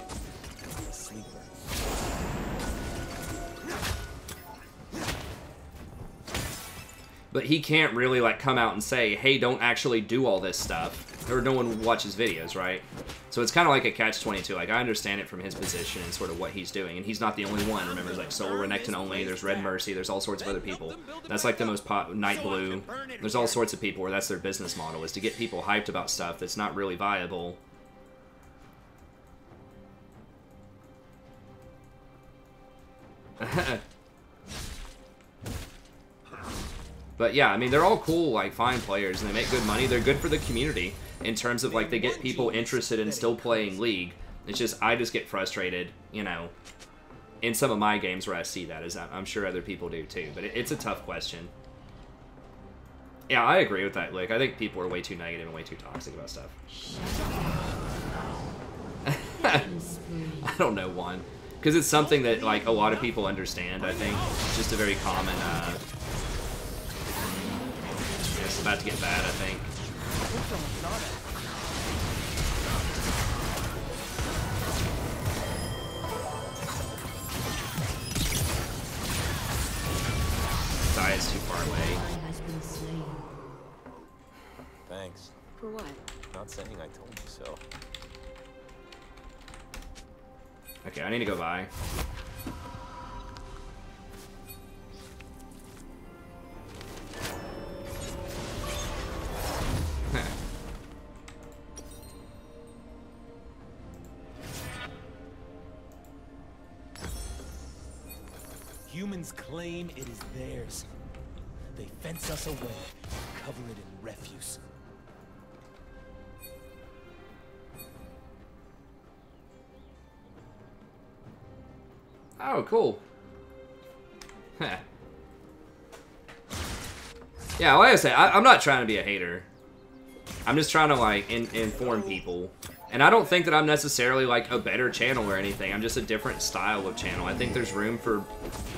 But he can't really, like, come out and say, hey, don't actually do all this stuff. Or no one watches videos, right? So it's kind of like a catch-22. Like, I understand it from his position and sort of what he's doing. And he's not the only one. Remember, there's, like, Solar Renekton only. There's Red Mercy. There's all sorts of other people. That's, like, the most Night Blue. There's all sorts of people where that's their business model, is to get people hyped about stuff that's not really viable. But yeah, I mean, they're all cool, like, fine players, and they make good money. They're good for the community in terms of, like, they get people interested in still playing League. It's just, I just get frustrated, you know, in some of my games where I see that, as I'm sure other people do too. But it's a tough question. Yeah, I agree with that, Lick. I think people are way too negative and way too toxic about stuff. I don't know, one. Because it's something that, like, a lot of people understand, I think. It's just a very common, it's about to get bad, I think. Zaya's too far away. Thanks. For what? Not saying I told you so. Okay, I need to go by. Humans claim it is theirs. They fence us away, cover it in refuse. Oh, cool. Heh. Yeah, like I said, I'm not trying to be a hater. I'm just trying to, like, inform people And I don't think that I'm necessarily like a better channel or anything. I'm just a different style of channel. I think there's room for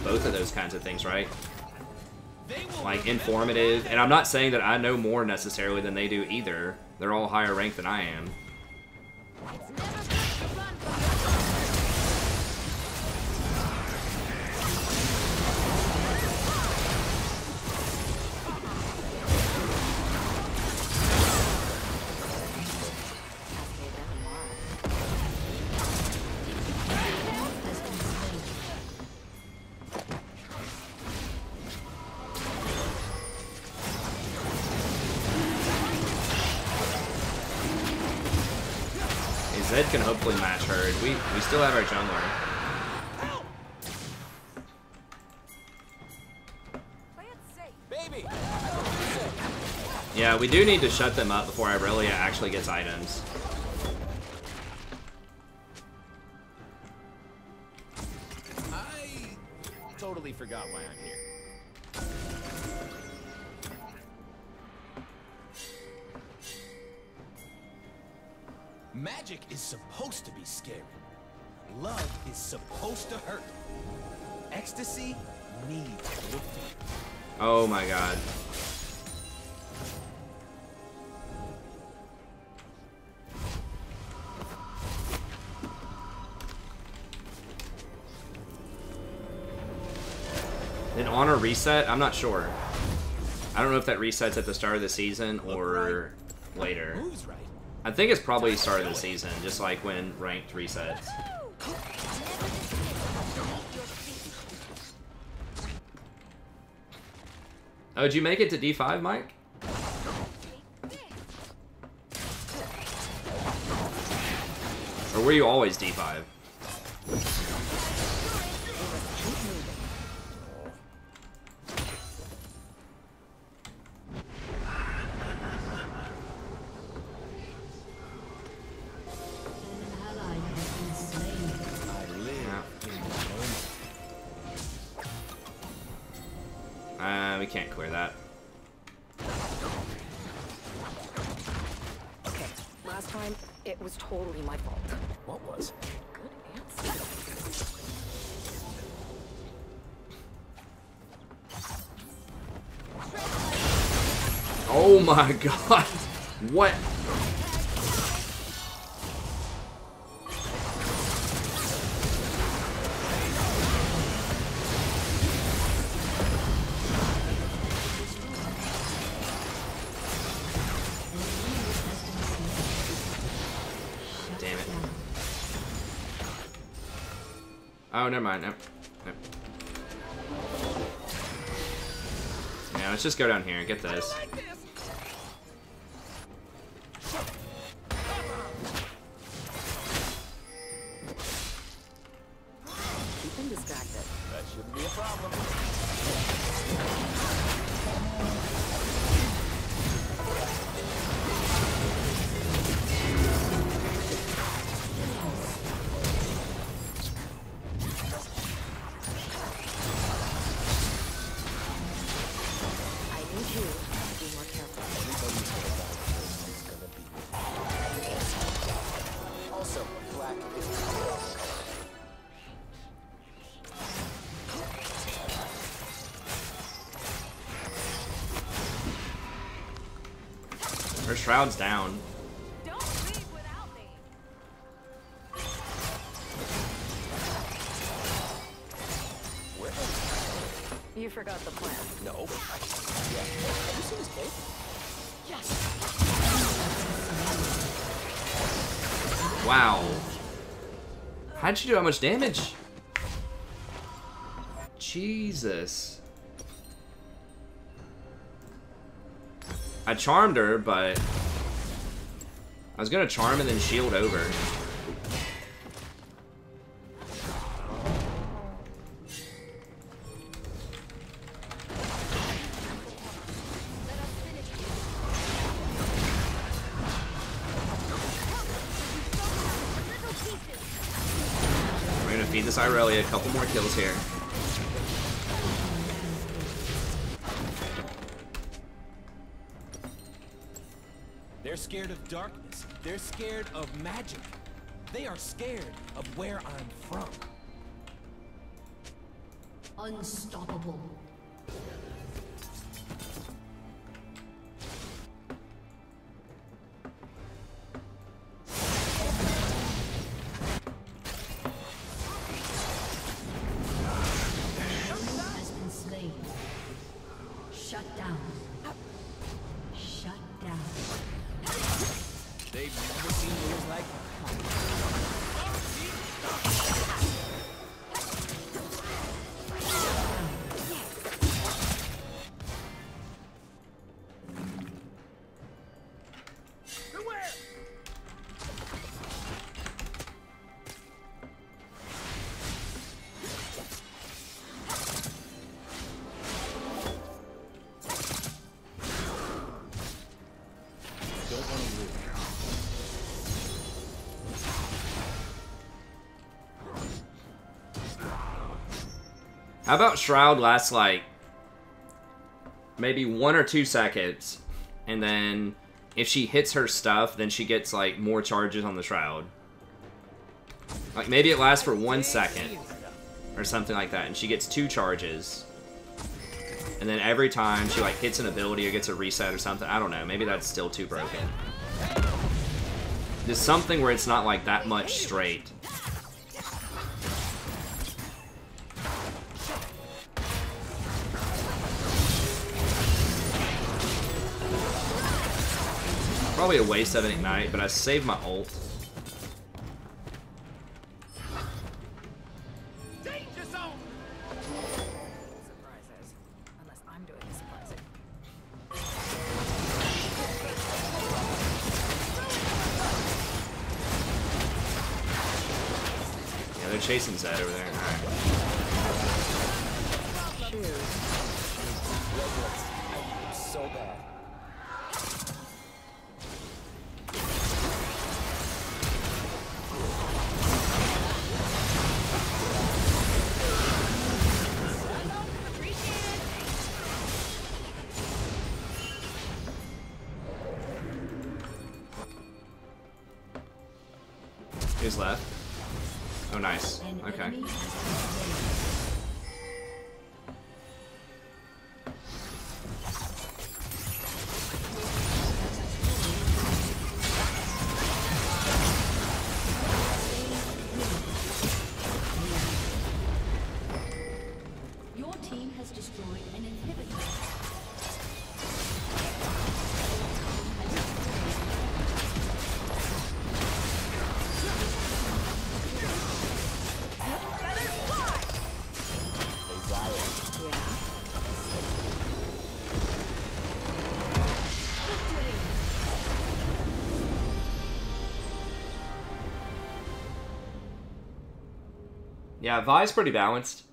both of those kinds of things, right? Like informative. And I'm not saying that I know more necessarily than they do either. They're all higher ranked than I am. Zed can hopefully match her. We still have our jungler. Baby. Yeah, we do need to shut them up before Irelia actually gets items. I totally forgot why I'm here. Magic is supposed to be scary. Love is supposed to hurt. Ecstasy needs defeat. Oh my god. Did Honor reset? I'm not sure. I don't know if that resets at the start of the season or later. Moves right. I think it's probably start of the season, just like when ranked resets. Oh, did you make it to D5, Mike? Or were you always D5? We can't clear that. Okay, last time, it was totally my fault. What was? Good answer. Oh my god! What? Oh, never mind. No. Yeah, let's just go down here and get this. Keep him distracted. That shouldn't be a problem. Her shroud's down. Don't leave without me. You forgot the plan. No. Yeah. Have you seen his cape? Yes. Wow. How'd she do that much damage? Jesus. I charmed her, but I was gonna charm and then shield over. We're gonna feed this Irelia a couple more kills here. They're scared of darkness. They're scared of magic. They are scared of where I'm from. Unstoppable. Has been slain. Shut down. Shut down. They've never seen moves like How about Shroud lasts like maybe 1 or 2 seconds, and then if she hits her stuff, then she gets like more charges on the Shroud. Like maybe it lasts for 1 second or something like that, and she gets 2 charges. And then every time she like hits an ability or gets a reset or something, I don't know, maybe that's still too broken. There's something where it's not like that much straight. Probably a waste of an Ignite, but I saved my ult. Danger zone. Surprises. Unless I'm doing the surprising. Yeah, they're chasing Zed over there. Alright. so bad. Who's left? Oh, nice. Okay. Your team has destroyed an inhibitor. Yeah, Vi's pretty balanced.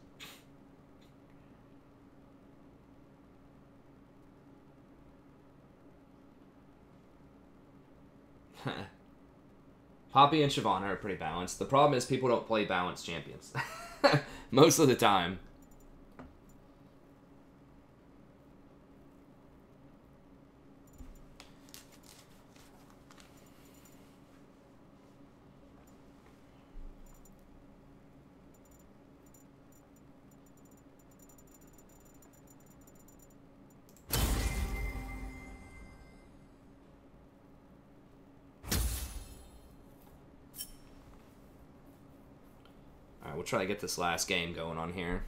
Poppy and Shyvana are pretty balanced. The problem is people don't play balanced champions. Most of the time. We'll try to get this last game going on here.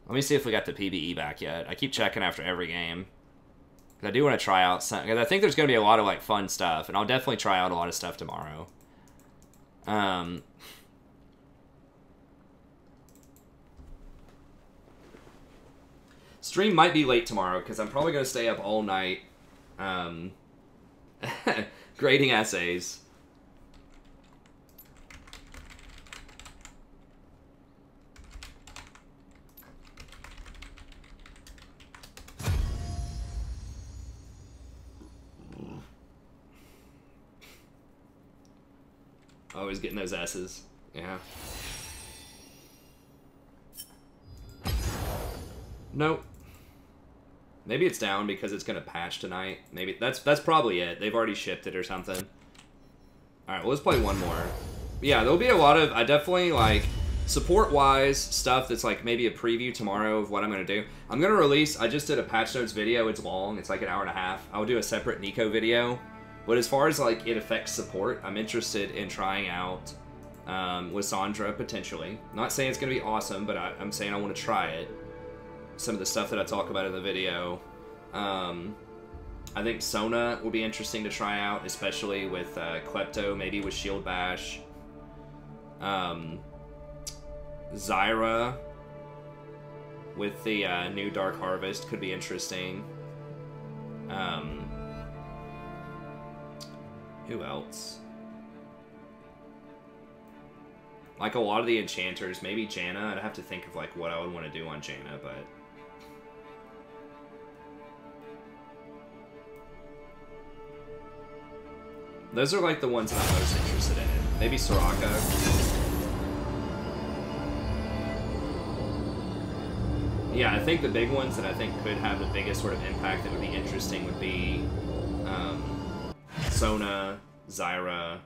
Let me see if we got the PvE back yet. I keep checking after every game. I do want to try out some, because I think there's going to be a lot of like fun stuff, and I'll definitely try out a lot of stuff tomorrow. Stream might be late tomorrow, because I'm probably going to stay up all night grading essays. Always getting those S's. Yeah. Nope. Maybe it's down because it's gonna patch tonight. Maybe that's probably it. They've already shipped it or something. All right, well, let's play one more. Yeah, there'll be a lot of, I definitely, like, support-wise stuff that's, like, maybe a preview tomorrow of what I'm going to do. I'm going to release, I just did a patch notes video. It's long. It's like an hour and a half. I'll do a separate Nico video. But as far as, like, it affects support, I'm interested in trying out Lissandra, potentially. Not saying it's going to be awesome, but I'm saying I want to try it. Some of the stuff that I talk about in the video. I think Sona will be interesting to try out, especially with Klepto, maybe with Shield Bash. Zyra with the new Dark Harvest could be interesting. Who else? Like a lot of the enchanters, maybe Janna. I'd have to think of like what I would want to do on Janna, but those are like the ones that I'm most interested in. Maybe Soraka. Yeah, I think the big ones that I think could have the biggest sort of impact that would be interesting would be Sona, Zyra,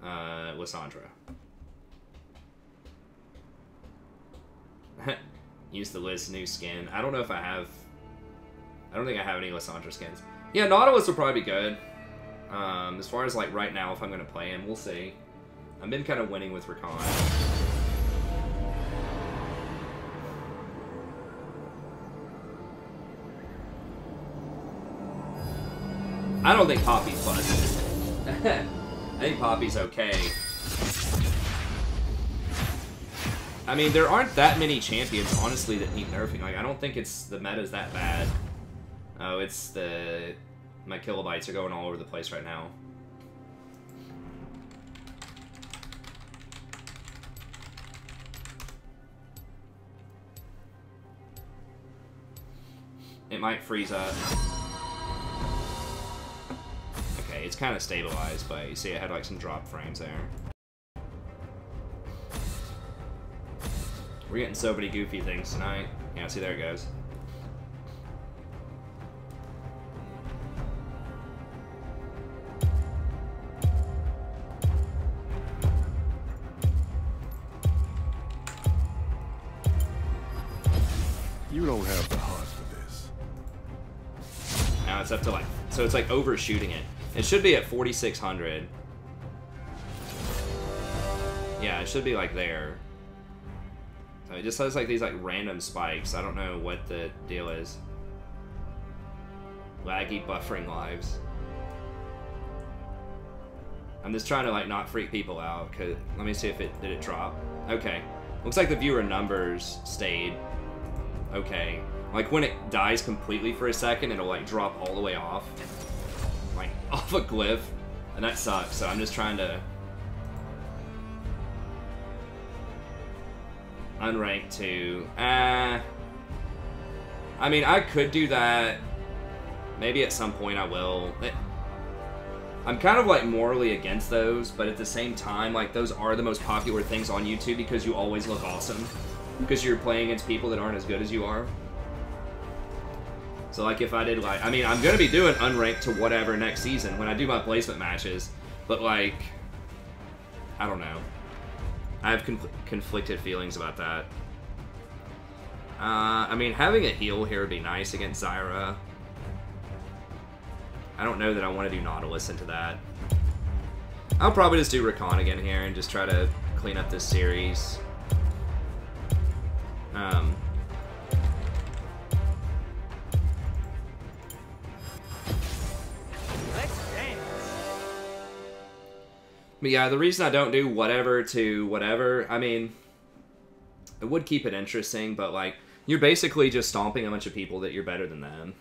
Lissandra. Use the Liz new skin. I don't know if I have... I don't think I have any Lissandra skins. Yeah, Nautilus will probably be good. As far as like right now, if I'm going to play him, we'll see. I've been kind of winning with Rakan. I don't think Poppy's busted. I think Poppy's okay. I mean, there aren't that many champions, honestly, that need nerfing. Like, I don't think it's the meta's that bad. Oh, it's the... My kilobytes are going all over the place right now. It might freeze up. Okay, it's kind of stabilized, but you see it had like some drop frames there. We're getting so many goofy things tonight. Yeah, see, there it goes. You don't have the heart for this. Now it's up to like, so it's like overshooting it. It should be at 4,600. Yeah, it should be like there. So it just has like these like random spikes. I don't know what the deal is. Laggy buffering lives. I'm just trying to like not freak people out. Cause let me see if it did it drop. Okay, looks like the viewer numbers stayed. Okay, like when it dies completely for a second, it'll like drop all the way off, like off a glyph, and that sucks. So I'm just trying to unrank to. I mean, I could do that. Maybe at some point I will. I'm kind of like morally against those, but at the same time, like those are the most popular things on YouTube because you always look awesome. Because you're playing against people that aren't as good as you are. So like if I did like, I mean, I'm going to be doing unranked to whatever next season when I do my placement matches. But like, I don't know. I have conflicted feelings about that. I mean, having a heal here would be nice against Zyra. I don't know that I want to do Nautilus into that. I'll probably just do Rakan again here and just try to clean up this series. Let's dance. But yeah, the reason I don't do whatever to whatever, I mean, it would keep it interesting, but like, you're basically just stomping a bunch of people that you're better than them.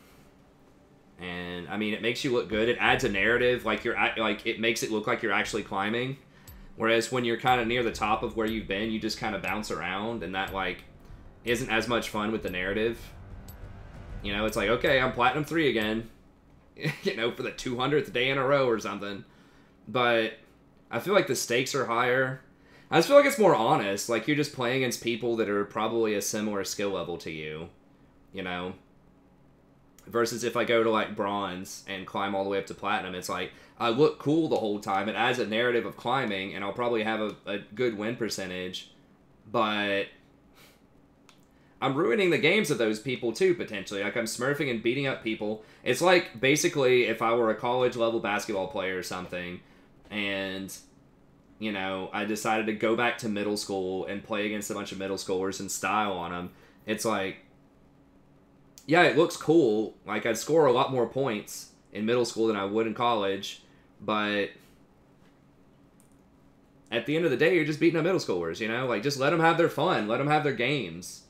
And I mean, it makes you look good. It adds a narrative, like it makes it look like you're actually climbing. Whereas when you're kind of near the top of where you've been, you just kind of bounce around, and that like isn't as much fun with the narrative. You know, it's like, okay, I'm Platinum 3 again, you know, for the 200th day in a row or something. But I feel like the stakes are higher. I just feel like it's more honest. Like, you're just playing against people that are probably a similar skill level to you, you know? Versus if I go to like bronze and climb all the way up to platinum, it's like I look cool the whole time. It adds a narrative of climbing, and I'll probably have a good win percentage, but I'm ruining the games of those people too, potentially. Like, I'm smurfing and beating up people. It's like, basically, if I were a college-level basketball player or something, and, you know, I decided to go back to middle school and play against a bunch of middle schoolers and style on them, it's like, yeah, it looks cool. Like, I'd score a lot more points in middle school than I would in college, but at the end of the day, you're just beating up middle schoolers, you know? Like, just let them have their fun. Let them have their games,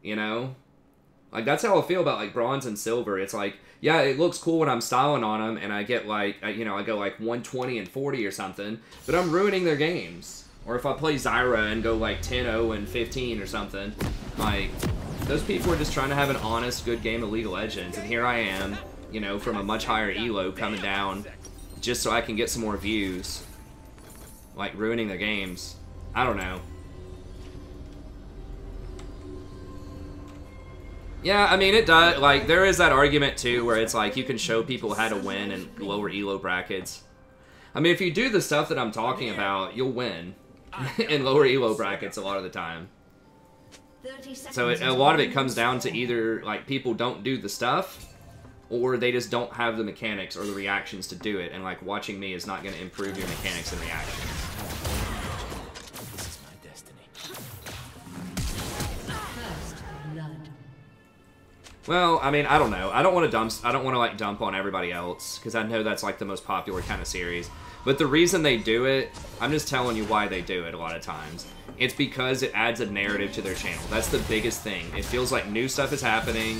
you know? Like, that's how I feel about, like, bronze and silver. It's like, yeah, it looks cool when I'm styling on them, and I get, like, you know, I go, like, 120 and 40 or something, but I'm ruining their games. Or if I play Zyra and go, like, 10-0 and 15 or something, like, those people are just trying to have an honest, good game of League of Legends, and here I am, you know, from a much higher elo coming down just so I can get some more views. Like, ruining their games. I don't know. Yeah, I mean, it does. Like, there is that argument, too, where it's like you can show people how to win in lower elo brackets. I mean, if you do the stuff that I'm talking about, you'll win in lower elo brackets a lot of the time. So a lot of it comes down to either, like, people don't do the stuff, or they just don't have the mechanics or the reactions to do it, and, like, watching me is not going to improve your mechanics and reactions. This is my destiny. Well, I mean, I don't know. I don't want to like dump on everybody else, because I know that's like the most popular kind of series. But the reason they do it, I'm just telling you why they do it a lot of times. It's because it adds a narrative to their channel. That's the biggest thing. It feels like new stuff is happening.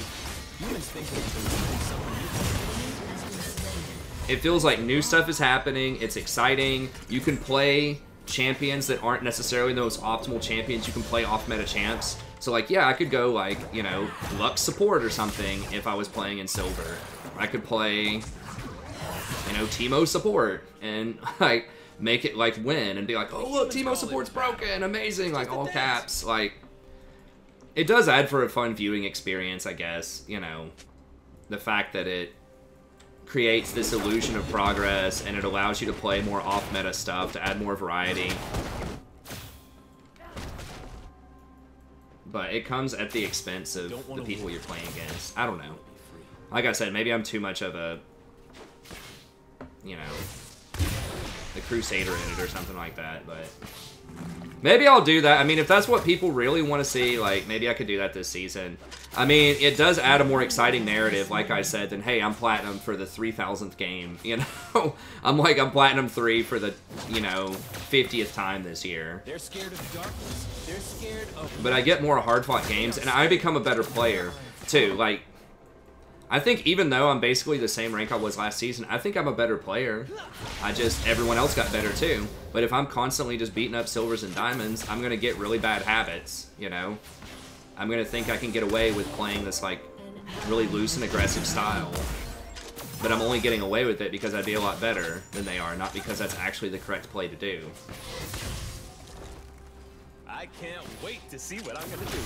It feels like new stuff is happening. It's exciting. You can play champions that aren't necessarily the most optimal champions. You can play off-meta champs. So, like, yeah, I could go, like, you know, Lux support or something if I was playing in silver. I could play, you know, Teemo support and, like, make it, like, win and be like, oh, look, Teemo support's broken, amazing, like, all caps. Like, it does add for a fun viewing experience, I guess, you know. The fact that it creates this illusion of progress and it allows you to play more off-meta stuff to add more variety. But it comes at the expense of the people you're playing against. I don't know. Like I said, maybe I'm too much of a, you know, the Crusader in it or something like that, but maybe I'll do that. I mean, if that's what people really want to see, like, maybe I could do that this season. I mean, it does add a more exciting narrative, like I said, than, hey, I'm Platinum for the 3,000th game, you know? I'm Platinum 3 for the, you know, 50th time this year. They're scared of darkness. They're scared of... But I get more hard-fought games, and I become a better player, too. Like, I think even though I'm basically the same rank I was last season, I think I'm a better player. Everyone else got better, too. But if I'm constantly just beating up silvers and diamonds, I'm going to get really bad habits, you know? I'm going to think I can get away with playing this, like, really loose and aggressive style. But I'm only getting away with it because I'd be a lot better than they are, not because that's actually the correct play to do. I can't wait to see what I'm going to do.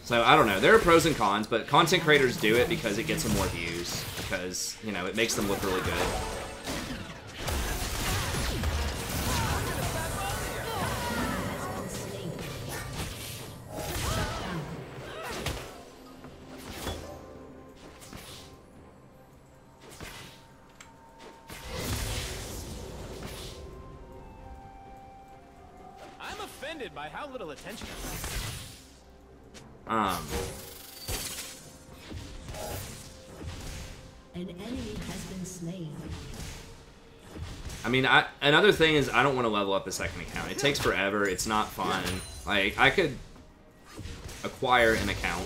So, I don't know. There are pros and cons, but content creators do it because it gets them more views. Because, you know, it makes them look really good. I'm offended by how little attention An enemy has been slain. I mean, another thing is I don't want to level up a second account. It takes forever. It's not fun. Like, I could acquire an account.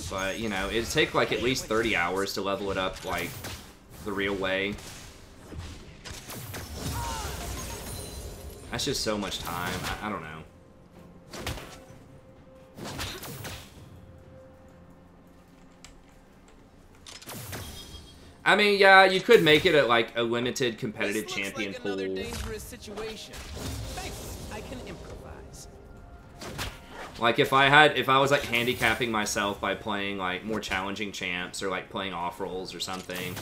But, you know, it'd take, like, at least 30 hours to level it up, like, the real way. That's just so much time. I don't know. I mean, yeah, you could make it like a limited competitive champion pool. Another dangerous situation. Thankfully, I can improvise. Like, if I was, like, handicapping myself by playing, like, more challenging champs or, like, playing off-rolls or something,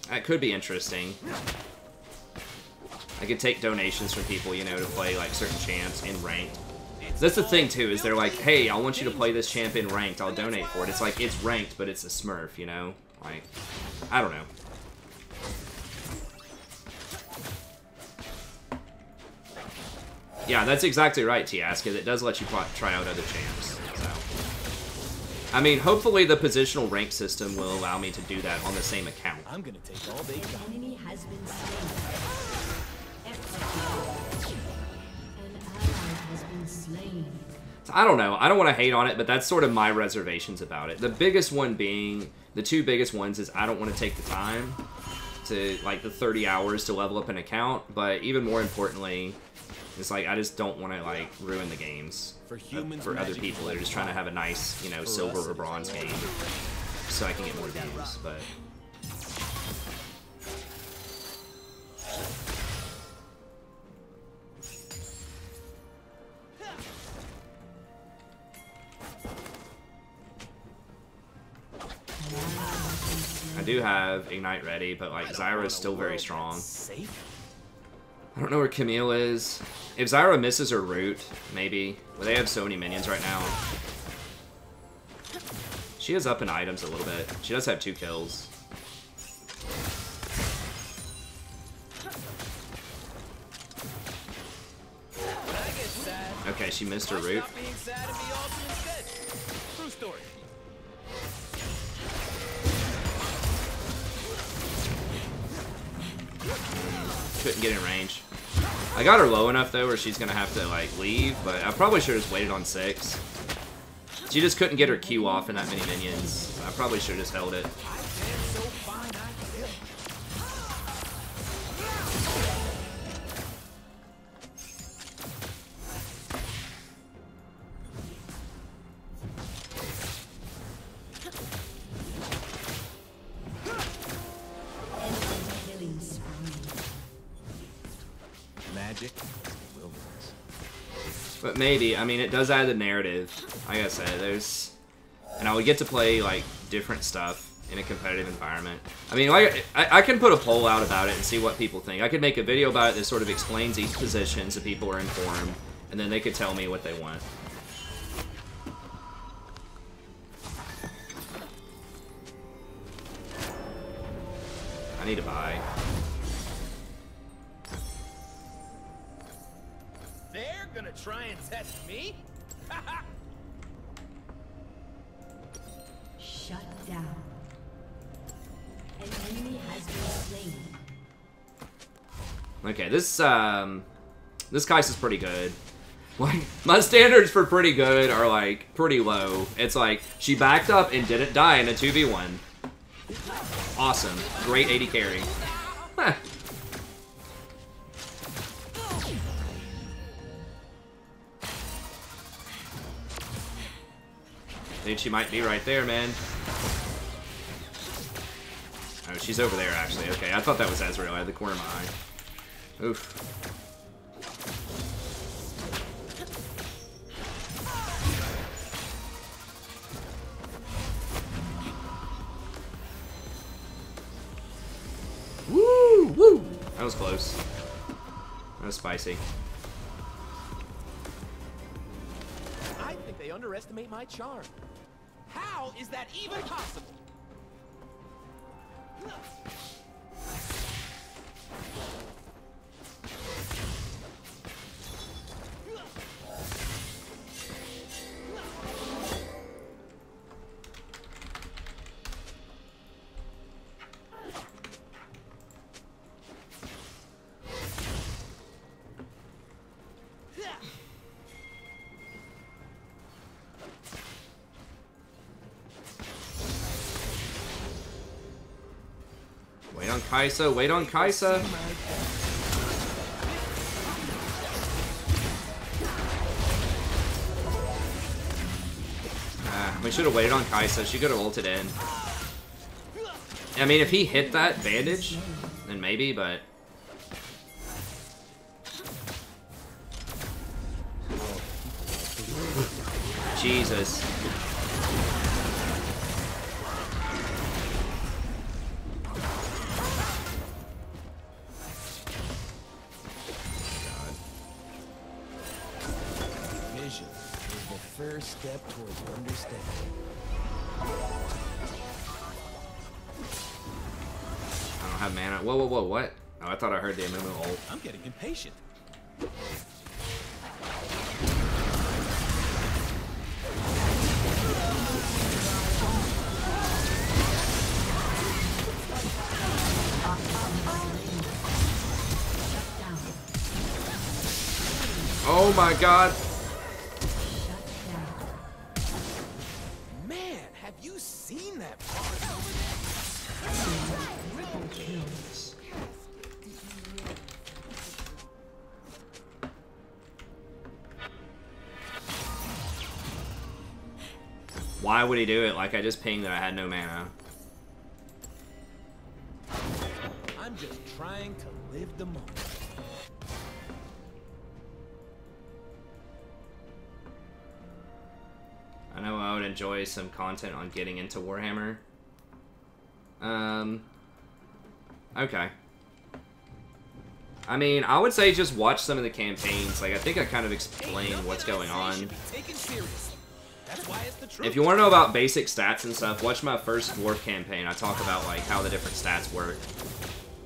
that could be interesting. I could take donations from people, you know, to play, like, certain champs in ranked. That's the thing, too, is they're like, hey, I want you to play this champ in ranked, I'll donate for it. It's like, it's ranked, but it's a smurf, you know? Like, I don't know. Yeah, that's exactly right, Tiaska. It does let you try out other champs. So, I mean, hopefully the positional rank system will allow me to do that on the same account. I'm gonna take all they got. An enemy has been slain. Executed. An ally has been slain. So, I don't know. I don't want to hate on it, but that's sort of my reservations about it. The biggest one being, the two biggest ones is I don't want to take the time to, like, the 30 hours to level up an account, but even more importantly, it's like, I just don't want to, like, ruin the games for other people that are just trying to have a nice, you know, silver or bronze game so I can get more views, but... I do have Ignite ready, but, like, Zyra is still very strong. I don't know where Camille is. If Zyra misses her route, maybe. But they have so many minions right now. She is up in items a little bit. She does have 2 kills. Okay, she missed her route. Couldn't get in range. I got her low enough though where she's gonna have to like leave, but I probably should have just waited on 6. She just couldn't get her Q off in that many minions. I probably should have just held it. But maybe, I mean, it does add the narrative. Like I said, there's... And I would get to play, like, different stuff in a competitive environment. I mean, like, I can put a poll out about it and see what people think. I could make a video about it that sort of explains each position so people are informed, and then they could tell me what they want. I need to buy. They're gonna try and test me? Shut down. An enemy has been slain. Okay, this Kai'Sa's pretty good. Like, my standards for pretty good are, like, pretty low. It's like, she backed up and didn't die in a 2v1. Awesome. Great 80 carry. Huh. Dude, she might be right there, man. Oh, she's over there, actually. Okay, I thought that was Ezreal. I had the corner of my eye. Oof. Woo! Woo! That was close. That was spicy. I think they underestimate my charm. How is that even possible? Wait on Kai'Sa, wait on Kai'Sa. We should have waited on Kai'Sa. She could have ulted in. I mean, if he hit that bandage, then maybe, but... Jesus. Vision is the first step towards understanding. I don't have mana. Whoa, whoa, whoa, what? Oh, I thought I heard the Amumu ult. I'm getting impatient. Oh my god. Man, have you seen that part over there? Why would he do it? Like, I just pinged that I had no mana. I'm just trying to live the moment. I know I would enjoy some content on getting into Warhammer. Okay. I mean, I would say just watch some of the campaigns. Like, I think I kind of explained what's going on. If you want to know about basic stats and stuff, watch my first Dwarf campaign. I talk about, like, how the different stats work.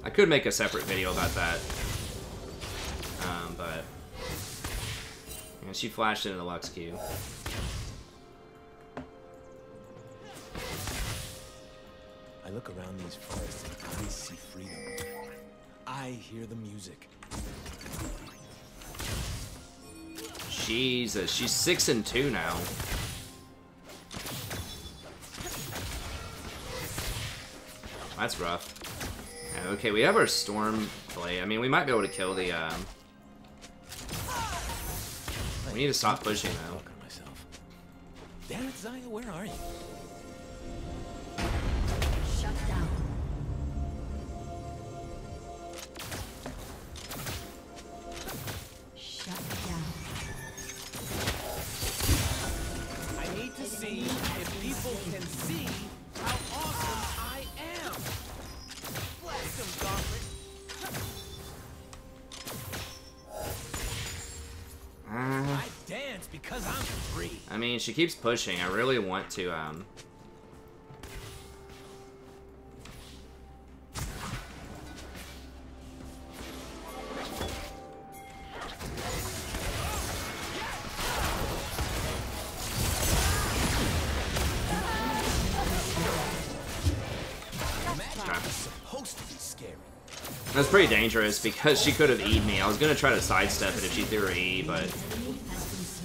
I could make a separate video about that. But... yeah, she flashed into the Lux queue. I look around these forests and I see freedom. I hear the music. Jesus, she's 6-2 now. That's rough. Yeah, okay, we have our Storm play. I mean, we might be able to kill the, we need to stop pushing, though. Damn it, Zaya, where are you? Shut down. Shut down. I need to see if people can see how awesome I am. Blast them, Gauntlet. I dance because I'm free. I mean, she keeps pushing. I really want to, Supposed to be scary. That's pretty dangerous because she could have E'd me. I was gonna try to sidestep it if she threw her E, but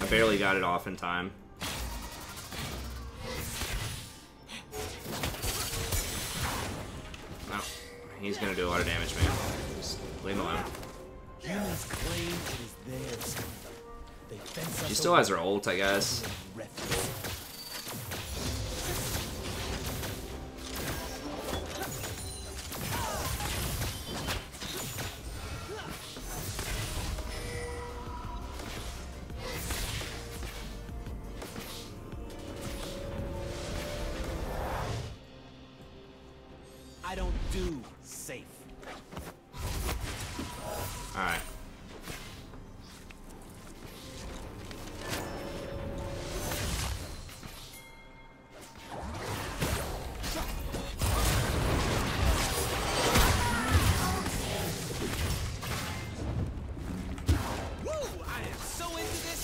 I barely got it off in time. No, he's gonna do a lot of damage, man. Just leave him alone. Humans claim it is theirs. They fence She us still away has her ult, I guess. from refuge. I don't do safe. Alright. Woo! I am so into this.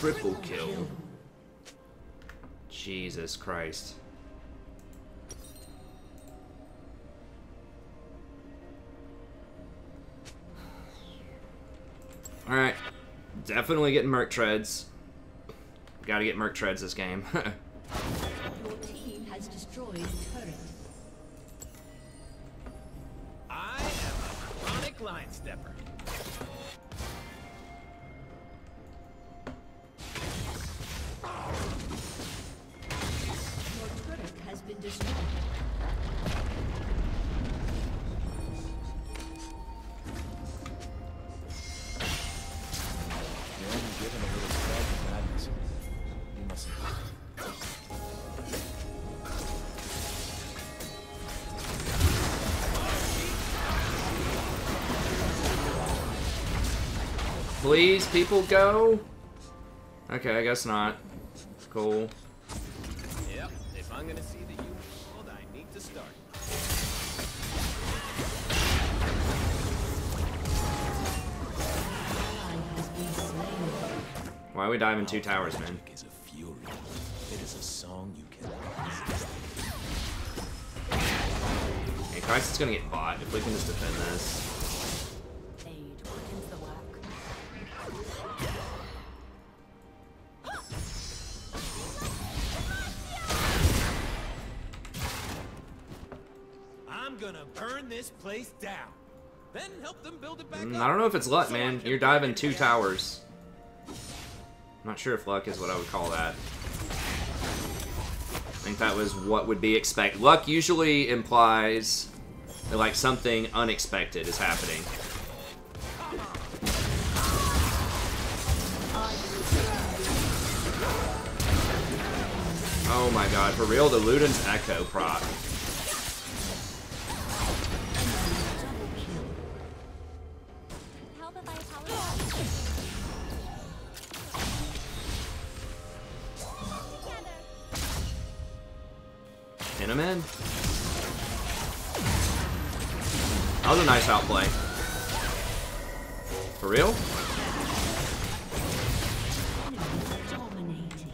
Triple kill. Jesus Christ. Alright. Definitely getting Merc Treads. Gotta get Merc Treads this game. Your team has destroyed a turret. I am a chronic line stepper. destroyed. You're only given a little spark of madness. You mustn't. Please, people, go. Okay, I guess not. Cool. Yep, if I'm gonna see the human world, I need to start. Why are we diving 2 towers, man? Magic is a fury. It is a song you cannot resist. Hey, Christ is gonna get bought if we can just defend this. Aid quickens the work. I'm gonna burn this place down. Then help them build it back I up. don't know if it's luck, So I man. can You're put diving it 2 in. towers. I'm not sure if luck is what I would call that. I think that was what would be expected. Luck usually implies that, like, something unexpected is happening. Oh my god, for real? The Luden's Echo proc. How about I apologize? Pin him in. That was a nice outplay. For real? Dominating.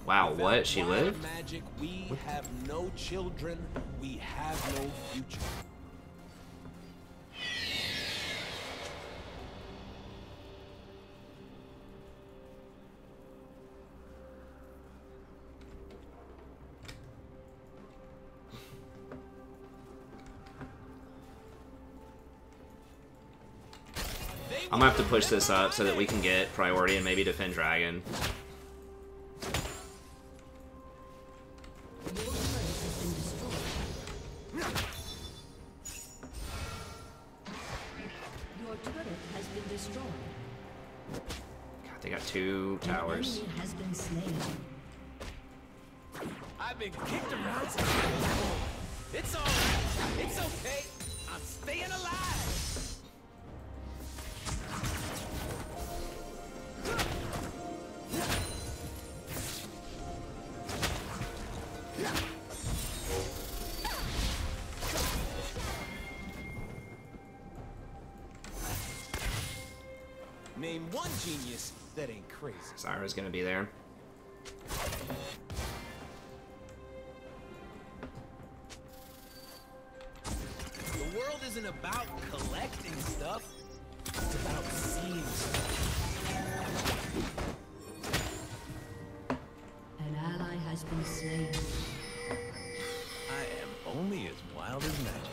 Wow, what? She Without lived? magic, we have no children. We have no future. I'm gonna have to push this up so that we can get priority and maybe defend Dragon. Your turret has been destroyed. Your turret has been destroyed. God, they got 2 towers. An enemy has been slain. I've been kicked around. It's all right. It's okay. I'm staying alive. Name one genius that ain't crazy. Zyra's gonna be there. The world isn't about collecting stuff. It's about seeing stuff. An ally has been slain. I am only as wild as magic.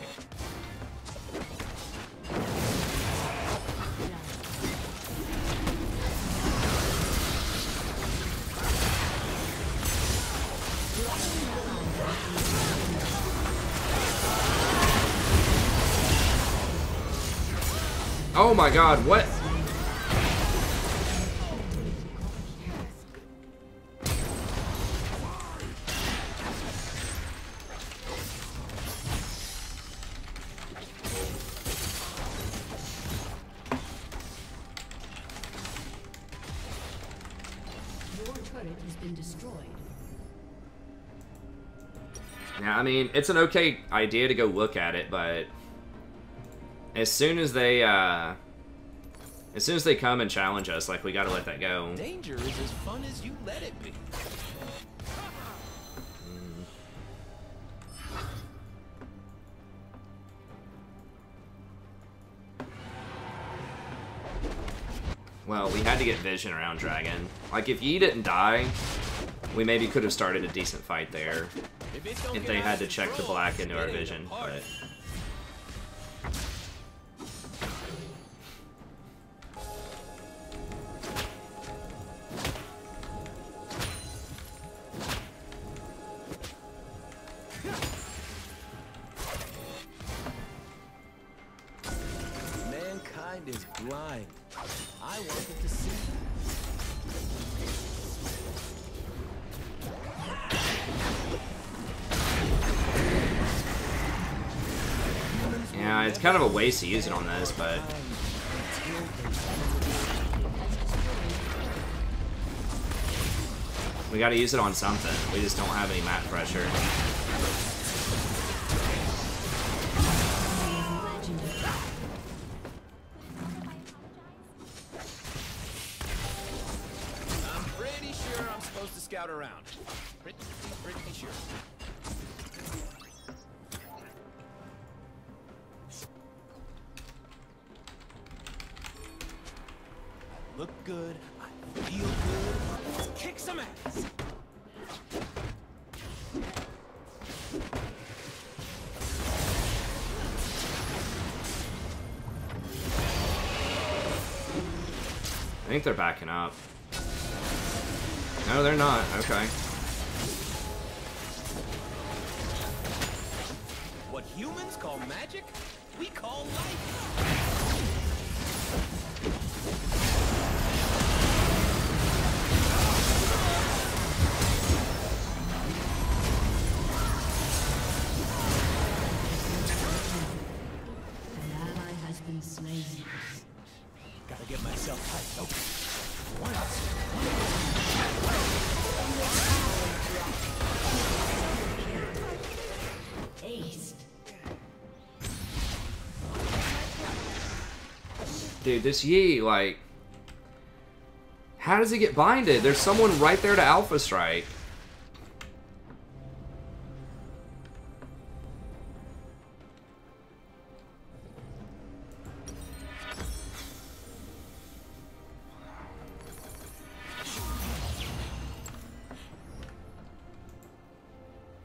Oh my god, what? Your turret has been destroyed. Yeah, I mean, it's an okay idea to go look at it, but as soon as they come and challenge us, like, we gotta let that go. Danger is as fun as you let it be. Well, we had to get vision around Dragon. Like, if Yi didn't die, we maybe could have started a decent fight there. If they had to check the black into our vision, but... mind is blind. I want it to see. Yeah, it's kind of a waste to use it on this, but we gotta use it on something. We just don't have any map pressure. I'm pretty sure I'm supposed to scout around. Pretty sure. I look good. I feel good. Let's kick some ass. I think they're backing up. No, they're not. Okay. What humans call magic, we call life. An ally has been slain. Gotta get myself hyped up. Aced. Dude, this Yi, like... How does he get binded? There's someone right there to Alpha Strike.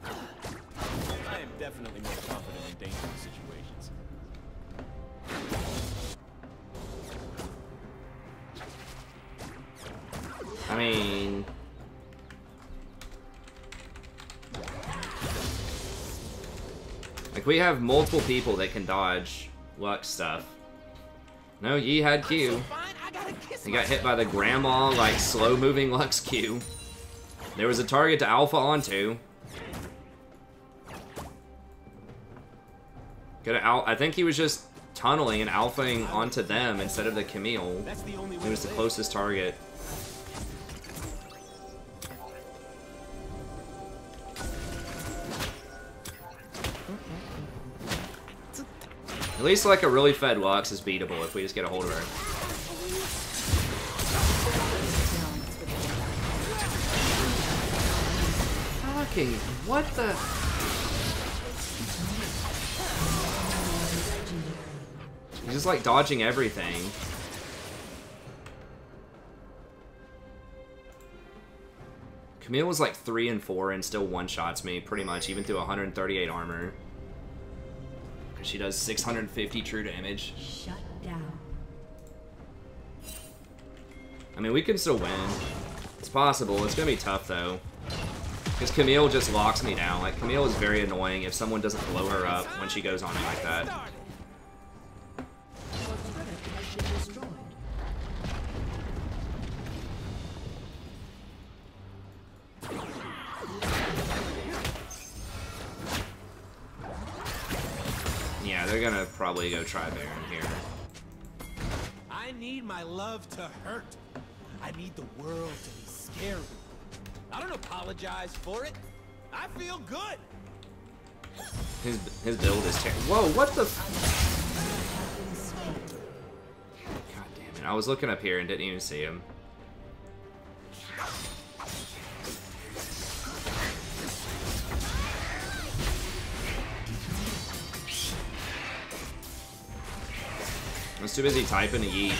I am definitely more confident in dangerous situations. I mean... Like, we have multiple people that can dodge Lux stuff. No, Yi had Q. He got hit by the grandma, like, slow-moving Lux Q. There was a target to Alpha onto. I think he was just tunneling and alphaing onto them instead of the Camille. He was the closest target. At least like a really fed Lux is beatable if we just get a hold of her. Fucking what the? He's just like dodging everything. Camille was like 3 and 4 and still one-shots me pretty much, even through 138 armor. Because she does 650 true damage. Shut down. I mean, we can still win. It's possible. It's gonna be tough though. Because Camille just locks me down. Like, Camille is very annoying if someone doesn't blow her up when she goes on me like that. Yeah, they're gonna probably go try Baron here. I need my love to hurt. I need the world to be scary. I don't apologize for it. I feel good. His build is terrible. Whoa, what the? God damn it! I was looking up here and didn't even see him. I was too busy typing to yeet.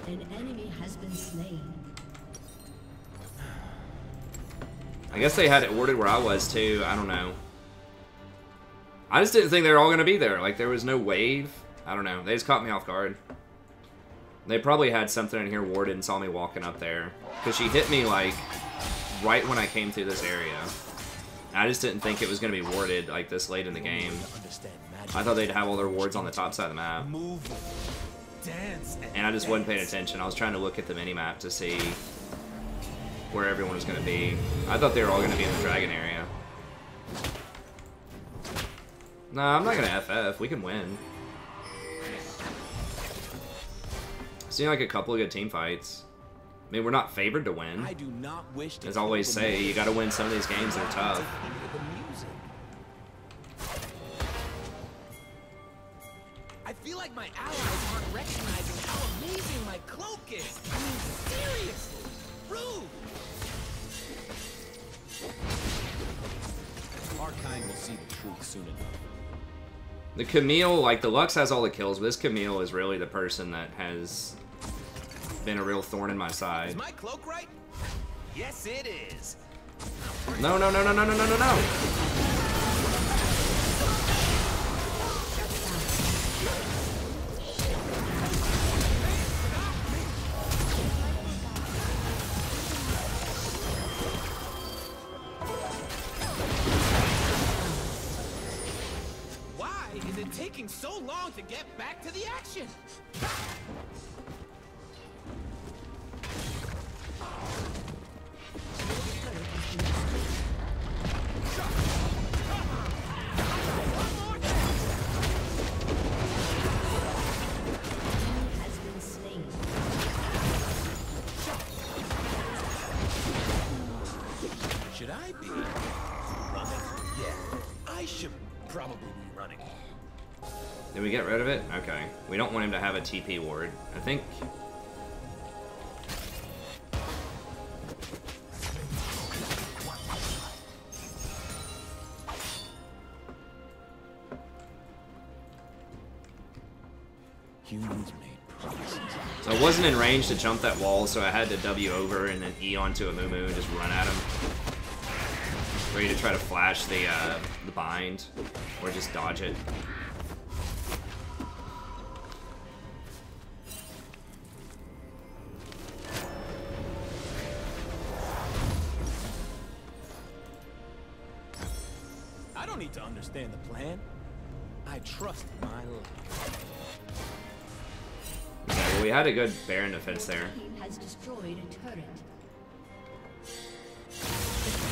An enemy has been slain. I guess they had it ordered where I was too. I don't know. I just didn't think they were all going to be there. Like, there was no wave. I don't know. They just caught me off guard. They probably had something in here warded and saw me walking up there. Because she hit me, like, right when I came through this area. I just didn't think it was going to be warded, like, this late in the game. I thought they'd have all their wards on the top side of the map. And I just wasn't paying attention. I was trying to look at the mini-map to see where everyone was going to be. I thought they were all going to be in the dragon area. No, I'm not going to FF. We can win. Seen like a couple of good team fights. I mean, we're not favored to win. I do not wish to As I always say, you got to win some of these games. They're tough. I feel like my allies aren't recognizing how amazing my cloak is. I mean, seriously, rude. Our kind will see the truth soon enough. The Camille, like, the Lux has all the kills, but this Camille is really the person that has been a real thorn in my side. Is my cloak right? Yes, it is. No, no, no, no, no, no, no, no, no. Why is it taking so long to get back to the action? Should I be running? Yeah, I should probably be running. Did we get rid of it? Okay. We don't want him to have a TP ward. I think... Humans made promises. So I wasn't in range to jump that wall, so I had to W over and then E onto a Moo and just run at him. Ready to try to flash the bind, or just dodge it. I don't need to understand the plan. I trust my luck. Okay, well, we had a good Baron defense there. Has destroyed a turret.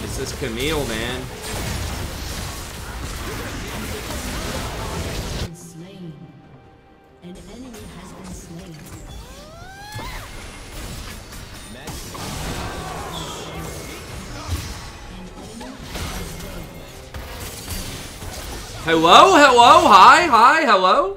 It's this Camille, man. Been slain. An enemy has been slain. Hello, hello, hi, hi, hello.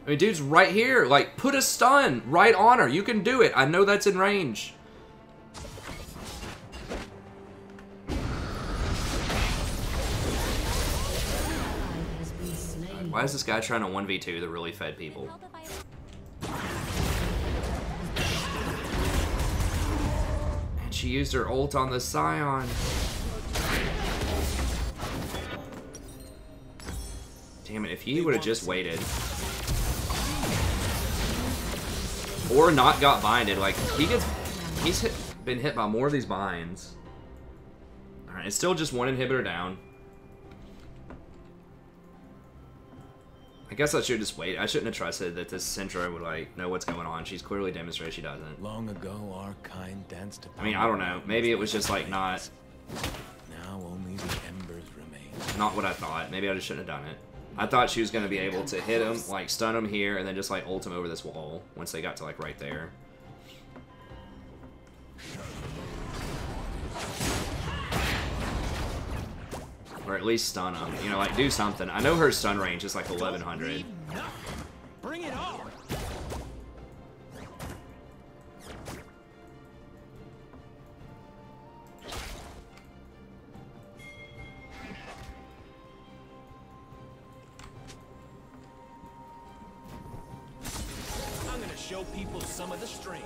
I mean, dude's right here. Like, put a stun right on her. You can do it. I know that's in range. Why is this guy trying to 1v2 the really fed people? And she used her ult on the Scion. Damn it, if he would have just waited. Or not got binded, like, he's been hit by more of these binds. Alright, it's still just one inhibitor down. I guess I should just wait. I shouldn't have trusted that this Syndra would, like, know what's going on. She's clearly demonstrated she doesn't. Long ago, our kind danced upon. I mean, I don't know. Maybe it was just, like, not Now only the embers remain. not what I thought. Maybe I just shouldn't have done it. I thought she was going to be able to hit him, like, stun him here, and then just, like, ult him over this wall once they got to, like, right there. Or at least stun him. You know, like, do something. I know her stun range is, like, 1100. Bring it on! show people some of the strange.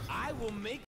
I will make